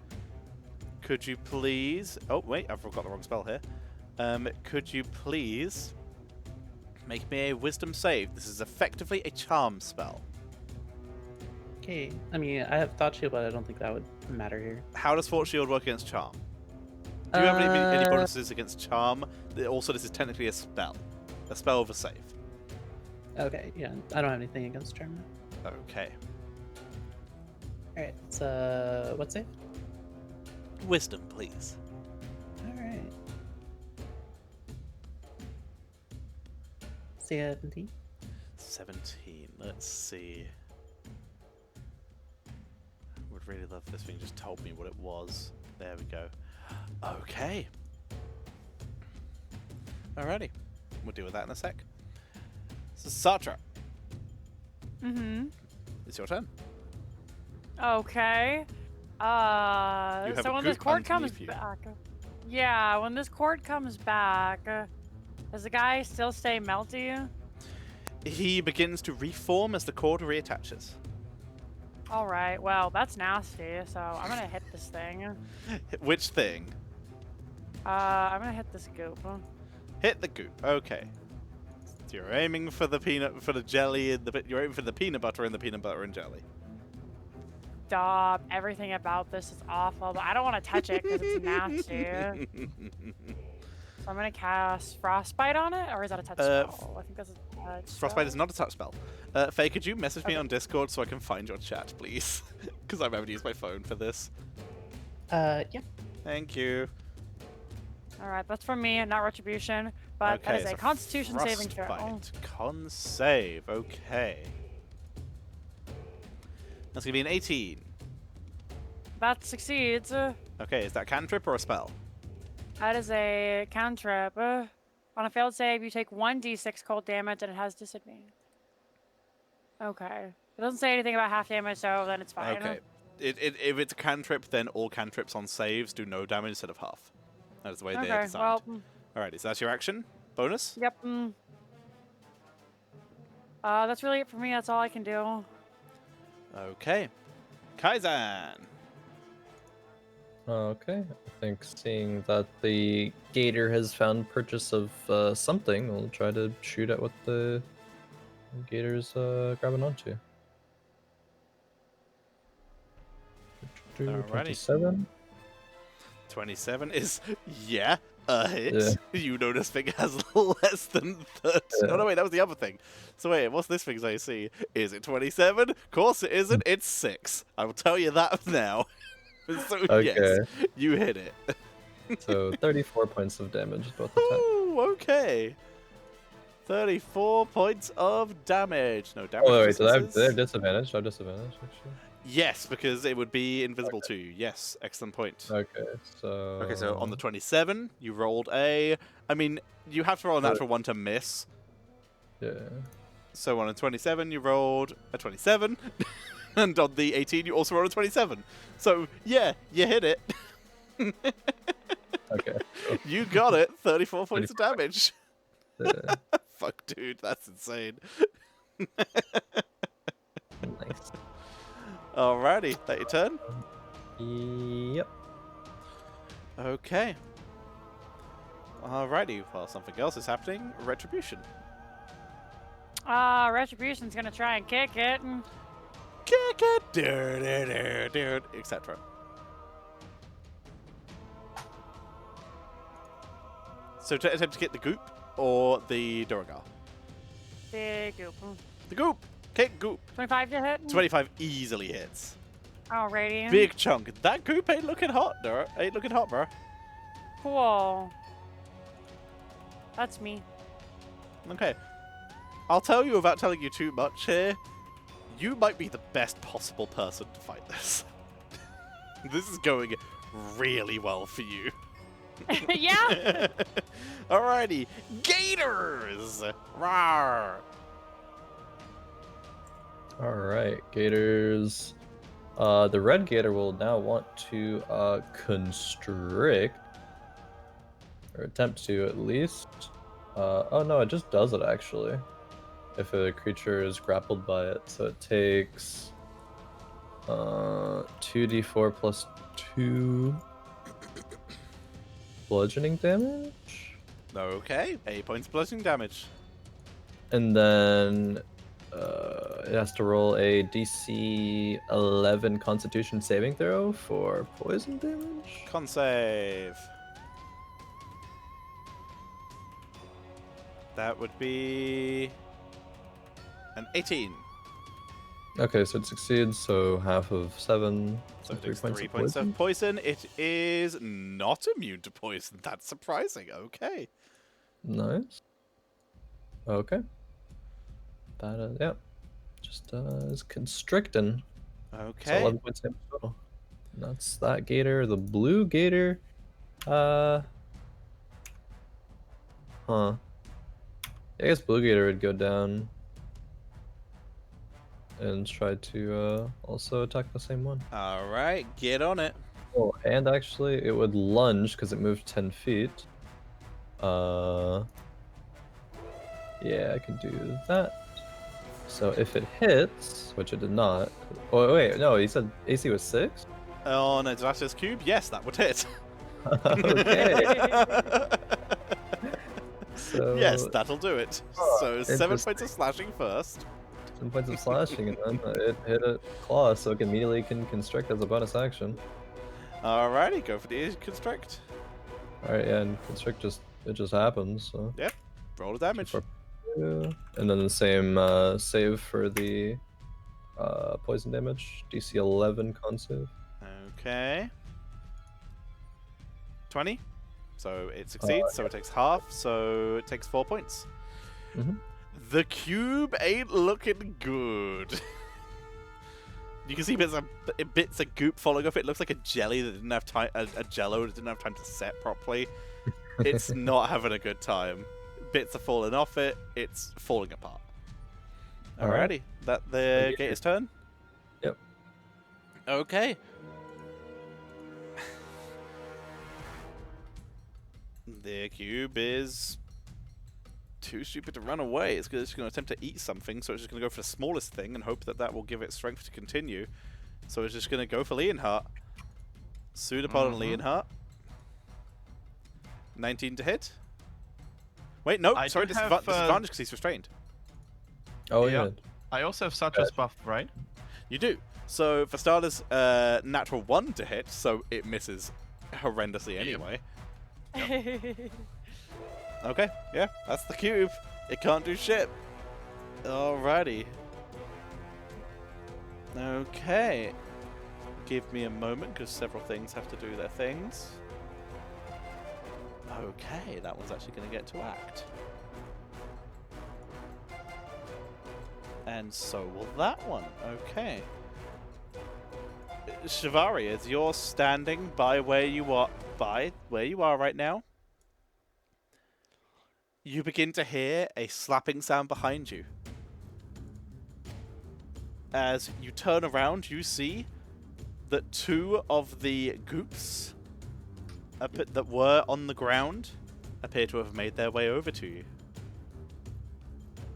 Could you please... Oh, wait, I've got the wrong spell here. Could you please make me a wisdom save? This is effectively a charm spell. Okay. I mean, I have Thought Shield, but I don't think that would matter here. How does Force Shield work against charm? Do you have any bonuses against charm? Also, this is technically a spell. A spell of a save. Okay, yeah. I don't have anything against Charm now. Okay. Alright, so what save? Wisdom, please. Alright. 17. 17. Let's see. Would really love if this thing just told me what it was. There we go. Okay. Alrighty. We'll deal with that in a sec. So, Satra, Mm-hmm. it's your turn. Okay. You have So a when this goop cord comes underneath you. back, yeah, when this cord comes back, does the guy still stay melty? He begins to reform as the cord reattaches. All right. Well, that's nasty. So I'm gonna hit this thing. Which thing? I'm gonna hit this goop. Hit the goop. Okay. So you're aiming for the jelly and you're aiming for the peanut butter and and jelly. Stop. Everything about this is awful, but I don't want to touch it because it's nasty. So I'm gonna cast Frostbite on it, or is that a touch spell? I think that's a touch Frostbite is spell. not a touch spell. Faye, could you message me on Discord so I can find your chat, please? Because I'm having to use my phone for this. Yeah. Thank you. All right, that's from me, not Retribution, but that is a so Constitution saving throw. Frostbite. Con save. Okay. That's gonna be an 18. That succeeds. Okay, is that cantrip or a spell? That is a cantrip. On a failed save, you take 1d6 cold damage, and it has disadvantage. Okay. It doesn't say anything about half damage, so then it's fine. Okay. If it's a cantrip, then all cantrips on saves do no damage instead of half. That is the way they are designed. Well, Alright, is that your action? Bonus? yep. That's really it for me. That's all I can do. Okay. Kaizen! Okay, I think seeing that the gator has found purchase of something, we'll try to shoot at what the gator's grabbing onto. Alrighty. 27. 27 is, yeah, a hit. You know this thing has less than 30. Oh, no, wait, that was the other thing. So wait, what's this thing's AC? Is it 27? Of course it isn't. It's 6. I will tell you that now. So, Okay. yes, you hit it. So 34 points of damage both attacks. Ooh, okay. 34 points of damage. No damage. Oh wait, do they resistances. have disadvantage? Do I have disadvantage actually? Yes, because it would be invisible to you. Yes, excellent point. Okay, so... Okay, so on the 27, you rolled a... I mean, you have to roll a natural 1 to miss. Yeah. So on a 27, you rolled a 27. And on the 18, you also rolled a 27. So, yeah, you hit it. Okay. Cool. You got it. 34 points of damage. Yeah. Fuck, dude, that's insane. Nice. Alrighty, that your turn? Yep. Okay. Alrighty, well, something else is happening. Retribution. Retribution's gonna try and kick it. Kick it, etc. So to attempt to get the goop or the Durga? The goop. The goop! Kick goop! 25 to hit? 25 easily hits. Alrighty. Big chunk. That goop ain't looking hot, ain't looking hot, bro. Cool. That's me. Okay. I'll tell you without telling you too much here. You might be the best possible person to fight this. This is going really well for you. Yeah? Alrighty. Gators! Rawr! Alright, gators. The red gator will now want to constrict. Or attempt to, at least. Oh no, it just does it, actually. If a creature is grappled by it. So it takes 2d4 plus 2 bludgeoning damage. Okay, 8 points of bludgeoning damage. And then it has to roll a DC 11 Constitution saving throw for poison damage. Con save. That would be an 18. Okay, so it succeeds, so half of 7. So it 3 takes points 3 of points poison. of poison. It is not immune to poison. That's surprising. Okay. Nice. Okay. That, yeah. Just is constricting. So Okay. 11 points damage total. And that's that gator. The blue gator. Huh. I guess blue gator would go down and try to also attack the same one. All right, get on it. Oh, and actually, it would lunge because it moved 10 feet. Yeah, I can do that. So if it hits, which it did not. Oh wait, no, he said AC was 6. On a disastrous cube, yes, that would hit. Okay. So Yes, that'll do it. So 7 points interesting. of slashing first. 7 points of slashing, and then it hit a claw, so it immediately can constrict as a bonus action. Alrighty, go for the constrict. Alright, yeah, and constrict just it just happens. So. Yep. Roll the damage. Yeah. And then the same save for the poison damage. DC 11 con save. Okay. 20. So it succeeds, so it takes half, so it takes 4 points. Mhm. The cube ain't looking good. You can see bits of goop falling off. It looks like a jelly that didn't have time, a jello that didn't have time to set properly. It's not having a good time. Bits are falling off it. It's falling apart. Alrighty, that the Gator's turn. Yep. Okay. The cube is too stupid to run away. It's just going to attempt to eat something, so it's just going to go for the smallest thing and hope that that will give it strength to continue. So it's just going to go for Leonhard. Pseudopod on Leonhard. 19 to hit. Wait, no, sorry, disadvantage because he's restrained. Oh Yeah. yeah. I also have such as buff, right? You do. So for starters, natural 1 to hit, so it misses horrendously anyway. Okay, yeah, that's the cube. It can't do shit. Alrighty. Okay. Give me a moment, because several things have to do their things. Okay, that one's actually going to get to act. And so will that one. Okay. Shivari, as you're standing by where you are right now, you begin to hear a slapping sound behind you. As you turn around, you see that 2 of the goops that were on the ground appear to have made their way over to you.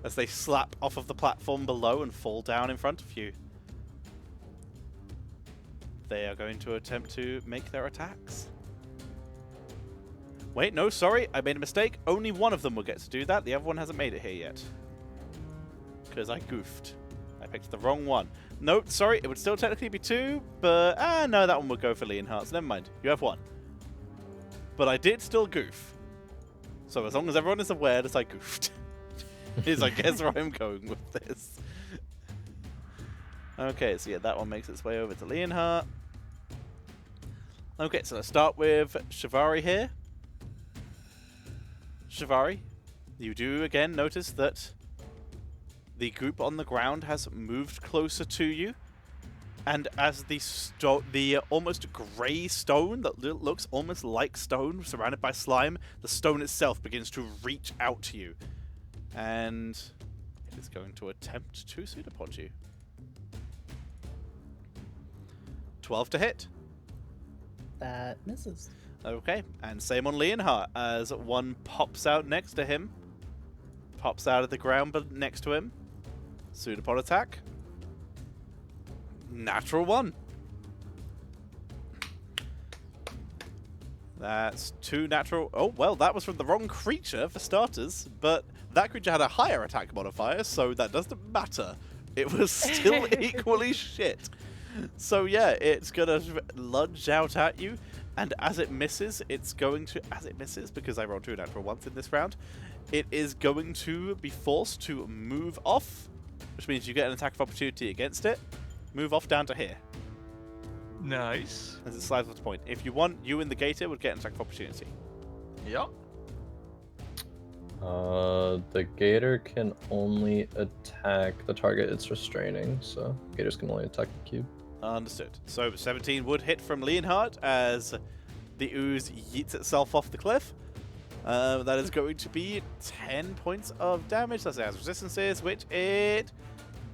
As they slap off of the platform below and fall down in front of you. They are going to attempt to make their attacks. Wait, no, sorry, I made a mistake. Only one of them will get to do that. The other one hasn't made it here yet. Because I goofed. I picked the wrong one. No, sorry, it would still technically be 2, but no, that one would go for Leonhard, so never mind. You have 1. But I did still goof. So as long as everyone is aware that I goofed, is I guess where I'm going with this. Okay, so yeah, that one makes its way over to Leonhard. Okay, so let's start with Shivari here. Shivari, you do again notice that the group on the ground has moved closer to you, and as the almost grey stone that looks almost like stone surrounded by slime, the stone itself begins to reach out to you, and it is going to attempt to pseudopod you. 12 to hit. That misses. Okay, and same on Leonhard, as one pops out next to him. Pops out of the ground but next to him. Pseudopod attack. Natural 1. That's 2 natural... Oh, well, that was from the wrong creature, for starters, but that creature had a higher attack modifier, so that doesn't matter. It was still equally shit. So yeah, it's gonna lunge out at you, and as it misses, because I rolled 2 natural 1s in this round, it is going to be forced to move off, which means you get an attack of opportunity against it. Move off down to here. Nice. As it slides off the point. If you want, you and the Gator would get an attack of opportunity. Yep. The gator can only attack the target it's restraining, so gators can only attack the cube. Understood. So 17 would hit from Leonhard as the ooze yeets itself off the cliff. That is going to be 10 points of damage. That's it has resistances, which it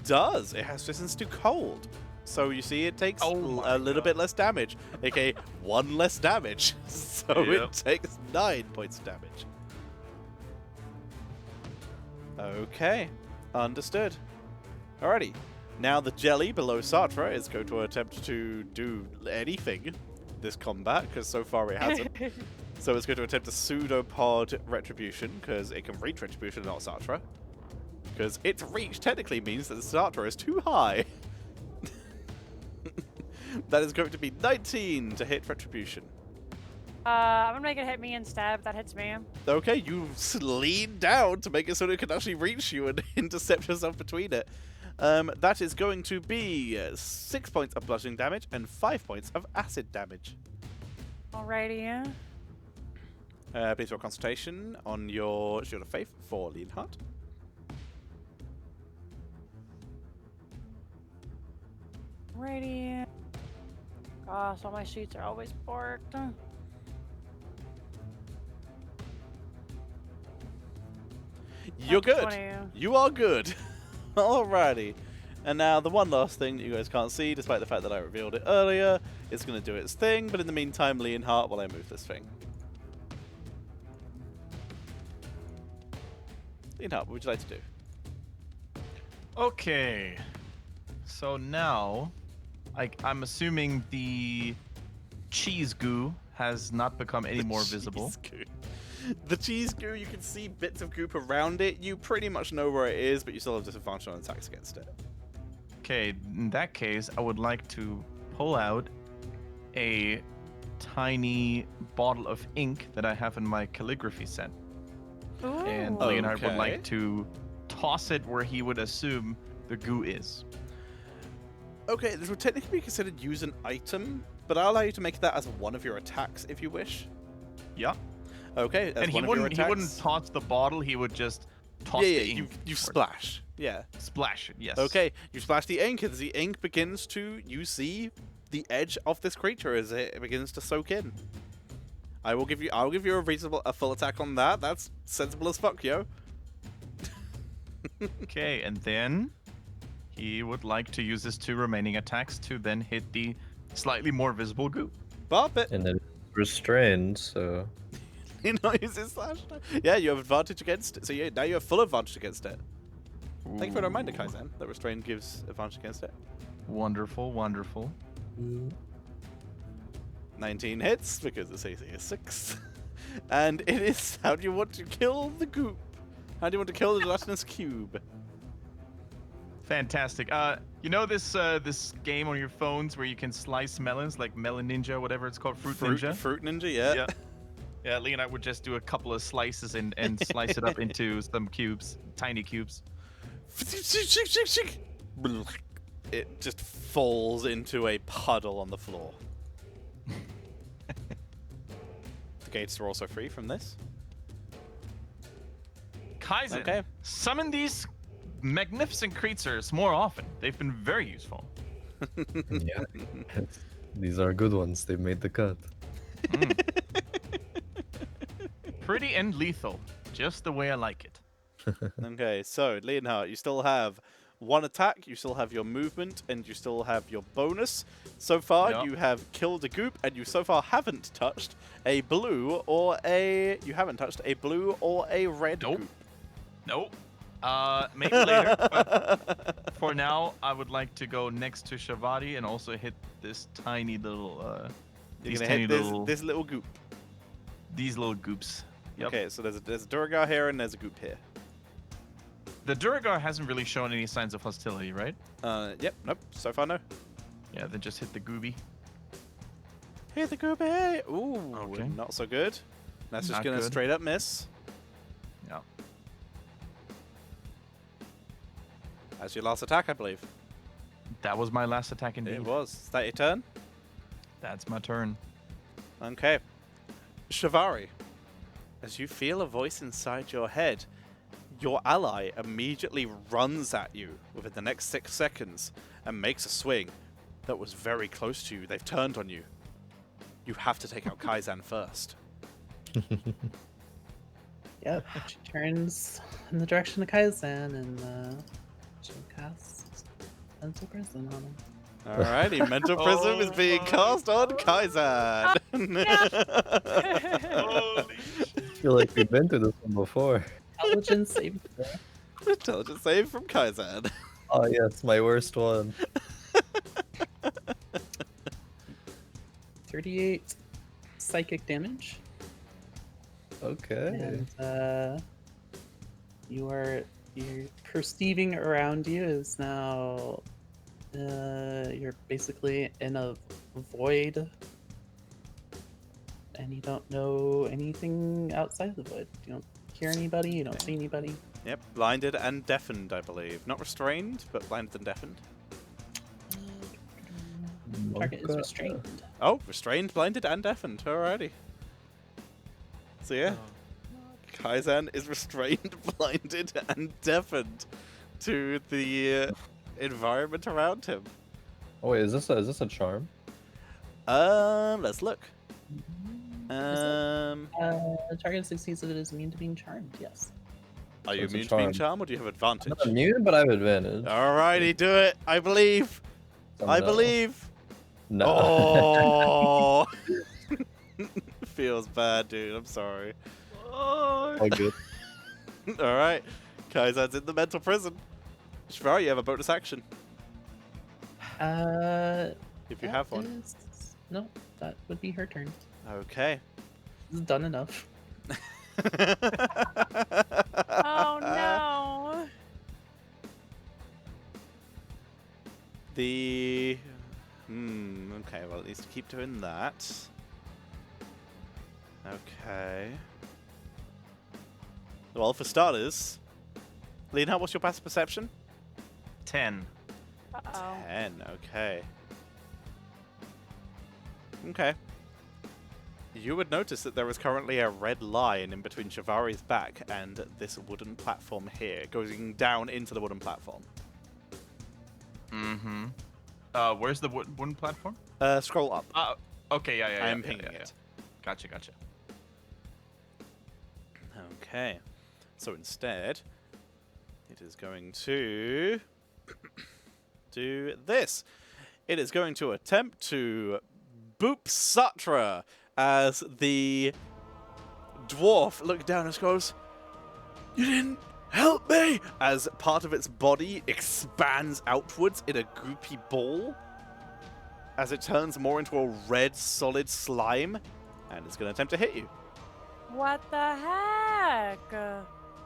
does. It has resistance to cold. So you see it takes a little bit less damage, aka 1 less damage. So it takes 9 points of damage. Okay, understood. Alrighty. Now the jelly below Sartre is going to attempt to do anything this combat, because so far it hasn't. So it's going to attempt a pseudopod retribution, because it can reach retribution, not Sartre. Because its reach technically means that the Sartre is too high. That is going to be 19 to hit retribution. I'm gonna make it hit me instead. If that hits me. Okay, you lean down to make it so that it can actually reach you and intercept yourself between it. That is going to be 6 points of bludgeoning damage and 5 points of acid damage. Alrighty. Please roll concentration on your Shield of Faith for Leonhard. Alrighty. Gosh, all my sheets are always borked. You're good. 20. You are good. Alrighty. And now the one last thing that you guys can't see, despite the fact that I revealed it earlier, is going to do its thing. But in the meantime, Leonhard, while I move this thing. Leonhard, what would you like to do? Okay. So now, I'm assuming the cheese goo has not become any more visible. Cheese goo. The cheese goo, you can see bits of goop around it. You pretty much know where it is, but you still have disadvantage on attacks against it. Okay, in that case, I would like to pull out a tiny bottle of ink that I have in my calligraphy set. Ooh. And Leonhard would Okay. like to toss it where he would assume the goo is. Okay, this would technically be considered use an item, but I'll allow you to make that as one of your attacks if you wish. Yeah. Okay, as And he one of your wouldn't attacks. toss the bottle, he would just toss Yeah, the you ink. splash. Yeah. Splash it, yes. Okay, you splash the ink, and the ink begins to, you see the edge of this creature as it begins to soak in. I'll give you a full attack on that. That's sensible as fuck, yo. Okay, and then he would like to use his 2 remaining attacks to then hit the slightly more visible goo. Bop it. And then restrained, so You know, use his slash. Yeah, you have advantage against it. So yeah, now you have full advantage against it. Thank you for the reminder, Kaizen. That restrain gives advantage against it. Wonderful, wonderful. 19 hits because its AC is 6. And it is. How do you want to kill the goop? How do you want to kill the gelatinous cube? Fantastic. You know this this game on your phones where you can slice melons, like Melon Ninja, whatever it's called, Fruit Ninja? Fruit Ninja, yeah. Yeah. Yeah, Leonhard would just do a couple of slices and slice it up into some cubes, tiny cubes. It just falls into a puddle on the floor. The gates are also free from this. Kaizen, Okay. summon these magnificent creatures more often. They've been very useful. yeah. These are good ones. They've made the cut. Pretty and lethal, just the way I like it. Okay, so Leonhard, you still have one attack, you still have your movement, and you still have your bonus. So far, Yep. you have killed a goop, and you so far haven't touched a blue or a. You haven't touched a blue or a red Nope. goop. Nope. Maybe later. But for now, I would like to go next to Shabati and also hit this tiny little. You're These gonna tiny hit little. this little goop. These little goops. Yep. Okay, so there's a Durga here and there's a goop here. The Durga hasn't really shown any signs of hostility, right? Yep, nope. So far, no. Yeah, then just hit the gooby. Hit the goop here. Ooh, Okay. not so good. That's just Not gonna good. straight up miss. Yeah. That's your last attack, I believe. That was my last attack indeed. It was. Is that your turn? That's my turn. Okay. Shivari, as you feel a voice inside your head, your ally immediately runs at you within the next 6 seconds and makes a swing that was very close to you. They've turned on you. You have to take out Kaizen first. Yep, she turns in the direction of Kaizen and she'll cast Mental Prison on him. Alrighty, Mental Prism is being my cast on Kaizen. Holy I feel like we've been through this one before. Intelligence saving throw. Intelligence save from Kaizen. Oh yes, my worst one. 38 psychic damage. Okay. And your perceiving around you is now you're basically in a void, And you don't know anything outside of the wood. You don't hear anybody, you don't see anybody. Yep, blinded and deafened, I believe. Not restrained, but blinded and deafened. Target is restrained. Oh, restrained, blinded, and deafened. Alrighty. So yeah, Kaizan is restrained, blinded, and deafened to the environment around him. Oh wait, is this a charm? Let's look. The target succeeds if it is immune to being charmed, yes. Are you it's a immune to being charm. charmed, or do you have advantage? I'm not immune, but I have advantage. Alrighty, do it. I believe. I No. believe. No. Oh, feels bad, dude. I'm sorry. Oh. All good. All right, Kaizan's in the mental prison. Shvari, you have a bonus action if you have one. No, that would be her turn. Okay. This is done enough. Oh no. The okay, well, at least keep doing that. Okay. Well, for starters, Leonhard, what's your passive perception? 10. Uh-oh. 10. Okay. Okay. You would notice that there is currently a red line in between Shavari's back and this wooden platform here, going down into the wooden platform. Mm-hmm. Where's the wooden platform? Scroll up. Okay, yeah. I am yeah, pinging yeah. it. Gotcha. Okay. So instead, it is going to do this. It is going to attempt to boop Satra as the dwarf looks down and goes, "You didn't help me!" As part of its body expands outwards in a goopy ball as it turns more into a red solid slime, and it's going to attempt to hit you. What the heck?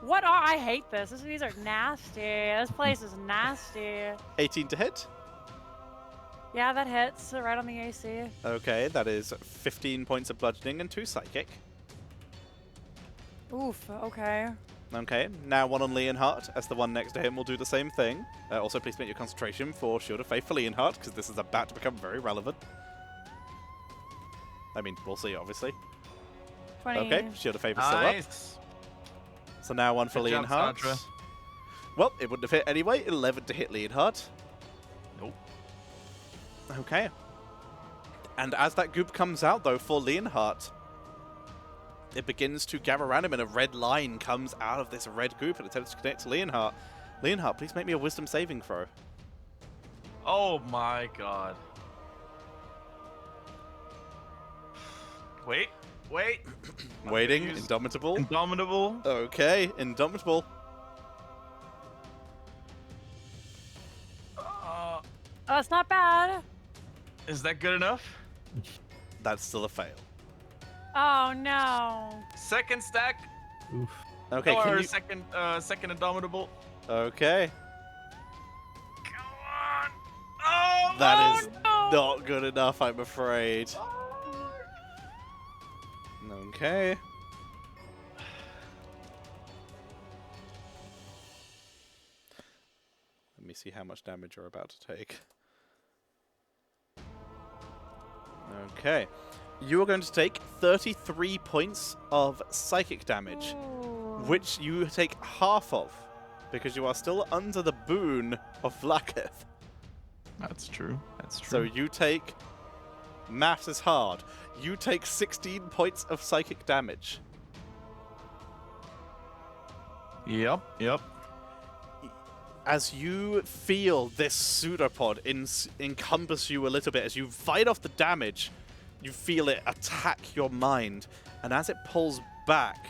What are... I hate this. These are nasty. This place is nasty. 18 to hit. Yeah, that hits right on the AC. Okay, that is 15 points of bludgeoning and 2 psychic. Oof, okay. Okay, now one on Leonhard, as the one next to him will do the same thing. Also, please make your concentration for Shield of Faith for Leonhard, because this is about to become very relevant. I mean, we'll see, obviously. 20. Okay, Shield of Faith is still up. Nice. So now one for Good job, Leonhard. Sandra. Well, it wouldn't have hit anyway. 11 to hit Leonhard. Nope. Okay. And as that goop comes out, though, for Leonhard, it begins to gather around him, and a red line comes out of this red goop and attempts to connect to Leonhard. Leonhard, please make me a wisdom saving throw. Oh my god. Wait. I'm Waiting, gonna use Indomitable. Indomitable. Okay, Indomitable. Oh, it's not bad. Is that good enough? That's still a fail. Oh, no. Second stack. Oof. Okay, or can you... second Indomitable. Okay. Come on. Oh, That is no. not good enough, I'm afraid. Okay. Let me see how much damage you're about to take. Okay. You are going to take 33 points of psychic damage, Ooh. which you take half of, because you are still under the boon of Vlaakith. That's true. So you take... Maths is hard. You take 16 points of psychic damage. Yep. As you feel this pseudopod encompass you a little bit, as you fight off the damage, you feel it attack your mind. And as it pulls back,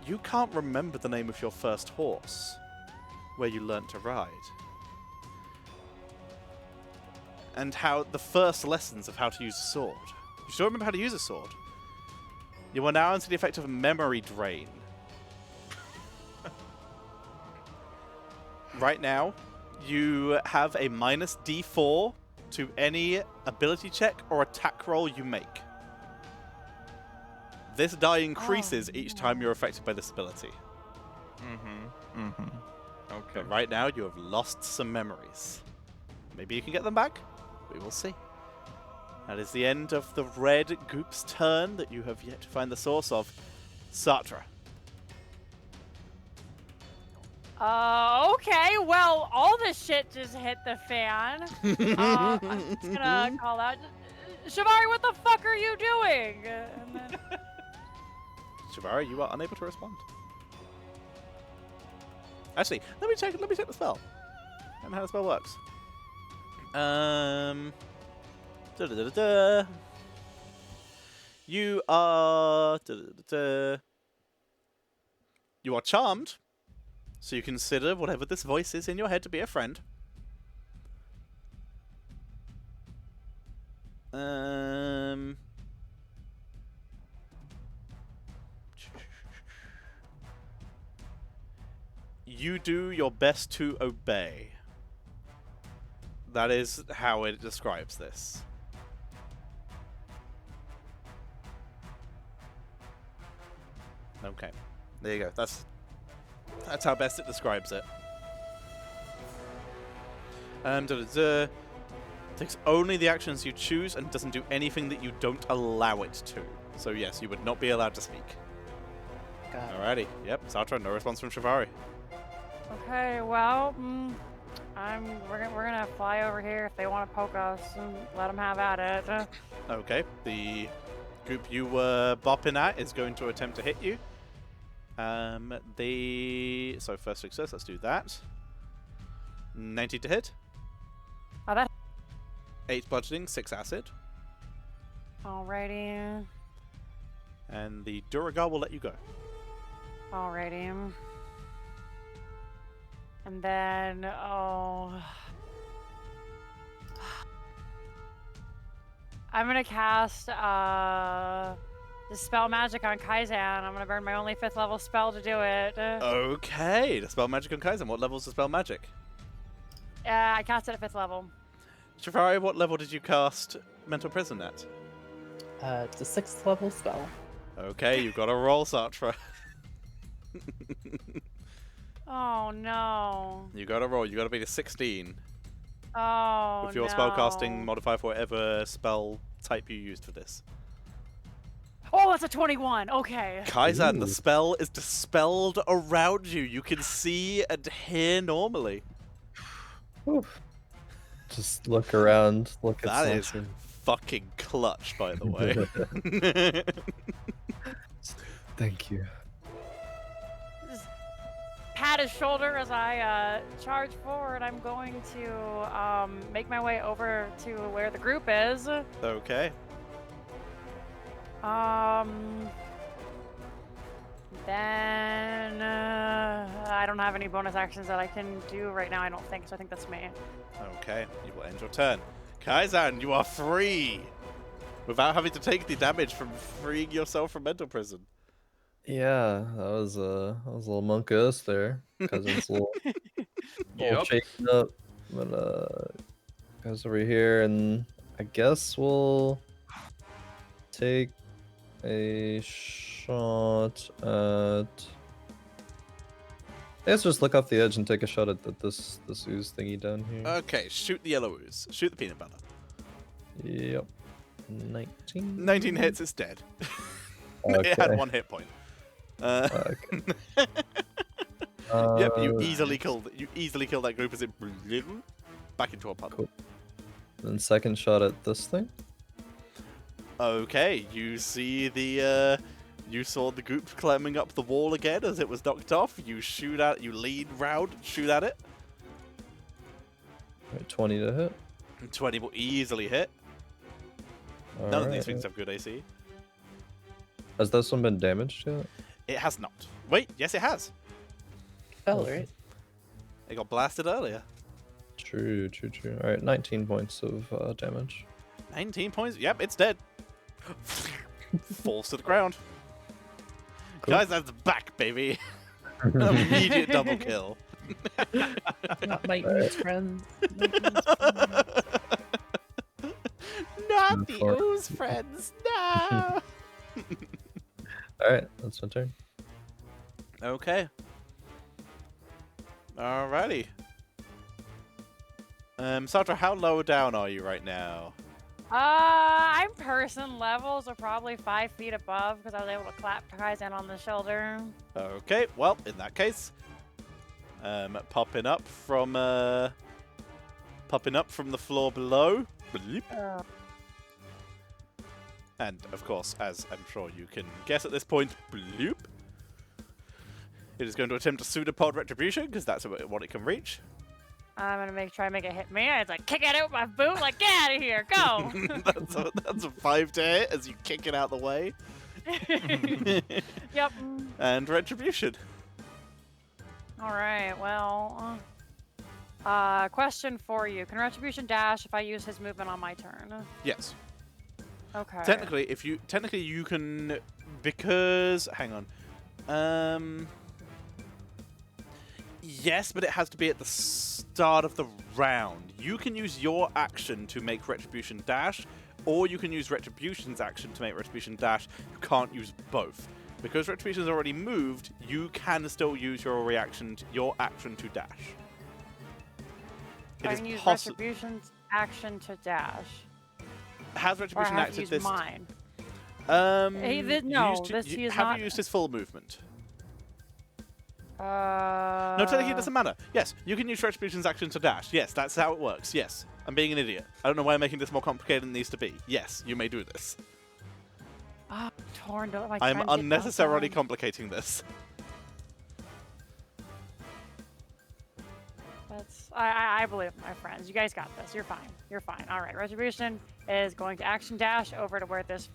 you can't remember the name of your first horse, where you learnt to ride. And how the first lessons of how to use a sword. You still remember how to use a sword. You are now under the effect of a memory drain. Right now, you have a minus D4 to any ability check or attack roll you make. This die increases each time you're affected by this ability. Okay. But right now, you have lost some memories. Maybe you can get them back? We will see. That is the end of the red group's turn that you have yet to find the source of. Sartre. Okay, well, all this shit just hit the fan. I'm just gonna call out, Shabari, what the fuck are you doing? And then... Shabari, you are unable to respond. Actually, let me check the spell. And how the spell works. You are you are charmed. So you consider whatever this voice is in your head to be a friend. You do your best to obey. That is how it describes this. Okay. There you go. That's how best it describes it. Takes only the actions you choose and doesn't do anything that you don't allow it to. So yes, you would not be allowed to speak. Got it. Alrighty. Yep. Sartre, no response from Shivari. Okay, well, we're gonna fly over here if they want to poke us and let them have at it. Okay. The group you were bopping at is going to attempt to hit you. So first success, let's do that. 19 to hit. Oh, that. 8 bludgeoning, 6 acid. Alrighty. And the Durga will let you go. Alrighty. And then, I'm gonna cast Dispel Magic on Kaizen. I'm gonna burn my only 5th level spell to do it. Okay, Dispel Magic on Kaizen. What level is Dispel Magic? I cast it at 5th level. Shivari, what level did you cast Mental Prison at? It's a 6th level spell. Okay, you've got to roll, Sartre. Oh no. You got to roll. You got to beat a 16. Oh, with your spellcasting modifier for whatever spell type you used for this. Oh, that's a 21. Okay. Kaizen, Ooh. the spell is dispelled around you. You can see and hear normally. Oof. Just look around, look at That is something. fucking clutch, by the way. Thank you. Just pat his shoulder as I charge forward. I'm going to make my way over to where the group is. Okay. Then I don't have any bonus actions that I can do right now, I don't think, so I think that's me. Okay, you will end your turn. Kaizen, you are free! Without having to take the damage from freeing yourself from mental prison. Yeah, that was a little monkus there. Cousin's a little Yep. shaken up. But goes over here, and I guess we'll take a shot at. Let's just look off the edge and take a shot at this ooze thingy down here. Okay, shoot the yellow ooze. Shoot the peanut butter. Yep. 19. 19 hits, it's dead. Okay. It had 1 hit point. Okay. Yep, you easily killed that group as it back into a puddle. Cool. Then second shot at this thing. Okay, you see you saw the group climbing up the wall again as it was knocked off. You lean round, shoot at it. Right, 20 to hit. 20 will easily hit. None of these Alright. things have good AC. Has this one been damaged yet? It has not. Wait, yes it has. Fell, right? It got blasted earlier. True. Alright, 19 points of damage. 19 points. Yep, it's dead. Falls to the ground. Cool. Guys, that's back, baby. Immediate double kill. Not my ooze friends. Not my ooze friends. not the form. ooze friends. No. Alright, that's my turn. Okay. Alrighty. Sandra, how low down are you right now? I'm person level, so probably 5 feet above because I was able to clap Kaizen on the shoulder. Okay, well, in that case, popping up from the floor below. Bleep. And of course, as I'm sure you can guess at this point, bloop. It is going to attempt a pseudopod retribution because that's what it can reach. I'm gonna try and make it hit me. It's like kick it out my boot, like get out of here, go. that's a 5 to hit as you kick it out the way. Yep. And retribution. All right. Well, question for you: can retribution dash if I use his movement on my turn? Yes. Okay. Technically you can, because hang on. Yes, but it has to be at the start of the round. You can use your action to make retribution dash, or you can use retribution's action to make retribution dash. You can't use both. Because retribution's already moved, you can still use your action to dash. I can use retribution's action to dash. Has Or I retribution have to acted use this? mine. He is Have not. you used his full movement? No, No, technically it doesn't matter. Yes, you can use retribution's action to dash. Yes, that's how it works. Yes, I'm being an idiot. I don't know why I'm making this more complicated than it needs to be. Yes, you may do this. Torn. I'm unnecessarily complicating this. I believe my friends. You guys got this. You're fine. You're fine. All right. Retribution is going to action dash over to where this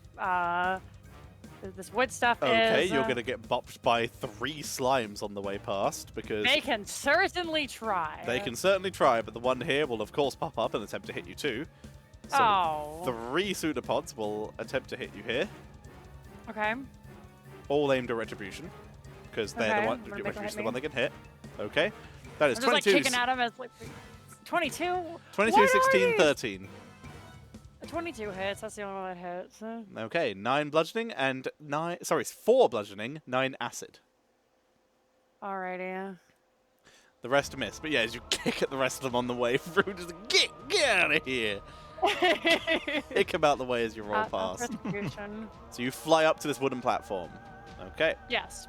wood stuff is. Okay, you're going to get bopped by 3 slimes on the way past because... They can certainly try. They can certainly try, but the one here will of course pop up and attempt to hit you too. So 3 pseudopods will attempt to hit you here. Okay. All aimed at retribution because they're the one. Retribution is the one they can hit. Okay. That is I'm just 22. like kicking at him as like 22. 22, 16, 13. 22 hits. That's the only one that hits. Okay, 9 bludgeoning and 4 bludgeoning, 9 acid. Alrighty. The rest miss, but yeah, as you kick at the rest of them on the way through, just get out of here. Kick him out the way as you roll past. Retribution. So you fly up to this wooden platform. Okay. Yes.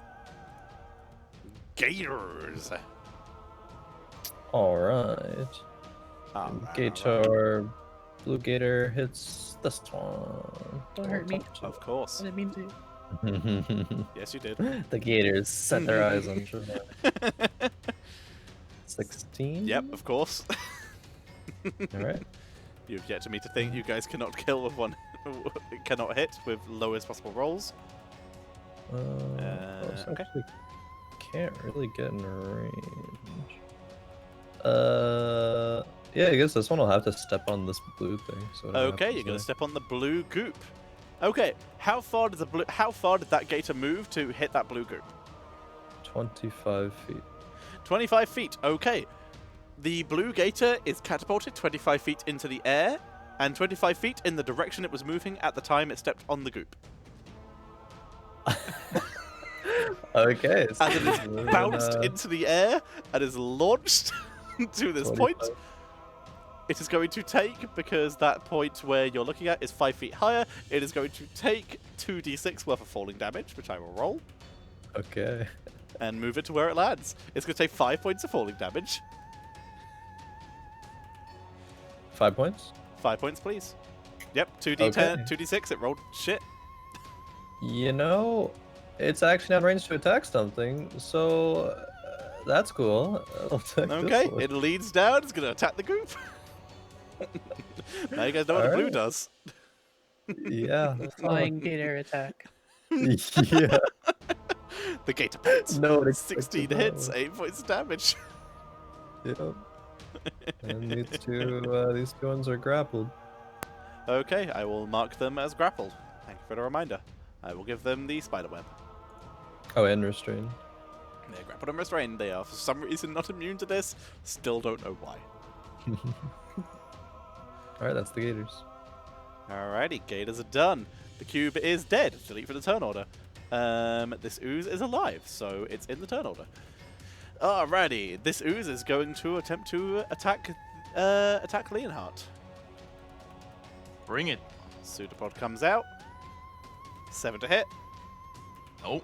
Gators. Alright. Gator. Blue Gator hits this one. Don't hurt me. Of course. I didn't mean to. Yes, you did. The Gators set their eyes on Shabati. 16? Yep, of course. Alright. You've yet to me to think you guys cannot kill with one, cannot hit with lowest possible rolls. Okay. Actually can't really get in range. Yeah, I guess this one will have to step on this blue thing. So Okay, you're gonna step on the blue goop. Okay, how far did that gator move to hit that blue goop? 25 feet. 25 feet. Okay. The blue gator is catapulted 25 feet into the air and 25 feet in the direction it was moving at the time it stepped on the goop. Okay. So As it is bounced into the air and is launched to this 25. point. It is going to take, because that point where you're looking at is 5 feet higher, it is going to take 2d6 worth of falling damage, which I will roll, Okay. and move it to where it lands. It's going to take 5 points of falling damage. 5 points? 5 points, please. Yep, 2d10, Okay. 2d6, it rolled shit. You know, it's actually on range to attack something, so that's cool. I'll take this Okay, one. it leads down, it's going to attack the goop. Now you guys know what the blue Alright. does. Yeah. Flying Gator attack. Yeah. The gator points. No one 16 expected hits, that 8 points of damage. Yep. And these two ones are grappled. Okay, I will mark them as grappled. Thank you for the reminder. I will give them the spider web. Oh, and restrained. They're grappled and restrained. They are for some reason not immune to this. Still don't know why. Alright, that's the Gators. Alrighty, gators are done. The cube is dead. Delete for the turn order. This ooze is alive, so it's in the turn order. Alrighty, this ooze is going to attempt to attack Leonhard. Bring it. Pseudopod comes out. 7 to hit. Oh.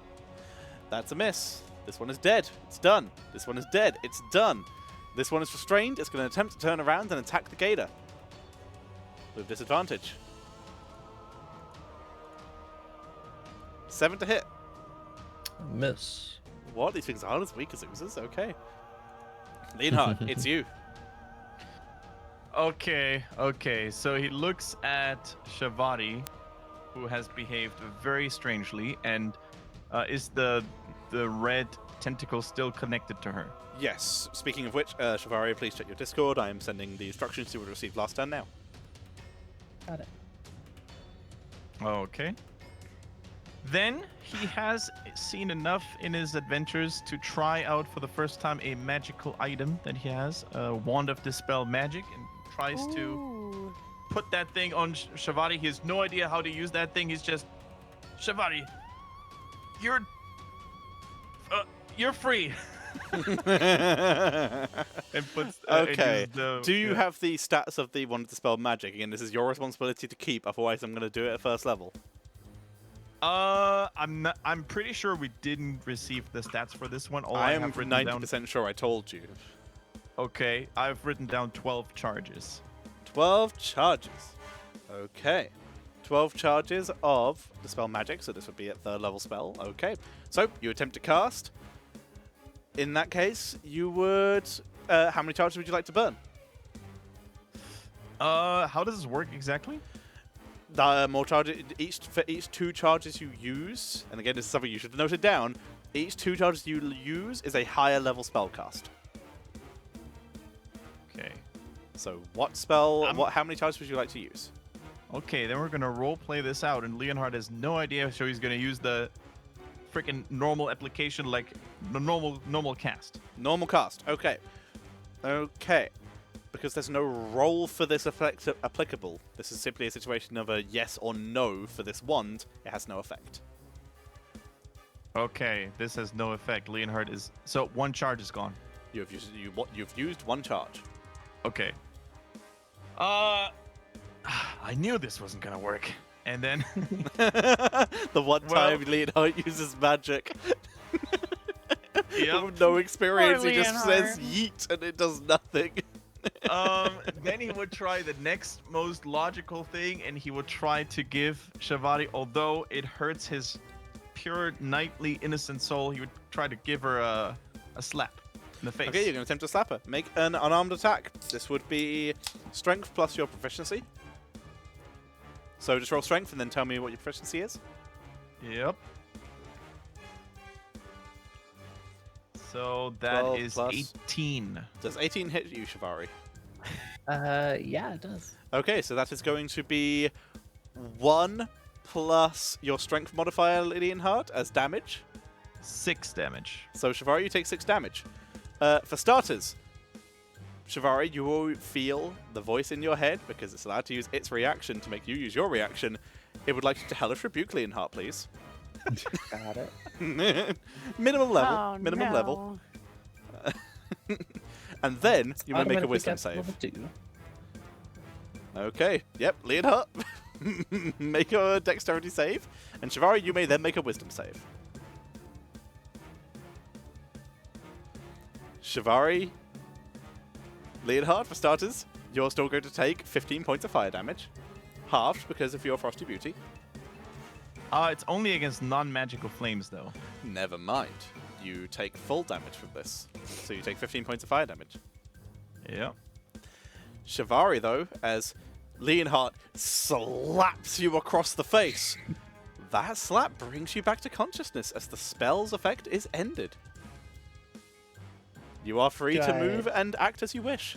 That's a miss. This one is dead. It's done. This one is dead. It's done. This one is restrained. It's going to attempt to turn around and attack the gator. With disadvantage. 7 to hit. Miss. What? These things aren't as weak as oozes? Okay. Leonhard, it's you. Okay. So he looks at Shabati, who has behaved very strangely, and is the red tentacle still connected to her? Yes. Speaking of which, Shavaria, please check your Discord. I am sending the instructions you would receive last turn now. Got it. Okay. Then he has seen enough in his adventures to try out for the first time a magical item that he has, a Wand of Dispel Magic, and tries to Ooh. put that thing on Shabati. He has no idea how to use that thing. He's just, Shabati, you're free. And puts, Okay. and Do you have the stats of the Wand of Dispel Magic? Again, this is your responsibility to keep, otherwise I'm going to do it at first level. I'm pretty sure we didn't receive the stats for this one. All I am have written 90% down. sure I told you. Okay, I've written down 12 charges. 12 charges. Okay. 12 charges of Dispel Magic, so this would be a 3rd level spell. Okay. So, you attempt to cast. In that case, you would... how many charges would you like to burn? How does this work exactly? More charges... For each 2 charges you use, and again, this is something you should note it down, each 2 charges you use is a higher level spell cast. Okay. So, what spell... how many charges would you like to use? Okay, then we're gonna role play this out, and Leonhard has no idea, so he's gonna use the freaking normal application, like the normal cast. Normal cast. Okay. Okay. Because there's no roll for this effect applicable. This is simply a situation of a yes or no for this wand. It has no effect. Okay, this has no effect. Leonhard is so 1 charge is gone. You've used 1 charge. Okay. I knew this wasn't gonna work. And then The one time Leonhard uses magic. Yep. With no experience, Poor he just says Leonhard. yeet and it does nothing. Then he would try the next most logical thing, and he would try to give Shabati, although it hurts his pure knightly innocent soul, he would try to give her a slap in the face. Okay, you're going to attempt to slap her. Make an unarmed attack. This would be strength plus your proficiency. So just roll strength and then tell me what your proficiency is. Yep. So that 12 is plus- 18. Does 18 hit you, Shivari? Yeah, it does. Okay, so that is going to be 1 plus your strength modifier, Leonhard, as damage. 6 damage. So, Shivari, you take 6 damage. For starters, Shivari, you will feel the voice in your head, because it's allowed to use its reaction to make you use your reaction. It would like you to hellish rebuke Leonhard, please. Got it. Minimum level. Oh, minimum no. level. And then you may make a Automatically wisdom gets save. level 2. Okay. Yep. Leonhard, make a dexterity save, and Shivari, you may then make a wisdom save. Shivari, Leonhard, for starters, you're still going to take 15 points of fire damage, halved because of your frosty beauty. It's only against non-magical flames, though. Never mind. You take full damage from this, so you take 15 points of fire damage. Yeah. Shivari, though, as Leonhard slaps you across the face, that slap brings you back to consciousness as the spell's effect is ended. You are free Do to I- move and act as you wish.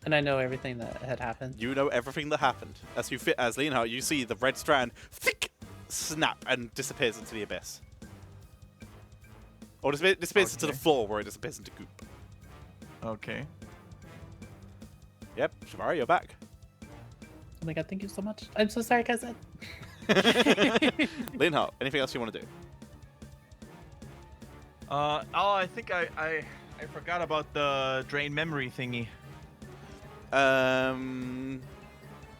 And I know everything that had happened. You know everything that happened. As Leonhard, you see the red strand snap and disappears into the abyss. Or disappears into the Okay. floor where it disappears into goop. Okay. Yep, Shivari, you're back. Oh my god, thank you so much. I'm so sorry, cousin. Leonhard, anything else you want to do? I think I forgot about the drain memory thingy.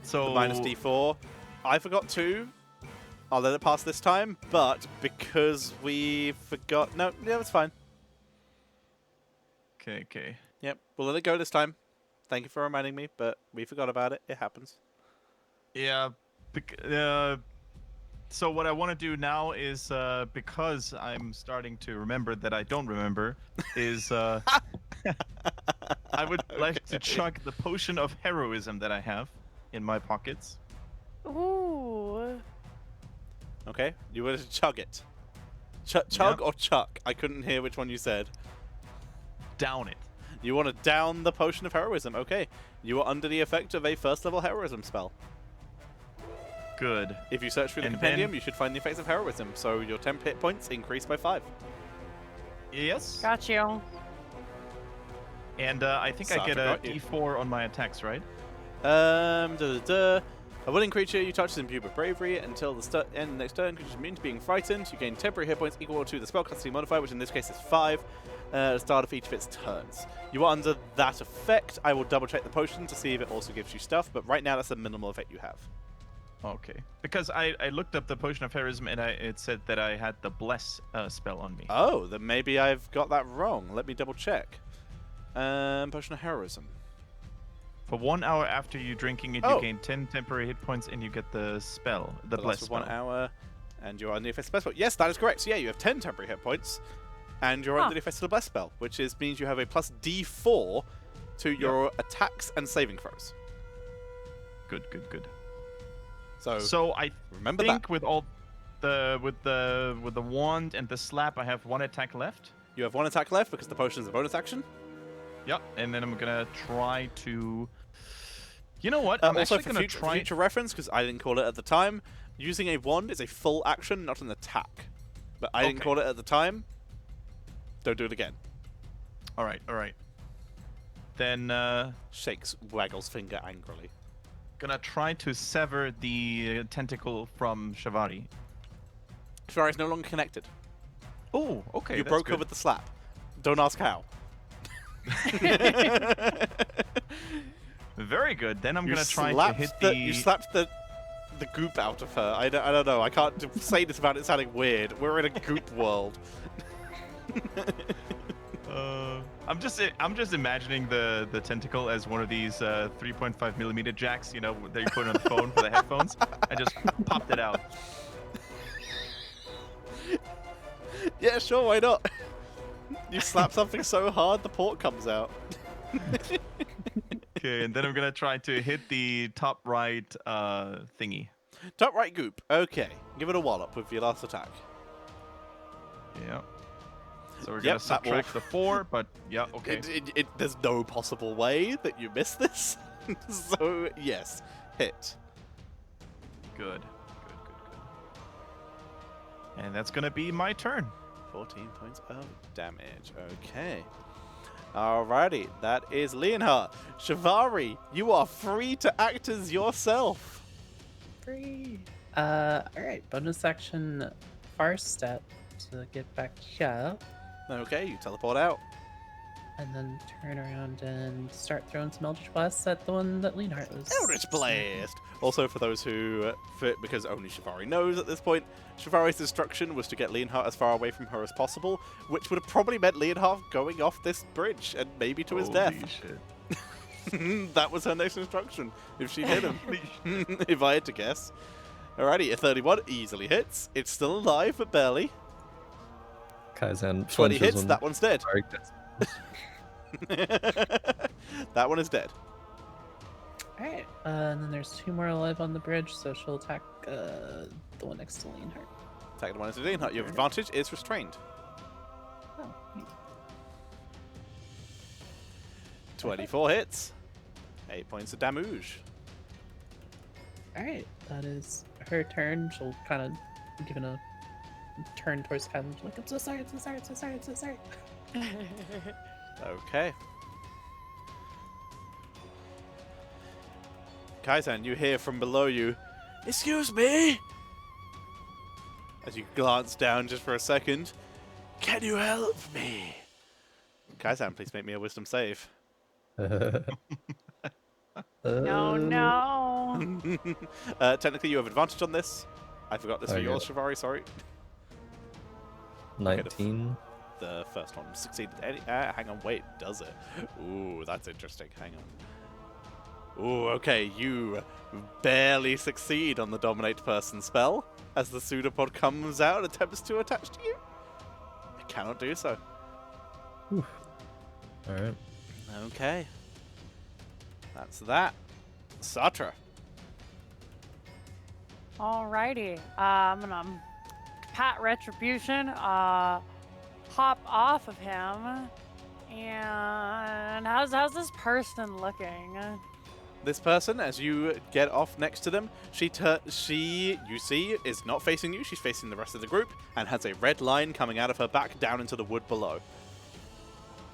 So The minus D4. I forgot too. I'll let it pass this time, but because we forgot... No, yeah, it's fine. Okay. Yep, we'll let it go this time. Thank you for reminding me, but we forgot about it. It happens. Yeah. So what I want to do now is, because I'm starting to remember that I don't remember, is I would like to chug the potion of heroism that I have in my pockets. Ooh. Okay, you want to chug it. Chug or chuck? I couldn't hear which one you said. Down it. You want to down the potion of heroism. Okay, you are under the effect of a first level heroism spell. Good. If you search through the And compendium, then- you should find the effects of heroism. So your temp hit points increase by 5. Yes. Got you. And I think So I I get a forgot you. D4 on my attacks, right? A willing creature you touch is imbued with bravery until the end of the next turn. Creatures immune to being frightened. You gain temporary hit points equal to the spellcasting modifier, which in this case is 5. At the start of each of its turns. You are under that effect. I will double check the potion to see if it also gives you stuff, but right now that's the minimal effect you have. Okay. Because I looked up the potion of heroism and it said that I had the bless spell on me. Oh, then maybe I've got that wrong. Let me double check. Potion of heroism. For 1 hour after you drinking it, Oh. you gain 10 temporary hit points and you get the spell, the That bless lasts for spell. 1 hour, and you're under the effect of the spell. Yes, that is correct. So yeah, you have 10 temporary hit points, and you're under the effect of the bless spell, which means you have a plus D4 to your attacks and saving throws. Good. So, So I remember think that. with all with the wand and the slap, I have 1 attack left. You have 1 attack left because the potion is a bonus action. Yep. And then I'm gonna try to. You know what? Also, actually for gonna future, try. future reference, because I didn't call it at the time, using a wand is a full action, not an attack. But I didn't Okay. call it at the time. Don't do it again. All right. Then Shakes Waggle's finger angrily. gonna try to sever the tentacle from Shabati. Shivari's no longer connected. Oh, okay. You that's broke her good. with the slap. Don't ask how. Very good. Then I'm You gonna try to slapped hit You slapped the goop out of her. I don't know. I can't say this without it sounding weird. We're in a goop world. I'm just imagining the tentacle as one of these 3.5 millimeter jacks, you know, that you put on the phone for the headphones. I just popped it out. Yeah, sure. Why not? You slap something so hard the port comes out. Okay, and then I'm gonna try to hit the top right thingy. Top right goop. Okay. Give it a wallop with your last attack. Yeah. So we're Yep, gonna that will- subtract the 4, but yeah, okay. There's no possible way that you miss this. So, yes. Hit. Good. And that's gonna be my turn. 14 points of damage. Okay. Alrighty. That is Leonhard. Shivari, you are free to act as yourself. Free. Alright, bonus action far step to get back here, Okay, you teleport out. and then turn around and start throwing some Eldritch Blasts at the one that Leonhard was. Eldritch Blast! Also, for those who, because only Shivari knows at this point, Shivari's instruction was to get Leonhard as far away from her as possible, which would have probably meant Leonhard going off this bridge and maybe to his death. Holy shit. That was her next instruction, if she did him. Holy shit. If I had to guess. Alrighty, a 31 easily hits. It's still alive, but barely. Kaizen 20 flinches hits, when that one's dead. Tarek gets- That one is dead. Alright, and then there's 2 more alive on the bridge, so she'll attack the one next to Leonhard. Attack the one into Leonhard. Your advantage is restrained. Oh, neat. 24 hits. 8 points of damage. Alright, that is her turn. She'll kind of give a turn towards Kevin. She's like, I'm so sorry, I'm so sorry, I'm so sorry, I'm so sorry. Okay. Kaizen, you hear from below you, "Excuse me?" As you glance down just for a second, "Can you help me?" Kaizen, please make me a wisdom save. No. Technically, you have advantage on this. I forgot this for Okay. yours, Shivari, sorry. 19. The first one succeeded. Hang on, wait, does it? Ooh, that's interesting. Hang on. Ooh, okay, you barely succeed on the Dominate Person spell as the pseudopod comes out and attempts to attach to you. It cannot do so. Alright. Okay. That's that. Satra. Alrighty. I'm gonna pat Retribution, hop off of him, and how's this person looking? This person, as you get off next to them, you see, is not facing you. She's facing the rest of the group and has a red line coming out of her back down into the wood below.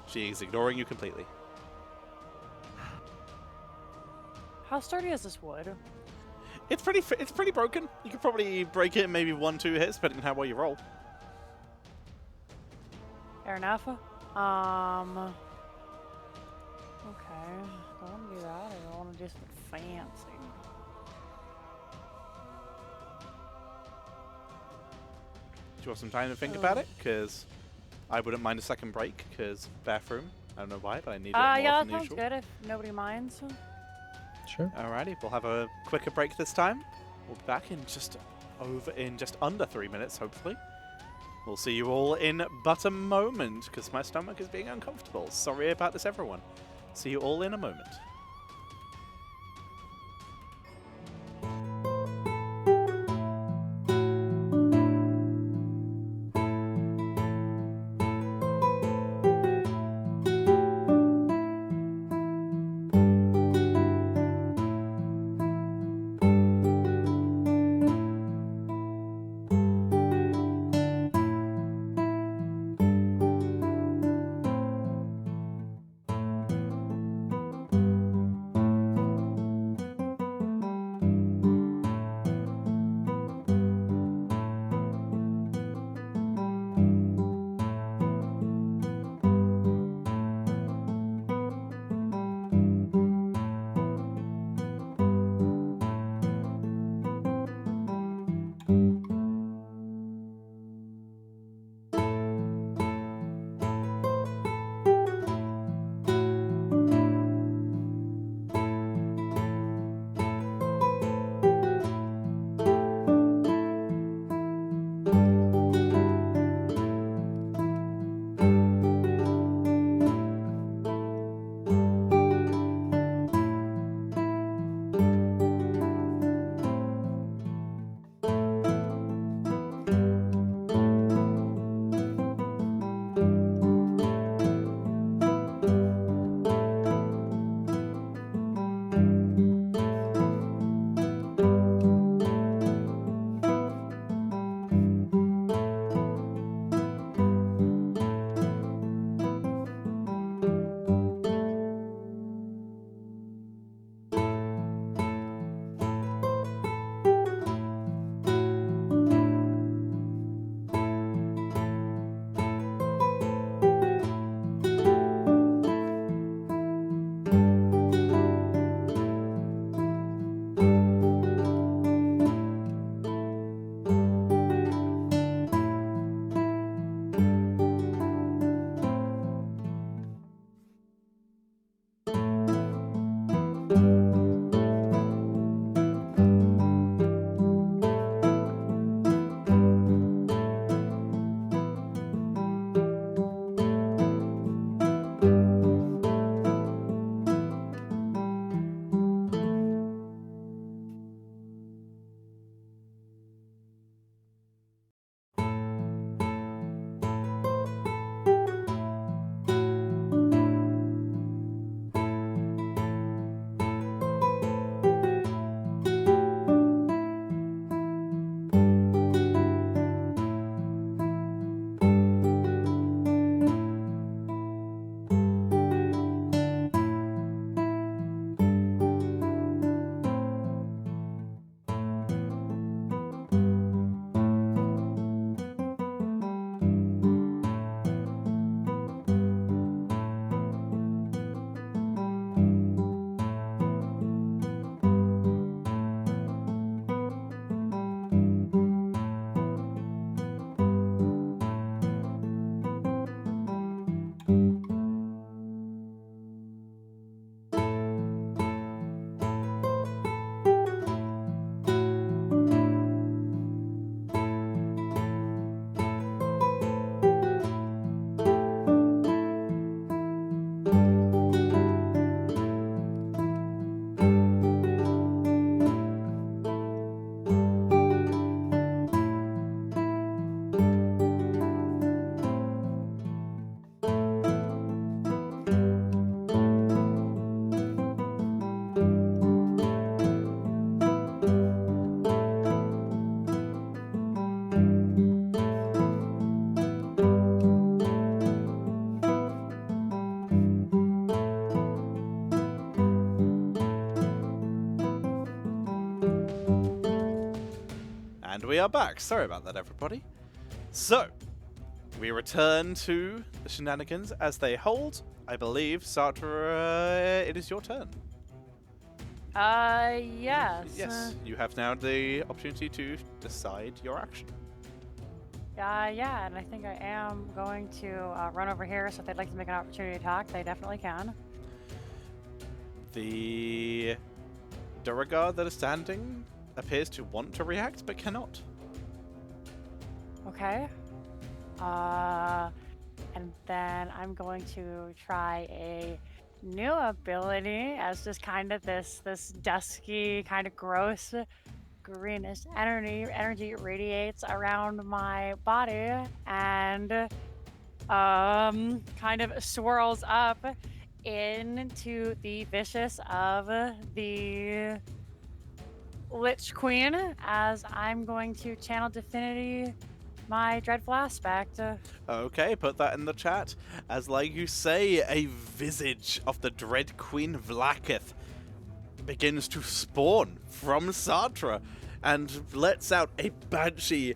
She is ignoring you completely. How sturdy is this wood? It's pretty broken. You could probably break it in maybe 1-2 hits, depending on how well you roll. Fair enough. Okay. Don't want to do that. I don't want to do something fancy. Do you want some time to think about it? Because I wouldn't mind a second break, because bathroom. I don't know why, but I need it more Yeah, than that sounds usual. good if nobody minds. Sure. Alrighty, we'll have a quicker break this time. We'll be back in just under 3 minutes, hopefully. We'll see you all in but a moment, because my stomach is being uncomfortable. Sorry about this, everyone. See you all in a moment. we are back. Sorry about that, everybody. So, we return to the shenanigans as they hold. I believe, Sartre, it is your turn. Yes. Yes, you have now the opportunity to decide your action. Yeah, and I think I am going to run over here, so if they'd like to make an opportunity attack, they definitely can. The Durga that is standing appears to want to react, but cannot. Okay. And then I'm going to try a new ability as just kind of this dusky, kind of gross, greenish energy radiates around my body and kind of swirls up into the vicious of the Lich Queen as I'm going to channel Divinity my dreadful aspect. Okay, put that in the chat. As like you say, a visage of the Dread Queen Vlaakith begins to spawn from Sartre and lets out a banshee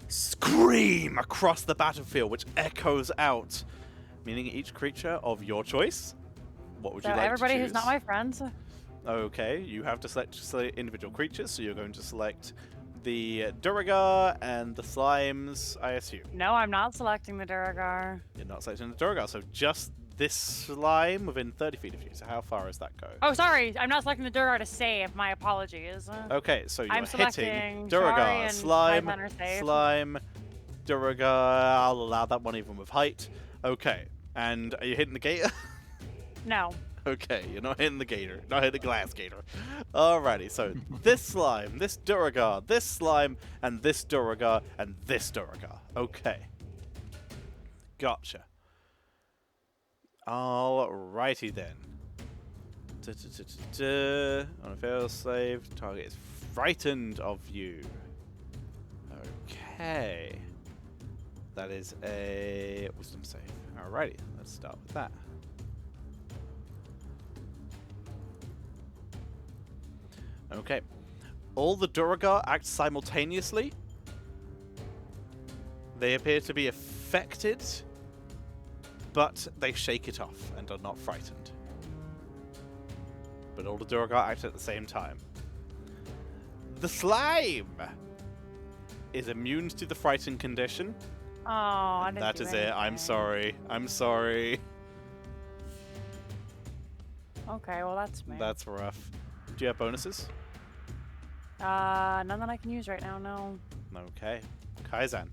scream across the battlefield, which echoes out, meaning each creature of your choice. What would So you like everybody to choose? who's not my friends. Okay, you have to select individual creatures, so you're going to select the Durga and the slimes, I assume. No, I'm not selecting the Durgar. You're not selecting the Durga, so just this slime within 30 feet of you. So how far does that go? Oh, sorry, I'm not selecting the Durgar to save. My apologies. Okay, so you're I'm selecting hitting Shari Durga, and slime, Python are safe. slime, Durga. I'll allow that one even with height. Okay, and are you hitting the gator? No. Okay, you're not hitting the gator, not hitting the glass gator. Alrighty, so this slime, this Durga, this slime, and this Durga, and this Durga. Okay. Gotcha. Alrighty then. On a fail save, target is frightened of you. Okay. That is a wisdom save. Alrighty, let's start with that. Okay. All the Durga act simultaneously. They appear to be affected, but they shake it off and are not frightened. But all the Durga act at the same time. The slime is immune to the frightened condition. Oh, I didn't That do is it. I'm anything. sorry. I'm sorry. Okay, well that's me. That's rough. Do you have bonuses? None that I can use right now, no. Okay. Kaizan.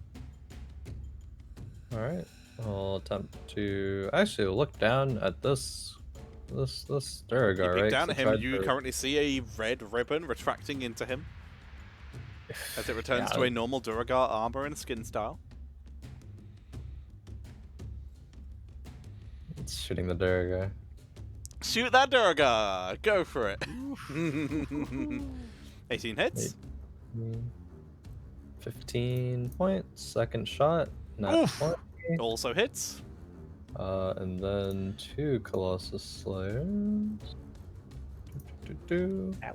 Alright. I'll attempt to actually look down at this Durga, You right? peek down to at him, try you to- currently see a red ribbon retracting into him as it returns Yeah, to a normal Durga armor and skin style. It's shooting the Durga. Shoot that Durga! Go for it! 18 hits. 15 points. Second shot. Not Oof. 20. Also hits. And then 2 Colossus Slayers.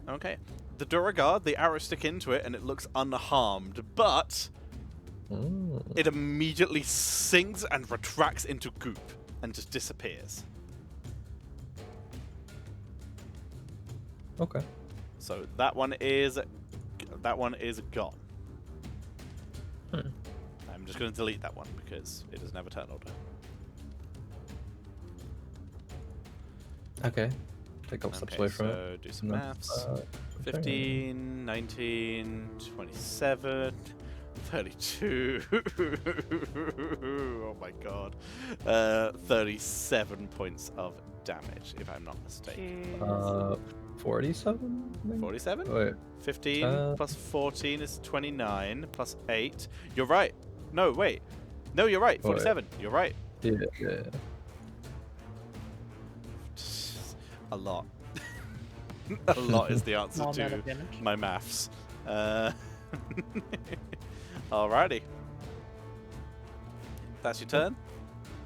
Okay. The Durga, the arrows stick into it and it looks unharmed, but it immediately sinks and retracts into goop and just disappears. Okay. So that one is gone. I'm just going to delete that one because it doesn't have a turn order. Okay. Take a couple steps Okay, away from it. so do some And then, maths. okay. 15, 19, 27, 32. Oh my god. 37 points of damage, if I'm not mistaken. Jeez. 47? maybe? 47? Wait. 15 plus 14 is 29 plus 8. You're right. No, wait. No, you're right. 47. You're right. Yeah. A lot. A lot is the answer Small amount to of damage. my maths. Alrighty. That's your turn?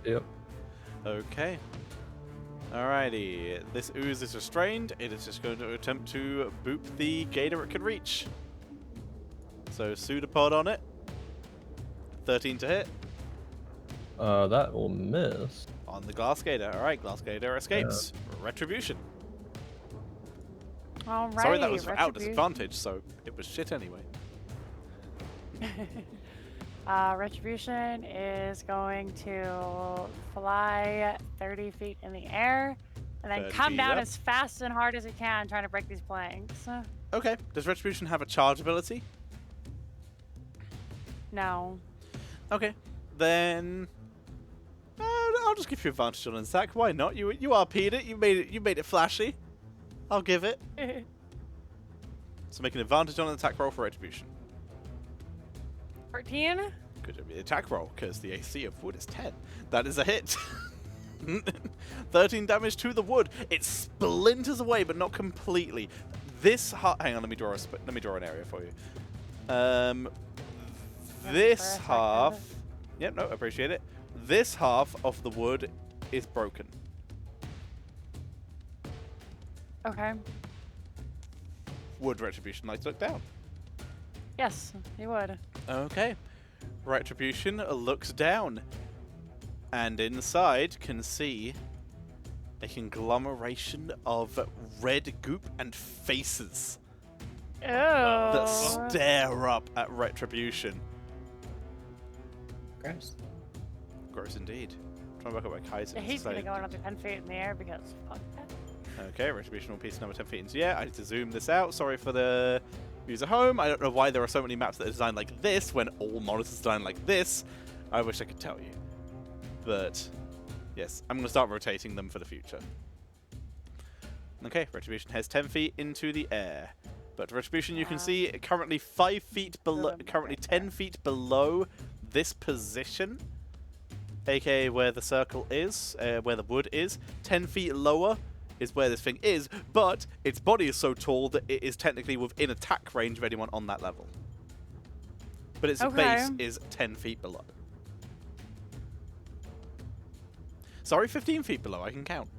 Yep. Okay. Alrighty. This ooze is restrained. It is just going to attempt to boop the gator it can reach. So pseudopod on it. 13 to hit. That will miss. On the Glass Gator. Alright, Glass Gator escapes. Retribution. All right. Sorry, that was without disadvantage, so it was shit anyway. Retribution is going to fly 30 feet in the air and then 30 come feet down up. as fast and hard as it can, trying to break these planks. Okay. Does Retribution have a charge ability? No. Okay. Then I'll just give you advantage on an attack. Why not? You RP'd it. You made it flashy. I'll give it. So make an advantage on an attack roll for Retribution. 14. Good attack roll, because the AC of wood is 10. That is a hit. 13 damage to the wood. It splinters away, but not completely. This hang on, let me draw an area for you. This half. Yep, no, appreciate it. This half of the wood is broken. Okay. Would Retribution like to look down? Yes, he would. Okay. Retribution looks down, and inside can see a conglomeration of red goop and faces that Oh. stare up at Retribution. Gross. Gross indeed. Trying to work out where Kaizen is. He's gonna decided go to- another 10 feet in the air because fuck that. Okay, Retribution will piece another 10 feet into the air. I need to zoom this out. Sorry for the viewers at home. I don't know why there are so many maps that are designed like this when all models are designed like this. I wish I could tell you. But, yes, I'm going to start rotating them for the future. Okay, Retribution has 10 feet into the air. But Retribution, you can see, currently 5 feet below, currently 10 feet below this position. aka where the circle is, where the wood is. 10 feet lower is where this thing is, but its body is so tall that it is technically within attack range of anyone on that level. But its base is 10 feet below. Sorry, 15 feet below, I can count.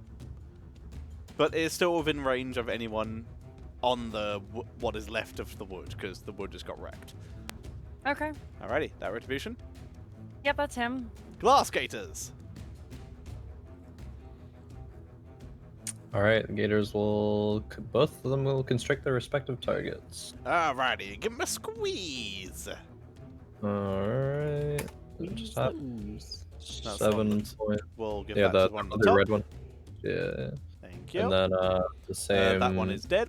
But it is still within range of anyone on the what is left of the wood, because the wood just got wrecked. Okay. Alrighty, that Retribution. Yep, that's him. Glass Gators! Alright, the Gators will... both of them will constrict their respective targets. Alrighty, give them a squeeze! Alright. Just have Ooze. That's 7 one. point. We'll give Yeah, that to the the one on the other top. red one. Yeah. Thank you. And then the same... that one is dead.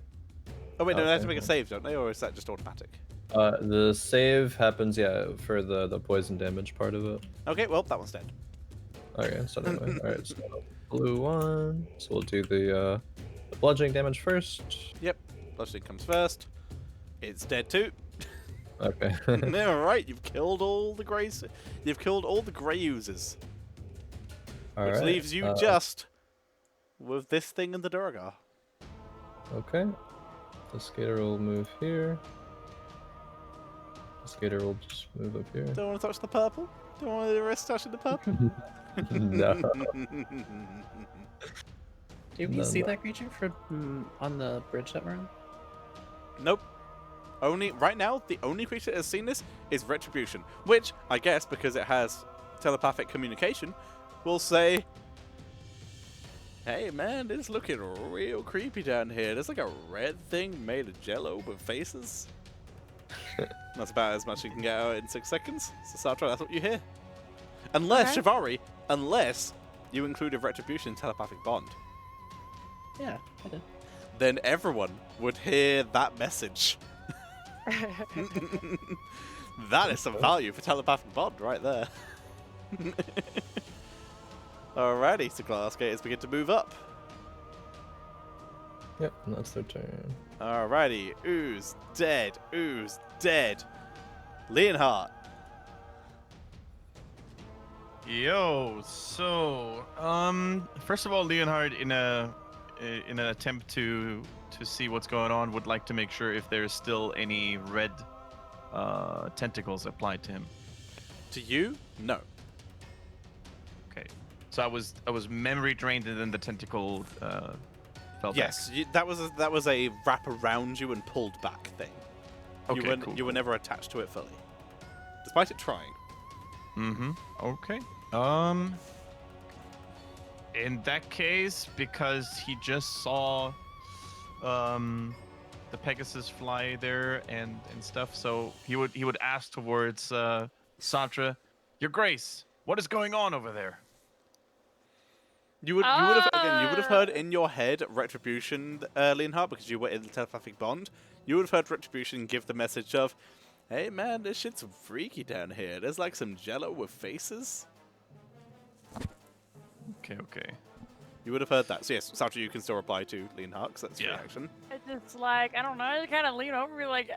Oh wait, no, they have to Okay. make a save, don't they? Or is that just automatic? the save happens, yeah, for the poison damage part of it. Okay, well, that one's dead. Okay, so anyway, alright, so blue one. So we'll do the bludgeoning damage first. Yep, bludgeoning comes first. It's dead too. Okay. Alright, you've killed all the greys. You've killed all the grey users. Which Alright, leaves you just with this thing and the Durga. Okay. The skater will move here. The skater will just move up here. Don't want to touch the purple? Don't want the rest touching the purple? No. Did we No, see no. that creature from on the bridge that we're on? Nope. Only right now, the only creature that has seen this is Retribution, which I guess because it has telepathic communication, will say, "Hey man, it's looking real creepy down here. There's like a red thing made of jello with faces." That's about as much you can get out in 6 seconds. So Sartre, that's what you hear. Unless Okay. Shivari, unless you included Retribution telepathic bond, Yeah, I did. then everyone would hear that message. That is some value for telepathic bond right there. Alrighty, so Glass Gators begin to move up. Yep, and that's their turn. Alrighty, Ooze, dead. Ooze, dead. Leonhard. Yo, so first of all, Leonhard, in an attempt to see what's going on, would like to make sure if there's still any red tentacles applied to him. To you, no. Okay, so I was memory drained, and then the tentacle fell Yes, that was a wrap around you and pulled back thing. Okay, you were never attached to it fully, despite it trying. Mm-hmm. Okay. In that case, because he just saw the Pegasus fly there and stuff, so he would ask towards Satra, Your Grace, what is going on over there? You would have heard in your head Retribution, Leonhard, because you were in the telepathic bond. You would have heard Retribution give the message of, "Hey man, this shit's freaky down here. There's like some jello with faces." Okay. You would have heard that. So yes, Satra, you can still reply to Leonhard, because that's your reaction. It's just like, I don't know, I just kind of lean over and be like,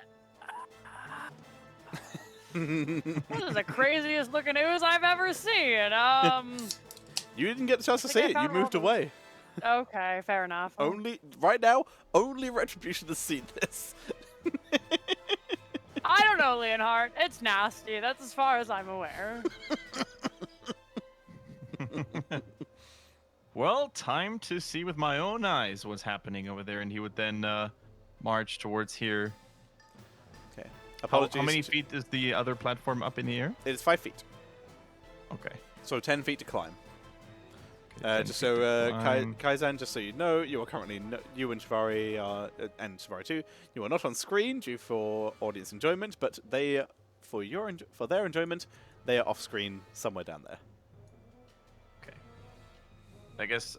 this is the craziest looking ooze I've ever seen. You didn't get the chance to see I it. You found moved all away. Okay, fair enough. Only right now, only Retribution has seen this. I don't know, Leonhard. It's nasty. That's as far as I'm aware. Well, time to see with my own eyes what's happening over there, and he would then march towards here. Okay. Apologies. How many feet is the other platform up in the air? It is 5 feet. Okay. So 10 feet to climb. 10 just feet so to climb. Kaizan, just so you know, you are currently you and Shabari are and Shabari too. You are not on screen due for audience enjoyment, but they, for their enjoyment, they are off screen somewhere down there. Okay. I guess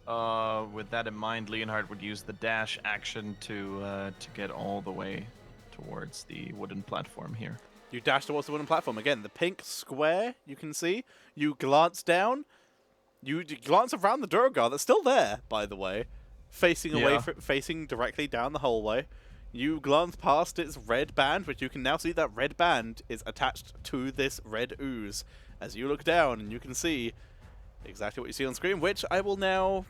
with that in mind, Leonhard would use the dash action to get all the way towards the wooden platform here. You dash towards the wooden platform again. The pink square you can see. You glance down. You glance around the Durga that's still there, by the way, facing away, facing directly down the hallway. You glance past its red band, which you can now see that red band is attached to this red ooze. As you look down, and you can see exactly what you see on screen, which I will now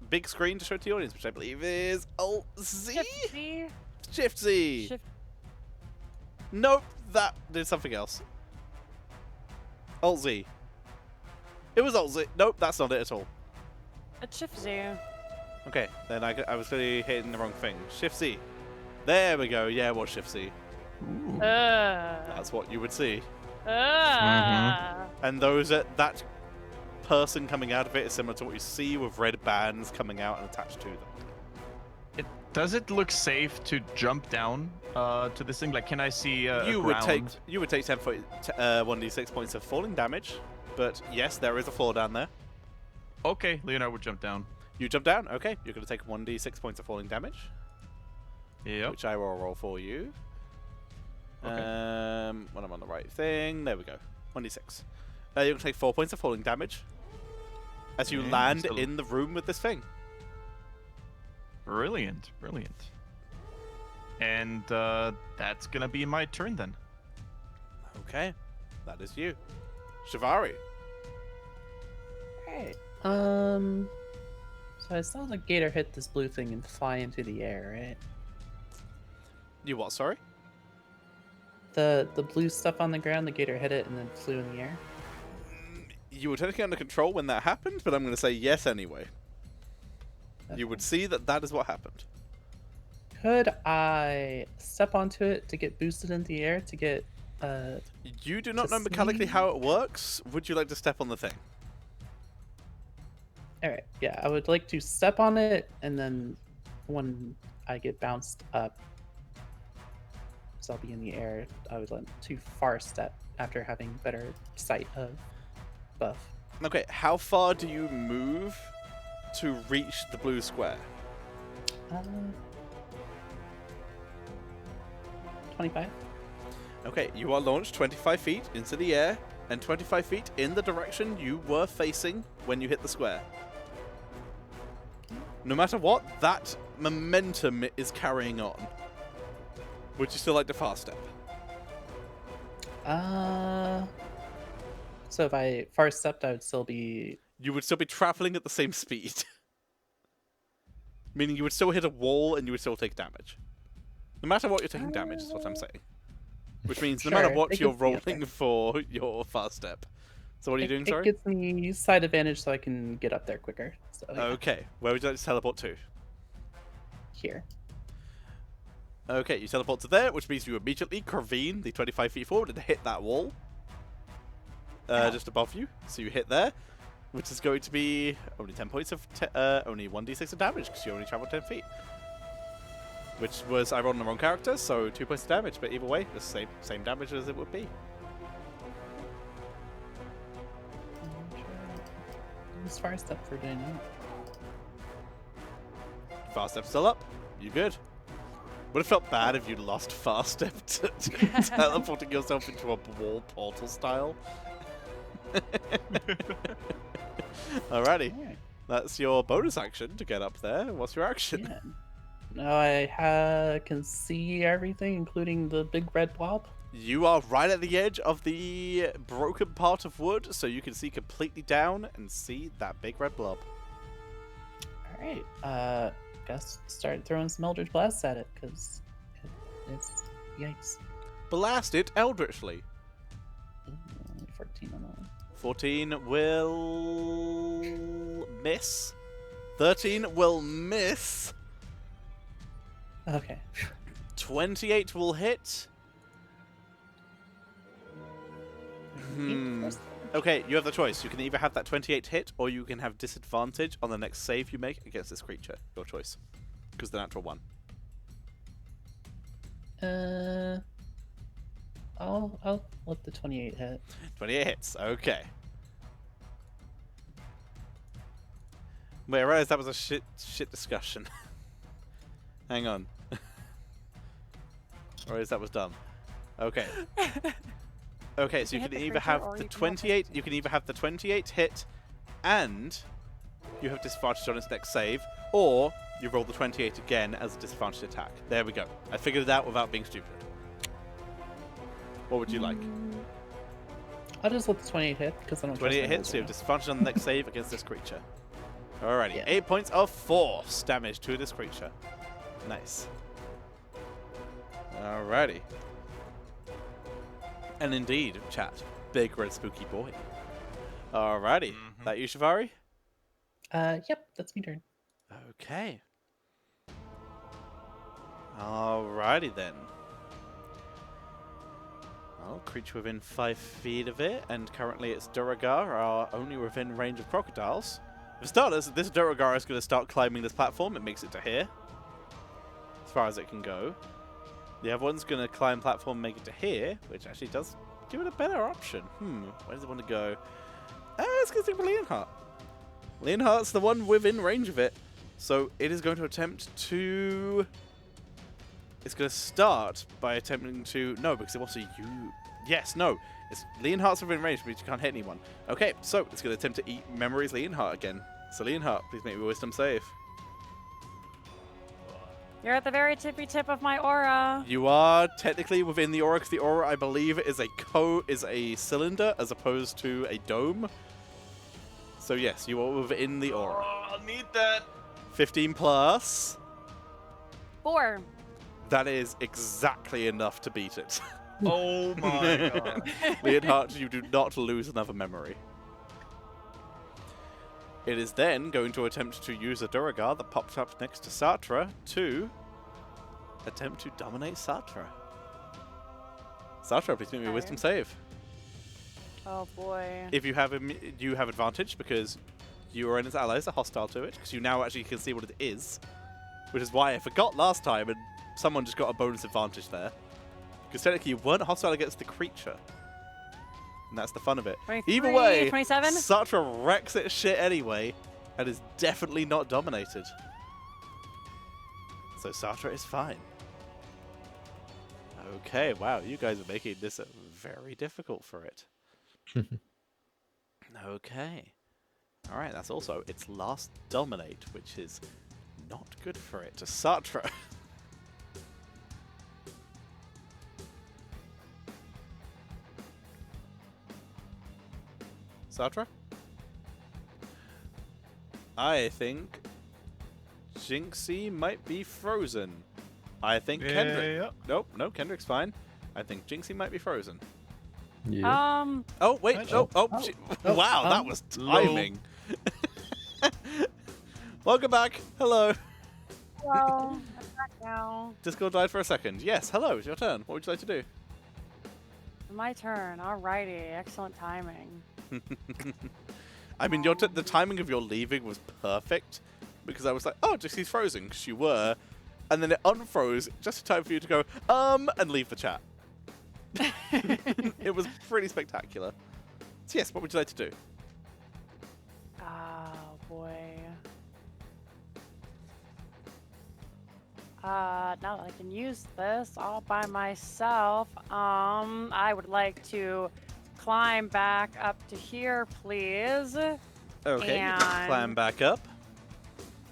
big screen to show to the audience, which I believe is Alt Z. Shift Z. Nope, that did something else. Alt Z. It was Alt Z. Nope, that's not it at all. It's Shift Z. Okay, then I was really hitting the wrong thing. Shift Z. There we go. Yeah, it was Shift Z. That's what you would see. And that person coming out of it is similar to what you see with red bands coming out and attached to them. Does it look safe to jump down to this thing? Like, can I see you would take ground? 1d6 points of falling damage, but yes, there is a floor down there. Okay, Leonhard would jump down. You jump down. Okay, you're going to take 1d6 points of falling damage. Yep. Which I will roll for you. Okay. When I'm on the right thing, there we go. 1d6. You're going to take 4 points of falling damage as you land in the room with this thing. Brilliant. And that's gonna be my turn then. Okay, that is you, Shivari. Alright. So I saw the gator hit this blue thing and fly into the air, right? You what? Sorry. The blue stuff on the ground, the gator hit it and then flew in the air. You were technically under control when that happened, but I'm going to say yes anyway. Okay. You would see that is what happened. Could I step onto it to get boosted in the air to get You do not to know mechanically see? how it works. Would you like to step on the thing? Alright, yeah, I would like to step on it and then when I get bounced up, so I'll be in the air, I would like to far step after having better sight of buff. Okay, how far do you move to reach the blue square? 25. Okay, you are launched 25 feet into the air and 25 feet in the direction you were facing when you hit the square. No matter what, that momentum is carrying on. Would you still like to fast step? So if I far stepped, I would still be... You would still be traveling at the same speed. Meaning you would still hit a wall and you would still take damage. No matter what, you're taking damage, is what I'm saying. Which means no matter Sure, what, it you're gets me up rolling there. for your fast step. So what are you doing, It sorry? gives me side advantage so I can get up there quicker. So yeah, Okay, where would you like to teleport to? here. Okay, you teleport to there, which means you immediately careen the 25 feet forward and hit that wall. Just above you. So you hit there, which is going to be only 10 points of... only 1d6 of damage, because you only traveled 10 feet. Which was... I rolled on the wrong character, so 2 points of damage, but either way, the same damage as it would be. As far as step for doing that. Fast step still up. You good. Would have felt bad if you lost fast step to teleporting yourself into a wall portal style. Alrighty. Alright. That's your bonus action to get up there. What's your action? Yeah. Now I can see everything, including the big red blob. You are right at the edge of the broken part of wood, so you can see completely down and see that big red blob. Alright, guess start throwing some Eldritch Blasts at it, because it's... yikes. Blast it eldritchly. Ooh, 14 on that one. 14 will miss. 13 will miss. Okay. 28 will hit. Okay, you have the choice. You can either have that 28 hit, or you can have disadvantage on the next save you make against this creature. Your choice. Because the natural one. I'll let the 28 hit. 28 hits. Okay. Wait, I realized that was a shit discussion. Hang on. I realized that was dumb. Okay. Okay, so you hit can the either creature have or the you can have 28. You can either have the 28 hit, and you have disadvantage on its next save, or you roll the 28 again as a disadvantaged attack. There we go. I figured it out without being stupid. What would you like? I'll just let the 28 hit, because I don't 28 trust my hits, so you have rolls disadvantage on the next save against this creature. Alrighty, Yeah. 8 points of force damage to this creature. Nice. Alrighty. And indeed, chat, big red spooky boy. Alrighty, that you, Shivari? Yep, that's me turn. Okay. Alrighty then. Well, creature within 5 feet of it, and currently its Durga are only within range of crocodiles. For starters, this Durga is going to start climbing this platform. It makes it to here, as far as it can go. The other one's going to climb platform, make it to here, which actually does give it a better option. Where does it want to go? Let's go think for Leonhard. Leonhard's the one within range of it, so it is going to attempt to... It's going to start by attempting to... No, because it wants to use... Yes, no. It's Leonhard's within range, but you can't hit anyone. Okay, so it's going to attempt to eat Memory's Leonhard again. So Leonhard, please make me a wisdom save. You're at the very tippy tip of my aura. You are technically within the aura, because the aura, I believe, is a cylinder as opposed to a dome. So yes, you are within the aura. Oh, I'll need that. 15 plus. 4. That is exactly enough to beat it. Oh my god. Leonhard, you do not lose another memory. It is then going to attempt to use a Durga that popped up next to Satra to attempt to dominate Satra. Satra, please make me a wisdom save. Oh boy. If you have you have advantage because you and its allies are hostile to it, because you now actually can see what it is, which is why I forgot last time and someone just got a bonus advantage there. Because technically you weren't hostile against the creature. And that's the fun of it. 23, Either way, 27? Satra wrecks its shit anyway, and is definitely not dominated. So Satra is fine. Okay, wow, you guys are making this very difficult for it. Okay. Alright, that's also its last dominate, which is not good for it. To Satra. Satra? I think Jinxie might be frozen. I think Kendrick. Yeah. Nope, no, Kendrick's fine. I think Jinxie might be frozen. Yeah. Oh, wait. Oh. Wow, that was timing. Welcome back. Hello. Well, back now. Discord died for a second. Yes, hello, it's your turn. What would you like to do? My turn. Alrighty. Excellent timing. I mean, the timing of your leaving was perfect because I was like, oh, just he's frozen, because you were, and then it unfroze just in time for you to go, and leave the chat. It was pretty spectacular. So yes, what would you like to do? Oh boy. Now that I can use this all by myself, I would like to climb back up to here, please. Okay, you can climb back up.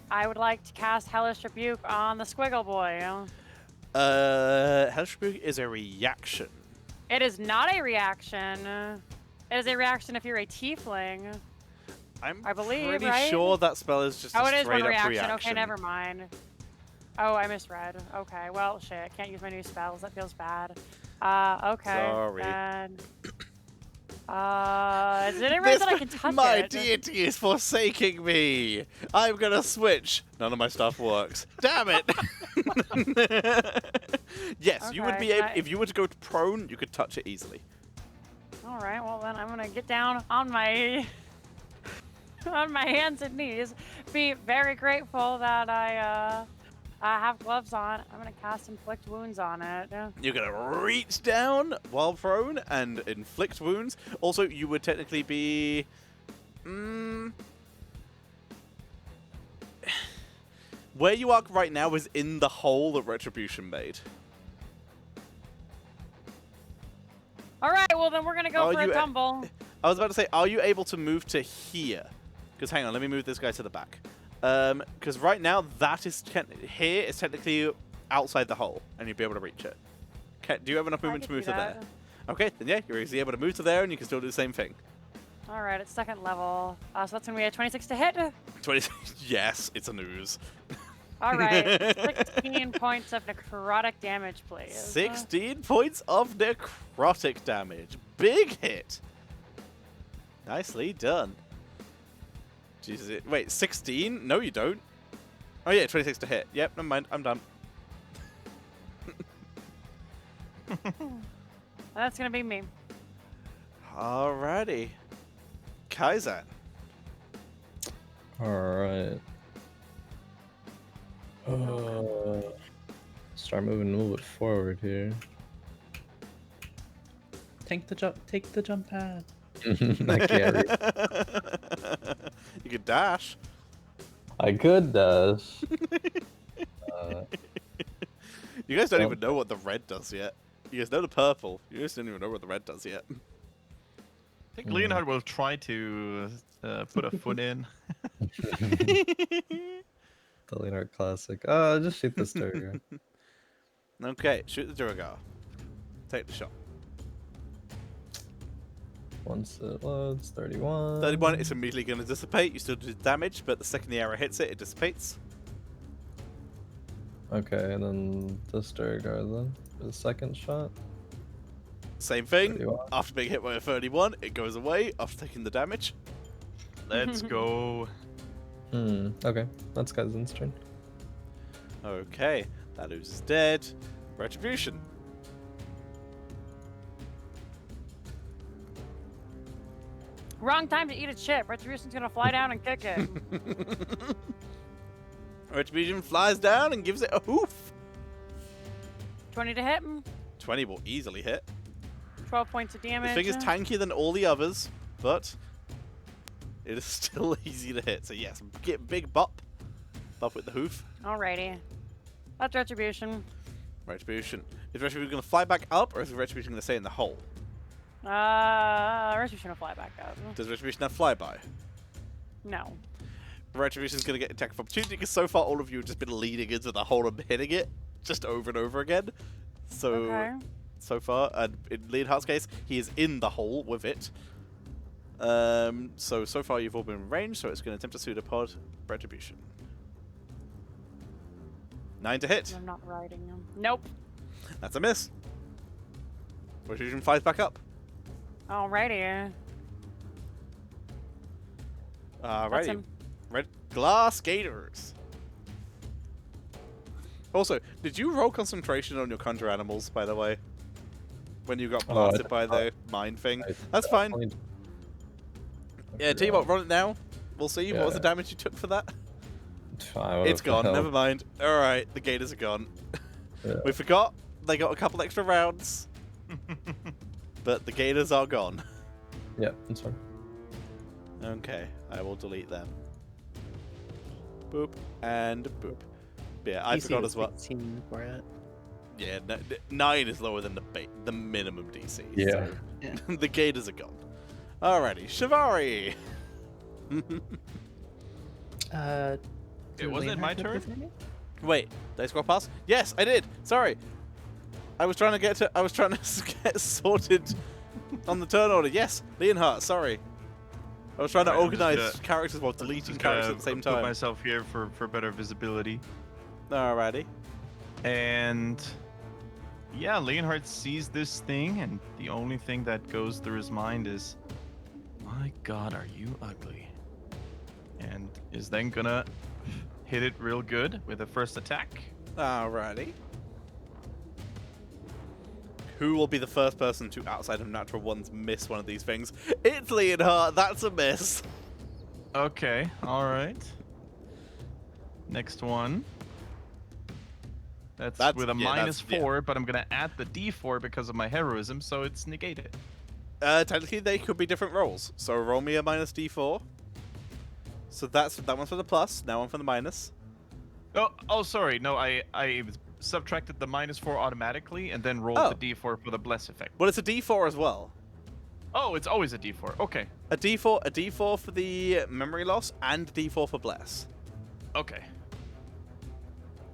I would like to cast Hellish Rebuke on the Squiggle Boy. Hellish Rebuke is a reaction. It is not a reaction. It is a reaction if you're a tiefling. I believe, pretty right? sure that spell is just a it is straight one up reaction. Okay, never mind. Oh, I misread. Okay, well, shit. Can't use my new spells. That feels bad. Okay. Sorry. Then, is it any way that I can touch My it? deity is forsaking me. I'm gonna switch. None of my stuff works. Damn it. Yes, you would Okay, be able. If you were to go to prone, you could touch it easily. All right. Well, then I'm gonna get down on my on my hands and knees. Be very grateful that I have gloves on. I'm gonna cast Inflict Wounds on it. You're gonna reach down while prone and inflict wounds. Also, you would technically be. Where you are right now is in the hole that Retribution made. All right. Well, then we're gonna go for a tumble. I was about to say, are you able to move to here? Because hang on, let me move this guy to the back. Because right now that is here is technically outside the hole, and you'd be able to reach it. Do you have enough movement to move to there? Okay, then yeah, you're easily able to move to there, and you can still do the same thing. All right, it's second level. So that's gonna be a 26 to hit. 26. Yes, it's a news. All right, 16 points of necrotic damage, please. 16 points of necrotic damage. Big hit. Nicely done. Jesus. Wait, 16? No, you don't. Oh yeah, 26 to hit. Yep, never mind. I'm done. That's gonna be me. Alrighty. Kaizen. Alright. Start moving a little bit forward here. Take the jump pad. I can't reach. You could dash. I could dash. You guys don't even know what the red does yet. You guys know the purple. You guys don't even know what the red does yet. I think Leonhard will try to put a foot in. The Leonhard classic. Just shoot this Durga. Okay, shoot the Durga. Take the shot. Once it loads, 31. 31, it's immediately going to dissipate. You still do damage, but the second the arrow hits it, it dissipates. Okay, and then this Durga then for the second shot. Same thing. 31. After being hit by a 31, it goes away after taking the damage. Let's go. Okay, that's Kaizen's turn. Okay, that loses dead. Retribution. Wrong time to eat a chip. Retribution's gonna fly down and kick it. Retribution flies down and gives it a hoof. 20 to hit. 20 will easily hit. 12 points of damage. The thing is tankier than all the others, but it is still easy to hit. So yes, get big bop. Bop with the hoof. Alrighty. That's Retribution. Retribution. Is Retribution going to fly back up, or is Retribution going to stay in the hole? Retribution will fly back up. Does Retribution have flyby? No. Retribution's going to get attack of opportunity, because so far all of you have just been leading into the hole and hitting it, just over and over again. So, Okay. so far, and in Leonhard's case, he is in the hole with it. So far you've all been in range, so it's going to attempt a pseudopod. Retribution. 9 to hit. I'm not riding him. Nope. That's a miss. Retribution flies back up. Alrighty. That's Alrighty. him. Red Glass Gators. Also, did you roll concentration on your conjure animals, by the way? When you got Oh, blasted by the mind thing? That's fine. Yeah, tell you what, run it now. We'll see. What was the damage you took for that? It's gone. Never mind. Alright, the gators are gone. Yeah. We forgot. They got a couple extra rounds. But the gators are gone. Yeah, that's fine. Okay, I will delete them. Boop and boop. Yeah, I DC forgot was as well. 16 for it. Yeah, 9 is lower than the minimum DC. Yeah. So Yeah. the gators are gone. Alrighty, Shivari. Wasn't it my turn? Wait, did I scroll past? Yes, I did. Sorry, I was trying to get get sorted on the turn order. Yes, Leonhard. Sorry, I was trying to Alright, I'm just organize gonna- characters while deleting characters at the same Put time. myself here for better visibility. Alrighty. And yeah, Leonhard sees this thing, and the only thing that goes through his mind is, "My God, are you ugly?" And is then gonna hit it real good with a first attack. Alrighty. Who will be the first person to, outside of natural ones, miss one of these things? It's Leonhard. That's a miss. Okay, all right. Next one. That's with a yeah, minus that's- yeah. 4, but I'm gonna add the d4 because of my heroism, so it's negated. Technically, they could be different rolls. So roll me a minus d4. So that one's for the plus. Now one for the minus. Oh, sorry. No, I subtracted the minus 4 automatically and then rolled Oh. the d4 for the bless effect. Well, it's a d4 as well. Oh, it's always a d4. Okay. A d4 for the memory loss, and a d4 for bless. Okay.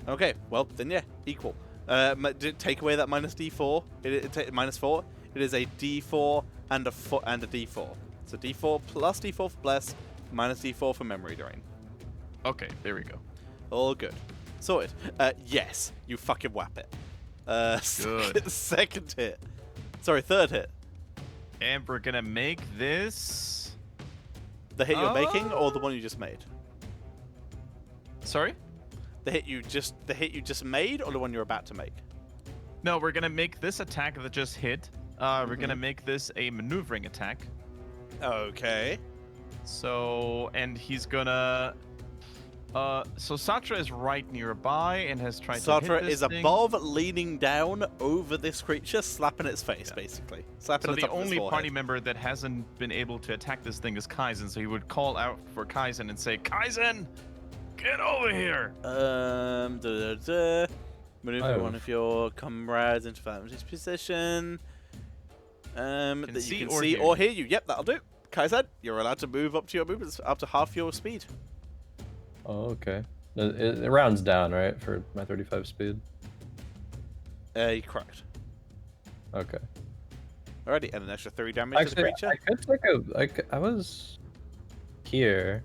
Okay, well then yeah, equal. Take away that minus d4. Minus 4. It is a d4 and a d4. So d4 plus d4 for bless, minus d4 for memory drain. Okay, there we go. All good. Sorted. Yes, you fucking whap it. Good. Second hit. Sorry, third hit. And we're gonna make this... The hit you're making, or the one you just made? Sorry? The hit you just made, or the one you're about to make? No, we're gonna make this attack that just hit. We're gonna make this a maneuvering attack. Okay. So, and he's gonna... so Satra is right nearby and has tried to hit Satra this is thing. above, leaning down over this creature, slapping its face, basically. Slapping So the the top of its only forehead. party member that hasn't been able to attack this thing is Kaizen, so he would call out for Kaizen and say, "Kaizen, get over here!" Maneuver one of your comrades into advantage position. That you see can or see hear or you. hear you. Yep, that'll do. Kaizen, you're allowed to move up to your movements up to half your speed. Oh, okay. It rounds down, right, for my 35 speed? Correct. Okay. Alrighty, and an extra 3 damage to the Actually, creature. I could take I was here.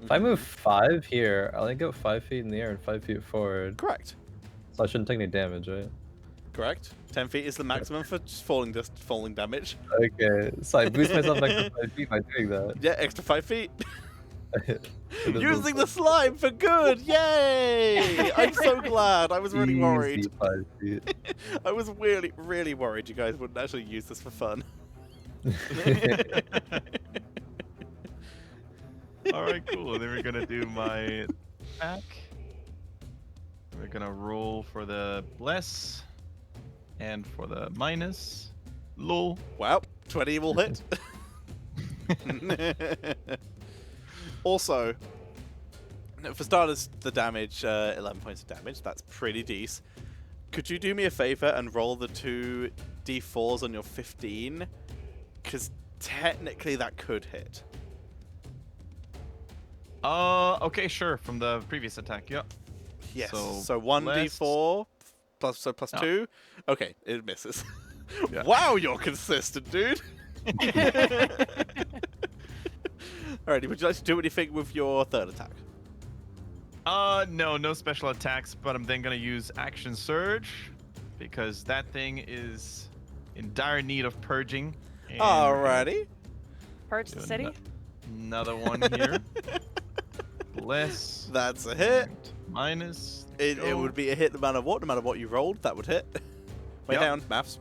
If I move 5 here, I'll only go 5 feet in the air and 5 feet forward. Correct. So I shouldn't take any damage, right? Correct. 10 feet is the maximum for just falling damage. Okay, so I boost myself an extra 5 feet by doing that. Yeah, extra 5 feet. It doesn't- Using the slime for good! Yay! I'm so glad. I was really Easy worried. 5 feet. I was really, really worried you guys wouldn't actually use this for fun. All right, cool. Then we're gonna do my attack. We're gonna roll for the bless and for the minus. Lol. Wow, 20 will hit. Also, for starters, the damage, 11 points of damage, that's pretty decent. Could you do me a favor and roll the 2 d4s on your 15? Because technically that could hit. Okay, sure. From the previous attack, yep. Yes. So, So 1 blessed. d4 plus Oh. 2. Okay, it misses. Yeah. Wow, you're consistent, dude. Alrighty, would you like to do anything with your third attack? No special attacks, but I'm then gonna use action surge because that thing is in dire need of purging. and Alrighty. Purge the do city? Another one here. less. That's a hit. And minus. It would be a hit no matter what you rolled, that would hit. Way Yep. down. Maths.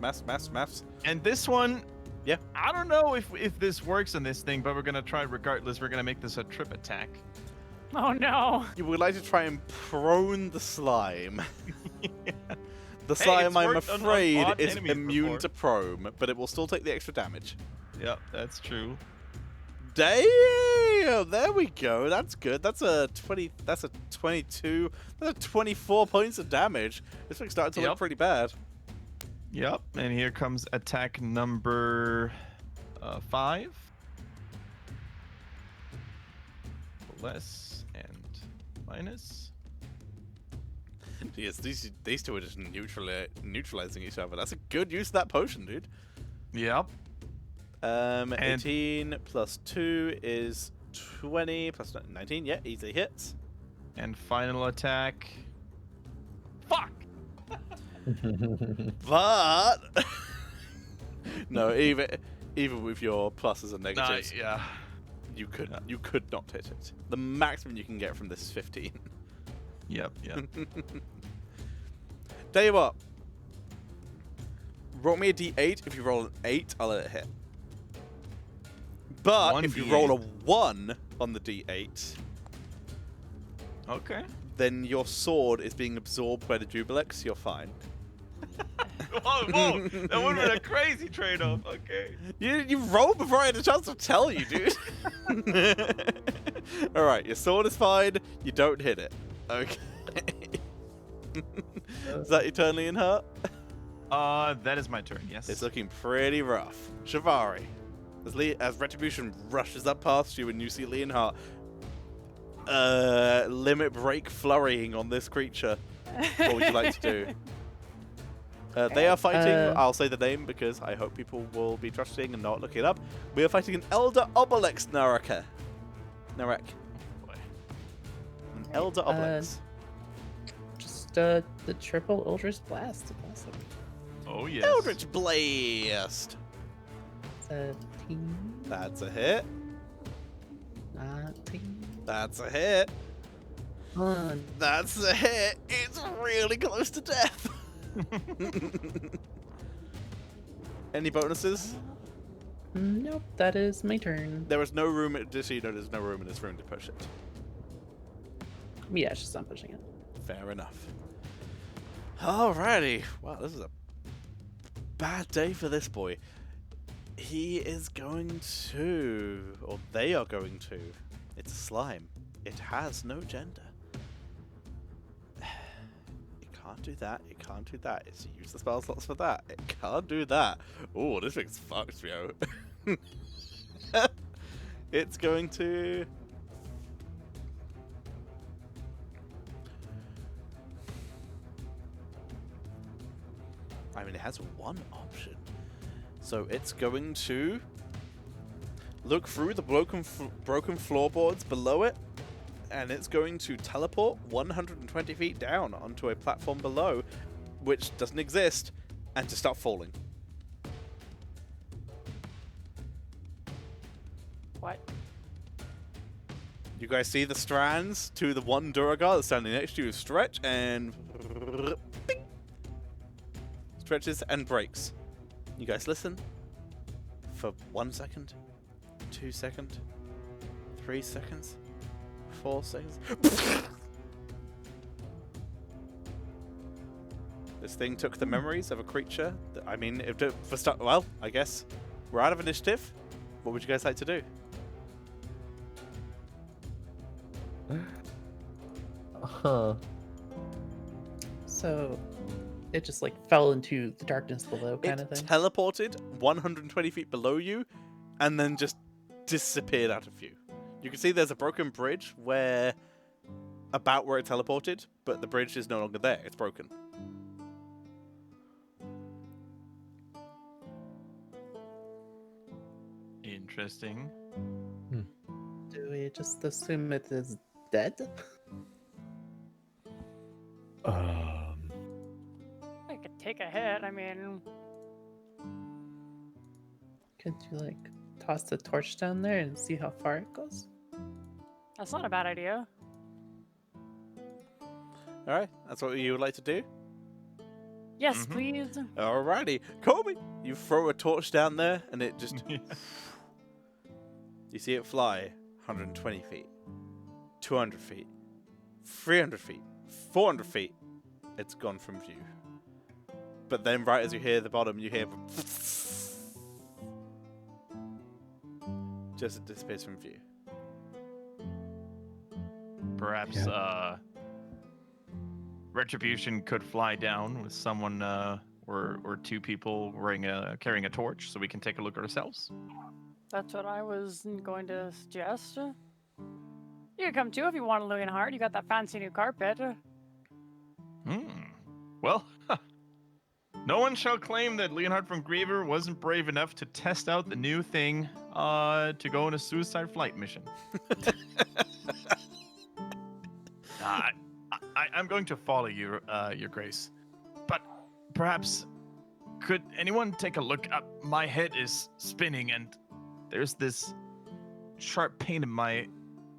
And this one, Yeah. I don't know if this works on this thing, but we're gonna try regardless. We're gonna make this a trip attack. Oh no. You would like to try and prone the slime. The Hey, slime, it's I'm worked on afraid, odd is enemies immune before. to prone, but it will still take the extra damage. Yep, that's true. Damn! There we go. That's good. That's a 20. That's a 22. That's a 24 points of damage. This thing's starting to look Yep. pretty bad. Yep, and here comes attack number 5. Less and minus. Yes, these two are just neutralizing each other. That's a good use of that potion, dude. Yep. 18 plus 2 is 20 plus 19. Yeah, easy hits. And final attack. Fuck! But no, even with your pluses and negatives, Yeah. you could not hit it. The maximum you can get from this is 15. Yep. Tell you what. Roll me a d8. If you roll an 8, I'll let it hit. But One if you D8. roll a 1 on the d8, Okay. then your sword is being absorbed by the Jubilex. You're fine. Whoa, that would have been a crazy trade-off. Okay. You rolled before I had a chance to tell you, dude. All right, your sword is fine. You don't hit it. Okay. Is that eternally in hurt? That is my turn. Yes. It's looking pretty rough. Shivari, as Retribution rushes up past you and you see Leonhard limit break flurrying on this creature, what would you like to do? They are fighting, I'll say the name because I hope people will be trusting and not looking it up. We are fighting an Elder Obelix Narek. An Elder Obelix. Just the triple Eldritch Blast. Awesome. Oh yes. Eldritch Blast. 17, That's a hit. 19, That's a hit. 1. That's a hit. It's really close to death. Any bonuses? Nope, that is my turn. There was no room, just so you know, there's no room in this room to push it. Yeah, it's just not pushing it. Fair enough. Alrighty. Wow, this is a bad day for this boy. He is going to, or they are going to. It's a slime. It has no gender. It can't do that. It can't do that. It's use the spell slots for that. It can't do that. Oh, this thing's fucked, yo. It's going to. I mean, it has one option. So it's going to look through the broken floorboards below it, and it's going to teleport 120 feet down onto a platform below, which doesn't exist, and to start falling. What? You guys see the strands to the one Durga that's standing next to you stretch and bing, stretches and breaks. You guys listen for 1 second, 2 seconds, 3 seconds, 4 seconds. This thing took the memories of a creature. I mean, well, I guess we're out of initiative. What would you guys like to do? Huh. So it just like fell into the darkness below, kind of It thing. teleported 120 feet below you and then just disappeared out of view. You can see there's a broken bridge about where it teleported, but the bridge is no longer there. It's broken. Interesting. Do we just assume it is dead? I could take a hit. I mean, Could you like toss the torch down there and see how far it goes? that's not a bad idea. Alright, that's what you would like to do? Yes, Mhm. please. Alrighty. Colby, you throw a torch down there and it just... You see it fly 120 feet, 200 feet, 300 feet, 400 feet. It's gone from view. But then right as you hear the bottom, you hear... Just it disappears from view. Perhaps Retribution could fly down with someone or two people carrying a torch, so we can take a look at ourselves. That's what I was going to suggest. You can come too if you want, Leonhard. You got that fancy new carpet. Well, no one shall claim that Leonhard from Griever wasn't brave enough to test out the new thing to go on a suicide flight mission. I'm going to follow you, Your Grace. But perhaps, could anyone take a look up? My head is spinning and there's this sharp pain in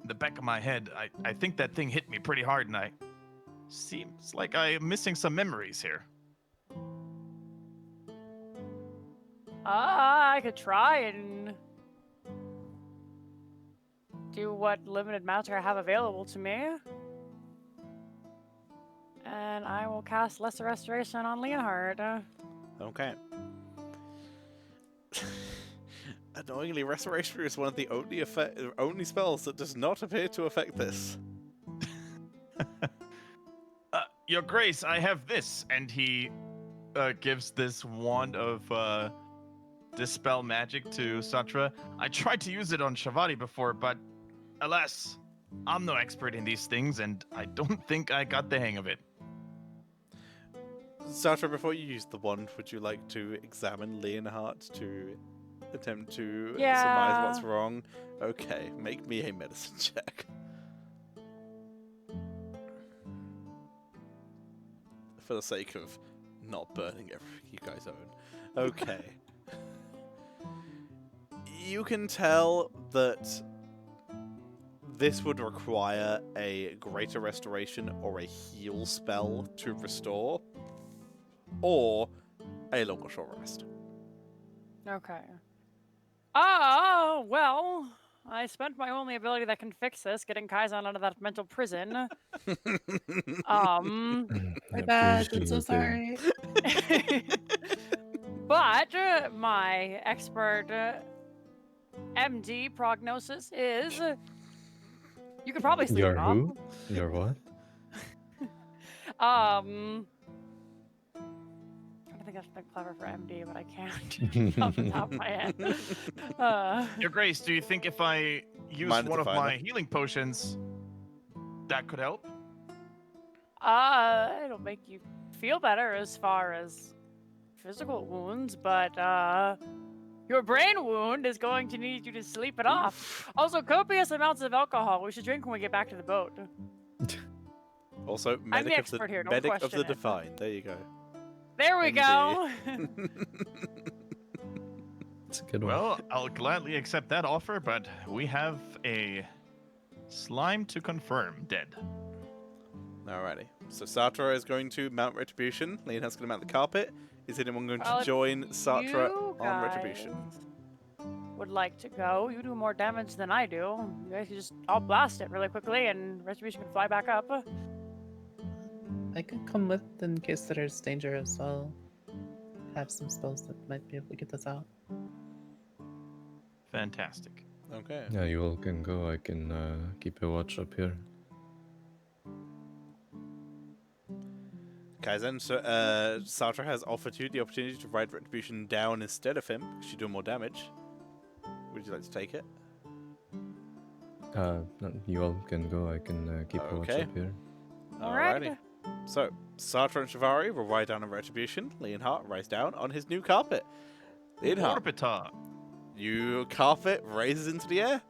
the back of my head. I think that thing hit me pretty hard and seems like I'm missing some memories here. I could try and do what limited matter I have available to me. And I will cast Lesser Restoration on Leonhard. Okay. Annoyingly, Restoration is one of the only spells that does not appear to affect this. Your Grace, I have this. And he gives this wand of Dispel Magic to Satra. I tried to use it on Shabati before, but alas, I'm no expert in these things, and I don't think I got the hang of it. Satra, before you use the wand, would you like to examine Leonhard to attempt to surmise what's wrong? Okay, make me a medicine check. For the sake of not burning everything you guys own. Okay. You can tell that this would require a greater restoration or a heal spell to restore, or a long or short rest. Okay. Oh, well, I spent my only ability that can fix this, getting Kaizen out of that mental prison. My bad. I'm so sorry. But my expert MD prognosis is you could probably sleep Your it off. who? Your what? I think that's been clever for MD, but I can't off the top of my head. Your Grace, do you think if I use Mind one of Definer. my healing potions, that could help? It'll make you feel better as far as physical wounds, but your brain wound is going to need you to sleep it off. Also, copious amounts of alcohol we should drink when we get back to the boat. Also, I'm the medic of expert here, don't medic of question the it. divine. There you go. There we go. It's a good one. Well, I'll gladly accept that offer, but we have a slime to confirm dead. Alrighty. So Satra is going to mount Retribution. Leonhard's going to mount the carpet. Is anyone going Well, to join Satra you on Retribution? would like to go. You do more damage than I do. You guys can just all blast it really quickly and Retribution can fly back up. I could come with in case there's danger as well. Have some spells that might be able to get this out. Fantastic. Okay. Yeah, you all can go. I can keep a watch up here. Kaizen, so Satra has offered you the opportunity to ride Retribution down instead of him, because you do more damage. Would you like to take it? No, you all can go. I can keep a watch Okay. up here. Alrighty. So, Satra and Shivari will ride down on Retribution. Leonhard rides down on his new carpet. Leonhard, Orbita. your carpet raises into the air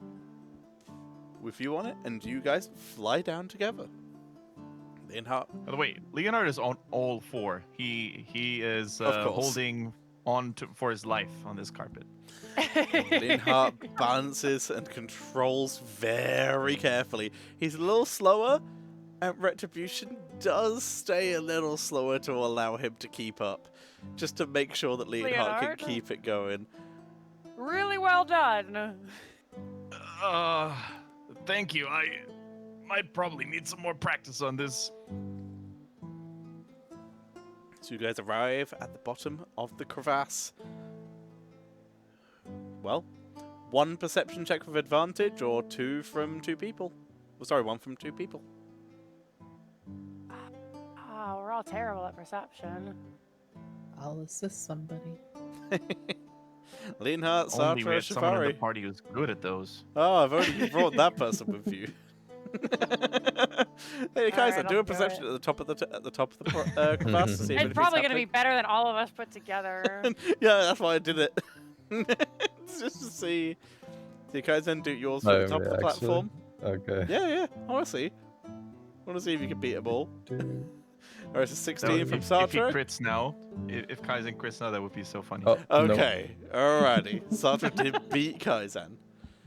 with you on it, and you guys fly down together. Leonhard, By the way, Leonhard is on all four. He is Of course. holding on for his life on this carpet. Leonhard balances and controls very carefully. He's a little slower at Retribution, does stay a little slower to allow him to keep up, just to make sure that Leonhard can Leonhard? keep it going. Really well done. Thank you. I might probably need some more practice on this. So you guys arrive at the bottom of the crevasse. Well, 1 perception check with advantage, or 2 from 2 people. Oh, sorry, 1 from 2 people. Oh, we're all terrible at perception. I'll assist somebody. Leonhard, Only we Sartre, had someone in the Shabari. party who's good at those. Oh, I've already brought that person with you. Hey, Kaiser, Alright, do I'll a do perception it. at the top of the crevasse to see if It's anything's probably going to happening. be better than all of us put together. Yeah, that's why I did it. Just to see. So you guys then do yours from the top of the actually? platform. Okay. Yeah, I want to see. I want to see if you can beat a ball. Or it's a 16 from if he Sartre. crits now, if Kaizen crits now, that would be so funny. Oh, no. Okay, alrighty. Sartre did beat Kaizen.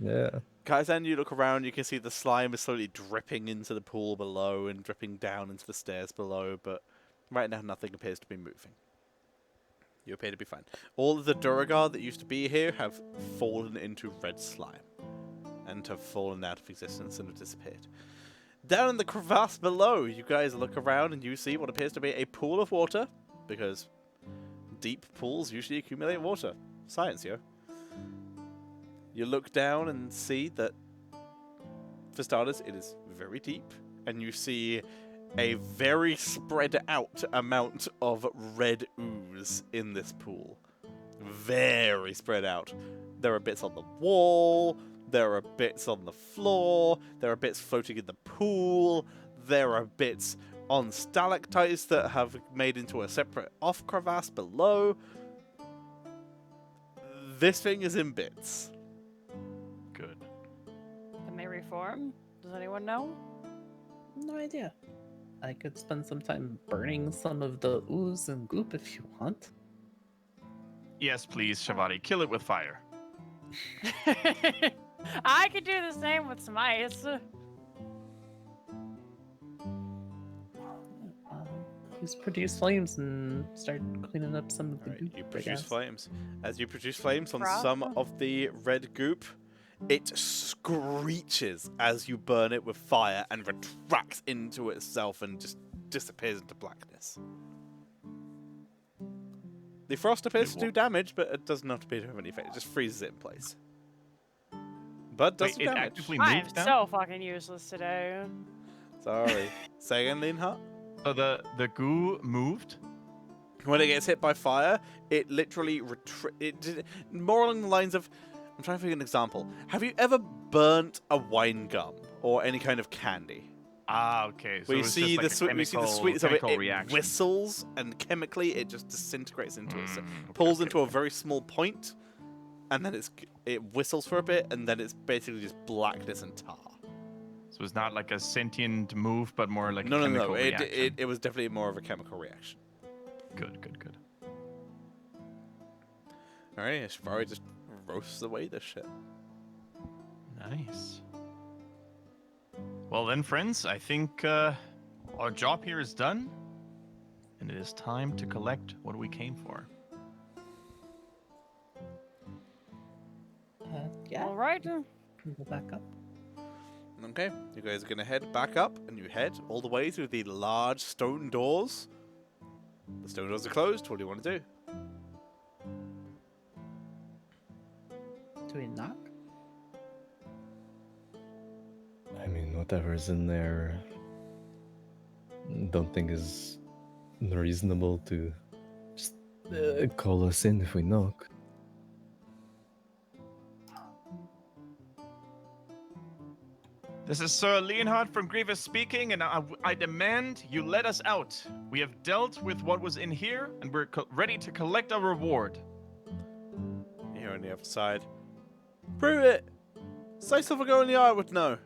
Yeah. Kaizen, you look around, you can see the slime is slowly dripping into the pool below and dripping down into the stairs below, but right now nothing appears to be moving. You appear to be fine. All of the Durga that used to be here have fallen into red slime and have fallen out of existence and have disappeared. Down in the crevasse below, you guys look around and you see what appears to be a pool of water, because deep pools usually accumulate water. Science, yo. You look down and see that, for starters, it is very deep, and you see a very spread out amount of red ooze in this pool. Very spread out. There are bits on the wall, there are bits on the floor, there are bits floating in the pool, there are bits on stalactites that have made into a separate off crevasse below. This thing is in bits. Good. Can they reform? Does anyone know? No idea. I could spend some time burning some of the ooze and goop if you want. Yes, please, Shabati. Kill it with fire. I could do the same with some ice. Just produce flames and start cleaning up some of the Alright, goop. you I produce guess. flames. As you produce flames on Froth? some of the red goop, it screeches as you burn it with fire and retracts into itself and just disappears into blackness. The frost appears to do damage, but it does not appear to have any effect. It just freezes it in place. But does Wait, some it damage. actively I am moves now? so fucking useless today. Sorry. Say again, Leonhard? So the goo moved? When it gets hit by fire, it literally more along the lines of, I'm trying to think of an example. Have you ever burnt a wine gum or any kind of candy? Ah, okay. So Where you it's see just the like you see the sweetness of it, chemical it reaction. whistles, and chemically it just disintegrates into it. So Okay, pulls okay, into a okay. very small point, and then it whistles for a bit, and then it's basically just blackness and tar. So it's not like a sentient move, but more like No, a no, chemical no. reaction. It was definitely more of a chemical reaction. Good, good, good. All right, Shabari just roasts away this shit. Nice. Well then, friends, I think our job here is done, and it is time to collect what we came for. Yeah. All right. Can go back up. Okay, you guys are gonna head back up, and you head all the way through the large stone doors. The stone doors are closed. What do you want to do? Do we knock? I mean, whatever's in there, don't think is reasonable to just call us in if we knock. This is Sir Leonhard from Grievous speaking, and I demand you let us out. We have dealt with what was in here, and we're ready to collect our reward. Here on the other side. Prove it! Say something go in the eye would know.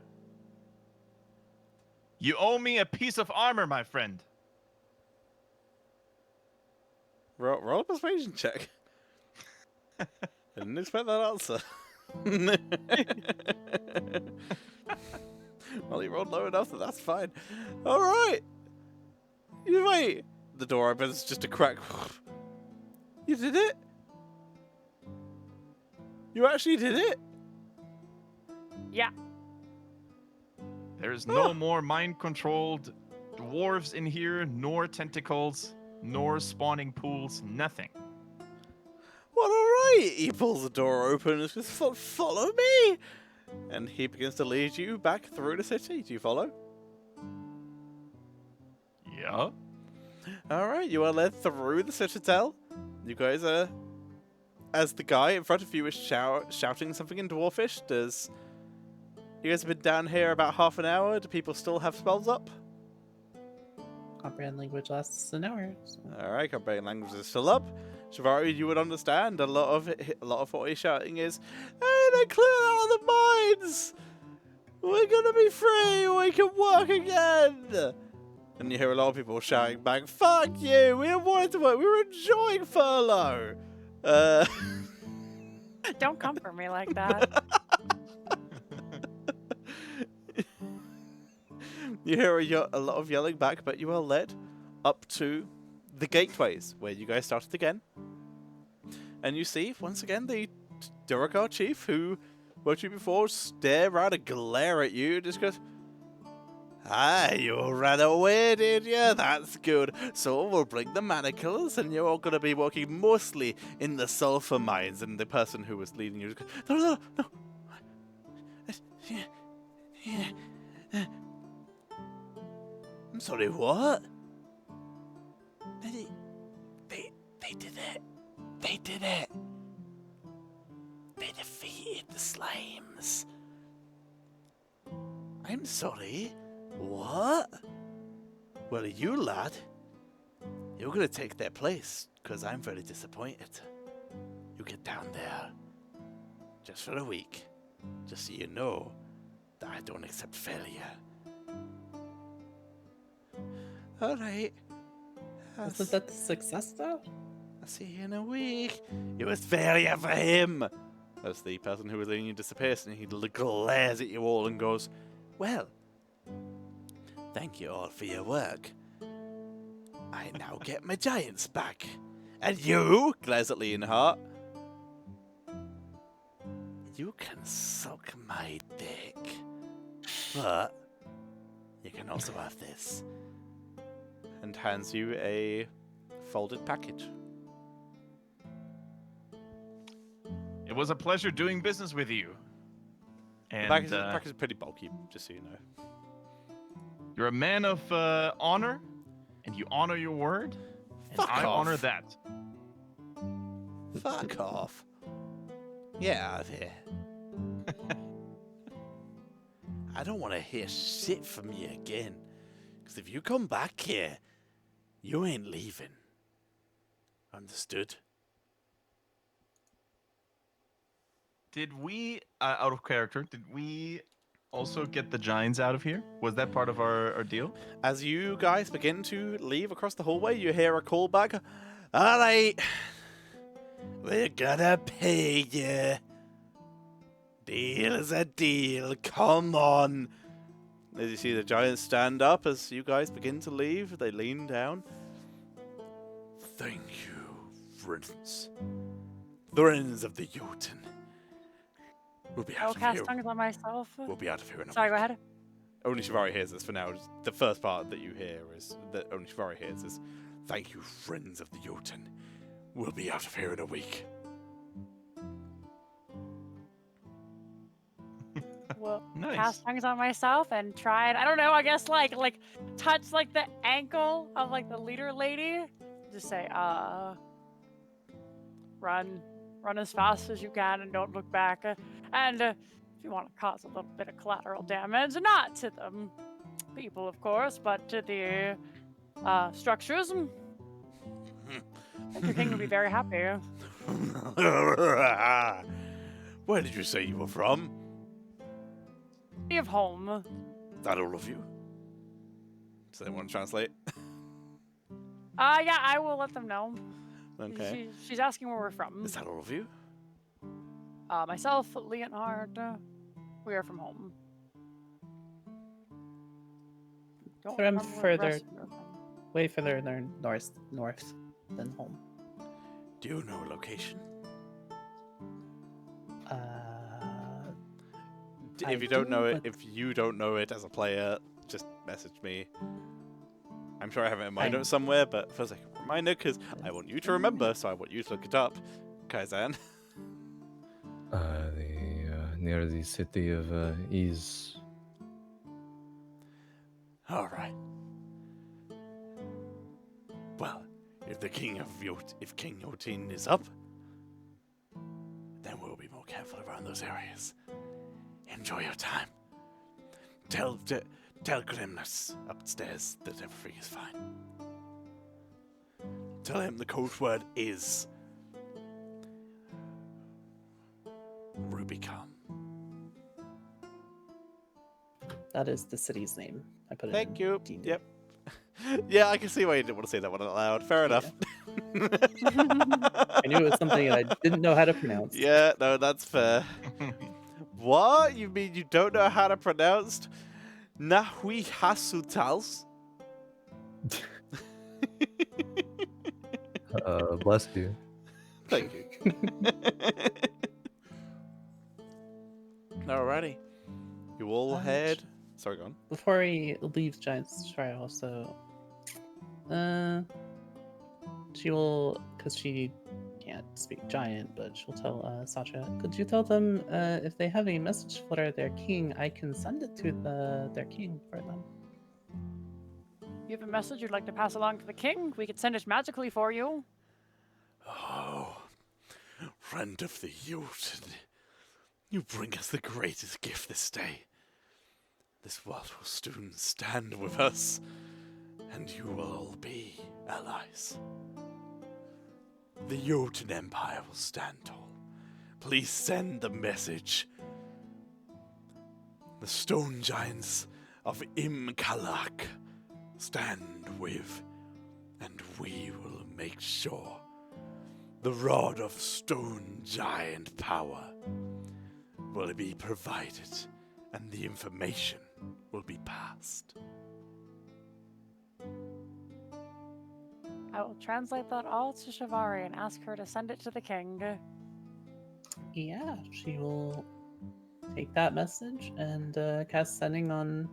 You owe me a piece of armor, my friend. Roll a persuasion check. I didn't expect that answer. Well, he rolled low enough that that's fine. Alright! Wait. The door opens, just a crack. You did it? You actually did it? Yeah. There's no more mind-controlled dwarves in here, nor tentacles, nor spawning pools, nothing. Well, alright. He pulls the door open and says, follow me. And he begins to lead you back through the city. Do you follow? Yeah. Alright, you are led through the citadel. You guys are... As the guy in front of you is shouting something in Dwarfish, does... You guys have been down here about half an hour. Do people still have spells up? Comprehend language lasts an hour. So. Alright, comprehend language is still up. Shivari, you would understand. A lot of what he's shouting is, "Hey, they cleared out the mines! We're gonna be free! We can work again!" And you hear a lot of people shouting back, "Fuck you! We don't want to work. We were enjoying furlough." Don't come for me like that. You hear a lot of yelling back, but you are led up to the gateways where you guys started again. And you see, once again, the Durga chief who worked you before stare around and glare at you and just goes, "Ah, you all ran away, did you? That's good. So we'll bring the manacles and you're all going to be working mostly in the sulfur mines." And the person who was leading you goes, "No. I'm sorry, what? They did it. They did it. They defeated the slimes. I'm sorry. What? Well, you lad, you're gonna take their place, because I'm very disappointed. You get down there, just for a week, just so you know that I don't accept failure. Alright. Wasn't that the success though? I'll see you in a week. It was failure for him. As the person who was leading you disappears, and he glares at you all and goes, "Well, thank you all for your work. I now get my giants back. And you," glares at Leonhard, "you can suck my dick. But you can also have this." And hands you a folded package. It was a pleasure doing business with you. And The package is pretty bulky, just so you know. you're a man of honor, and you honor your word, and Fuck I off. honor that. Fuck off. Get out of here. I don't want to hear shit from you again. Because if you come back here, you ain't leaving. Understood? Did we, out of character, did we also get the giants out of here? Was that part of our deal? As you guys begin to leave across the hallway, you hear a call back. "Alright. We're gonna pay you. Deal is a deal. Come on." As you see the giants stand up as you guys begin to leave, they lean down. "Thank you, friends. Friends of the Jotun. We'll be I will out of cast here. tongues on myself. We'll be out of here in a Sorry, go week." ahead. Only Shivari hears this for now. The first part that you hear is that only Shivari hears is, "Thank you, friends of the Jotun. We'll be out of here in a week." Well, Nice. cast tongues on myself and try and I don't know. I guess like touch like the ankle of like the leader lady. Just say run as fast as you can and don't look back. And if you want to cause a little bit of collateral damage, not to the people, of course, but to the structures, I think your king would be very happy. Where did you say you were from? Be of home. Is that all of you? Does anyone translate? Yeah, I will let them know. Okay. She's asking where we're from. Is that all of you? Myself, Leonhard, we are from home. Don't But I'm remember where the further. rest of you are from. way further north than home. Do you know location? If you don't know it, if you don't know it as a player, just message me. I'm sure I have it in my notes somewhere, but for a second reminder, because I want you to remember, so I want you to look it up. Kaizan. Near the city of Ease. All right. Well, if King Yotin is up, then we'll be more careful around those areas. Enjoy your time. Tell Grimnus upstairs that everything is fine. Tell him the code word is Rubicon. That is the city's name. I put it Thank in you. D&D. Yep. Yeah, I can see why you didn't want to say that one out loud. Fair enough. I knew it was something that I didn't know how to pronounce. Yeah, no, that's fair. What? You mean you don't know how to pronounce Nahui Hasutals? Bless you. Thank you. Alrighty. You all head. Sorry, go on. Before he leaves Giant's Trial, also, she will, because she can't speak Giant, but she'll tell Sasha, could you tell them if they have a message for their king, I can send it to their king for them. You have a message you'd like to pass along to the king? We could send it magically for you. Oh, friend of the youth, you bring us the greatest gift this day. This world will soon stand with us, and you will all be allies. The Jotun Empire will stand tall. Please send the message. The stone giants of Imkalak stand with, and we will make sure the rod of stone giant power will be provided, and the information will be passed. I will translate that all to Shivari and ask her to send it to the king. Yeah, she will take that message and cast sending on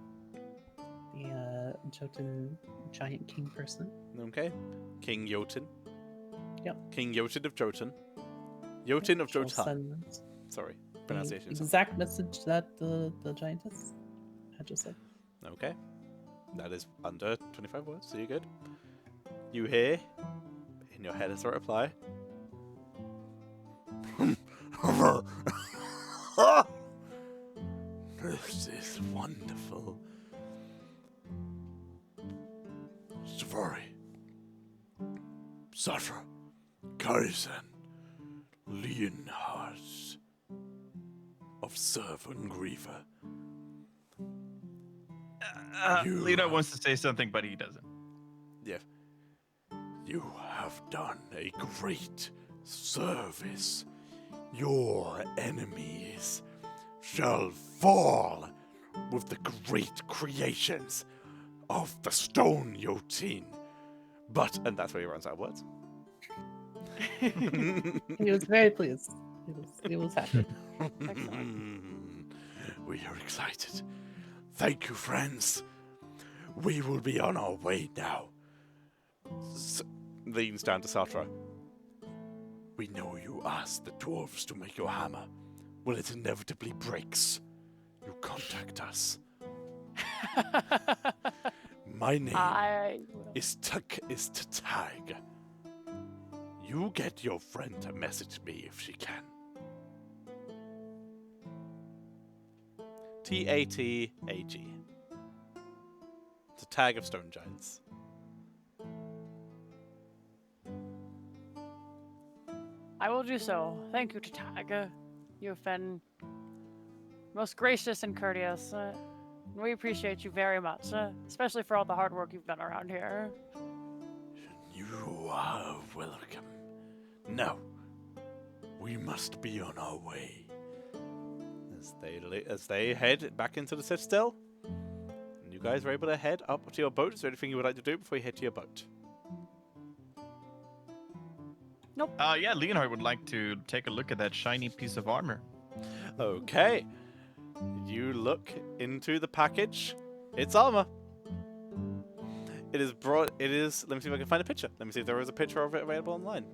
the Jotun Giant King person. Okay. King Jotun. Yep. King Jotun of Jotun. Jotun of She'll Jotun. send Sorry. the Pronunciation. exact message that the giantess had just said. Okay. That is under 25 words, so you're good. You hear, in your head as a reply, This is wonderful. Safari, Sasha, Kaizan, Leonhard of Servant Griever. Lena wants to say something, but he doesn't. Yeah. You have done a great service. Your enemies shall fall with the great creations of the Stone Jotun. But, and that's where he runs out of words. He was very pleased. He was happy. we are excited. Thank you, friends. We will be on our way now. Leans down to Sartre. We know you asked the dwarves to make your hammer. Well, it inevitably breaks. You contact us. My name is Tatag. You get your friend to message me if she can. Tatag. It's a tag of stone giants. I will do so. Thank you, Tatag. You've been most gracious and courteous. We appreciate you very much, especially for all the hard work you've done around here. You are welcome. Now, we must be on our way. As they head back into the citadel, and you guys are able to head up to your boat. Is there anything you would like to do before you head to your boat? Yeah, Leonhard would like to take a look at that shiny piece of armor. Okay. You look into the package. It's armor. It is brought. It is. Let me see if I can find a picture. Let me see if there is a picture of it available online.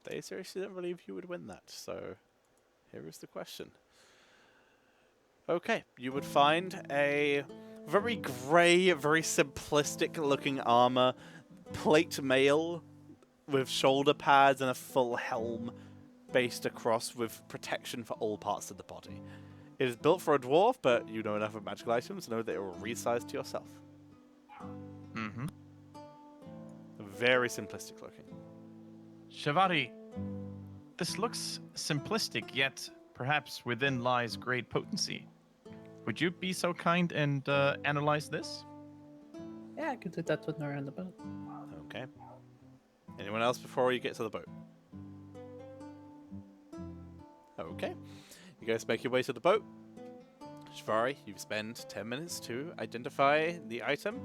They seriously don't believe you would win that. So, here is the question. Okay, you would find a very grey, very simplistic-looking armor, plate mail with shoulder pads and a full helm based across with protection for all parts of the body. It is built for a dwarf, but you know enough of magical items to know that it will resize to yourself. Mm-hmm. Very simplistic looking. Shabati, this looks simplistic, yet perhaps within lies great potency. Would you be so kind and analyze this? Yeah, I could do that when we're on the boat. Okay. Anyone else before you get to the boat? Okay. You guys make your way to the boat. Shvari, you spend 10 minutes to identify the item.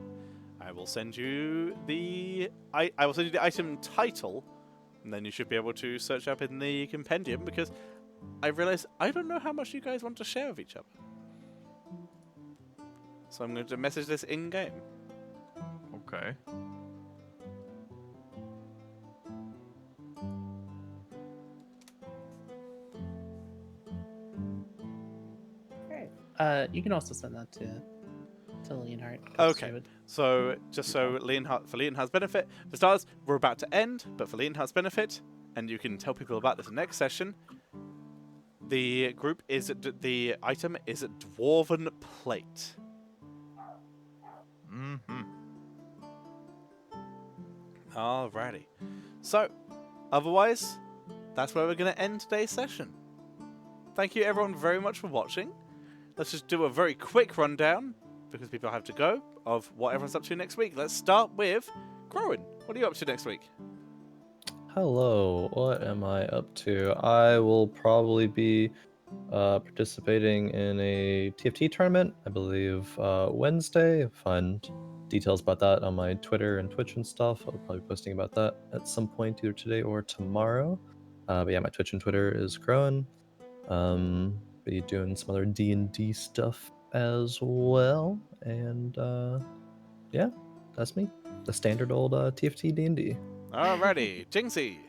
I will send you the I will send you the item title, and then you should be able to search up in the compendium, because I realize I don't know how much you guys want to share with each other. So I'm going to message this in-game. Okay. Great. You can also send that to Leonhard. Okay. So, just so Leonhard, for Leonhard's benefit, for starters, we're about to end, but for Leonhard's benefit, and you can tell people about this next session, the item is a Dwarven Plate. Mm-hmm. Alrighty. So, otherwise, that's where we're going to end today's session. Thank you everyone very much for watching. Let's just do a very quick rundown, because people have to go, of what everyone's up to next week. Let's start with Growin. What are you up to next week? Hello, what am I up to? I will probably be participating in a TFT tournament, I believe Wednesday. Find details about that on my Twitter and Twitch and stuff. I'll probably be posting about that at some point, either today or tomorrow. But yeah, my Twitch and Twitter is growing. Be doing some other D&D stuff as well, and yeah, that's me. The standard old TFT D&D. Alrighty, Jinxie.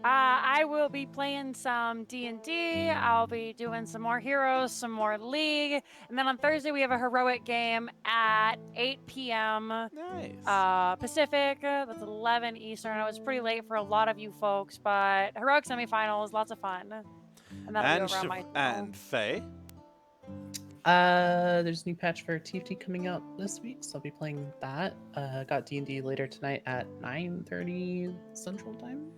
I will be playing some D&D. I'll be doing some more Heroes, some more League. And then on Thursday, we have a Heroic game at 8 p.m. Nice. Pacific. That's 11 Eastern. I know it's pretty late for a lot of you folks, but Heroic semifinals, lots of fun. And that'll be around my And Faye. There's a new patch for TFT coming out this week, so I'll be playing that. Got D&D later tonight at 9:30 Central Time.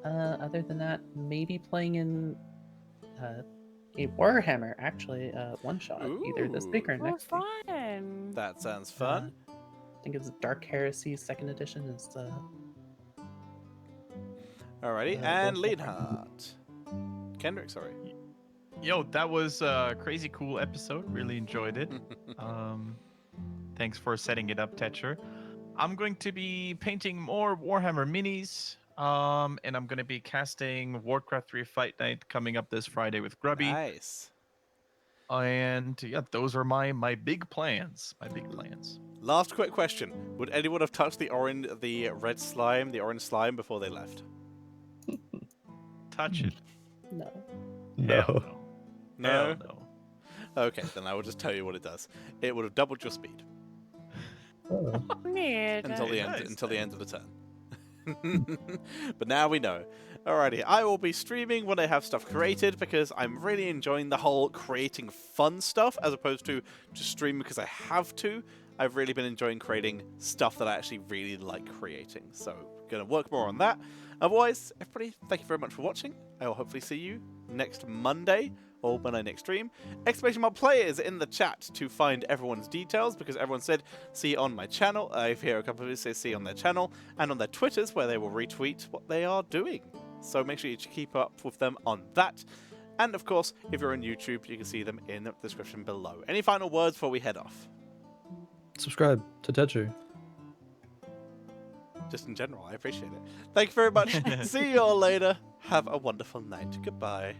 Other than that, maybe playing in a Warhammer, actually, one-shot, either this week or next week. Fun. That sounds fun. I think it's Dark Heresy 2nd edition is the... Alrighty, and Leonhard. Kendrick, sorry. Yo, that was a crazy cool episode. Really enjoyed it. Thanks for setting it up, Tetcher. I'm going to be painting more Warhammer minis. And I'm going to be casting Warcraft 3 Fight Night coming up this Friday with Grubby. Nice. And yeah, those are my big plans. My big plans. Last quick question. Would anyone have touched the orange slime before they left? Touch it. No. Hell no. No? Hell no. Okay, then I will just tell you what it does. It would have doubled your speed Oh. Neat. until the end Nice. until the end of the turn. But now we know. Alrighty, I will be streaming when I have stuff created, because I'm really enjoying the whole creating fun stuff as opposed to just stream because I have to. I've really been enjoying creating stuff that I actually really like creating. So, gonna work more on that. Otherwise, everybody, thank you very much for watching. I will hopefully see you next Monday, or when I next stream. Exclamation mark players in the chat to find everyone's details, because everyone said see on my channel. I hear a couple of you say see on their channel, and on their Twitters, where they will retweet what they are doing. So make sure you keep up with them on that. And of course, if you're on YouTube, you can see them in the description below. Any final words before we head off? Subscribe to Tetcher. Just in general, I appreciate it. Thank you very much. See you all later. Have a wonderful night. Goodbye.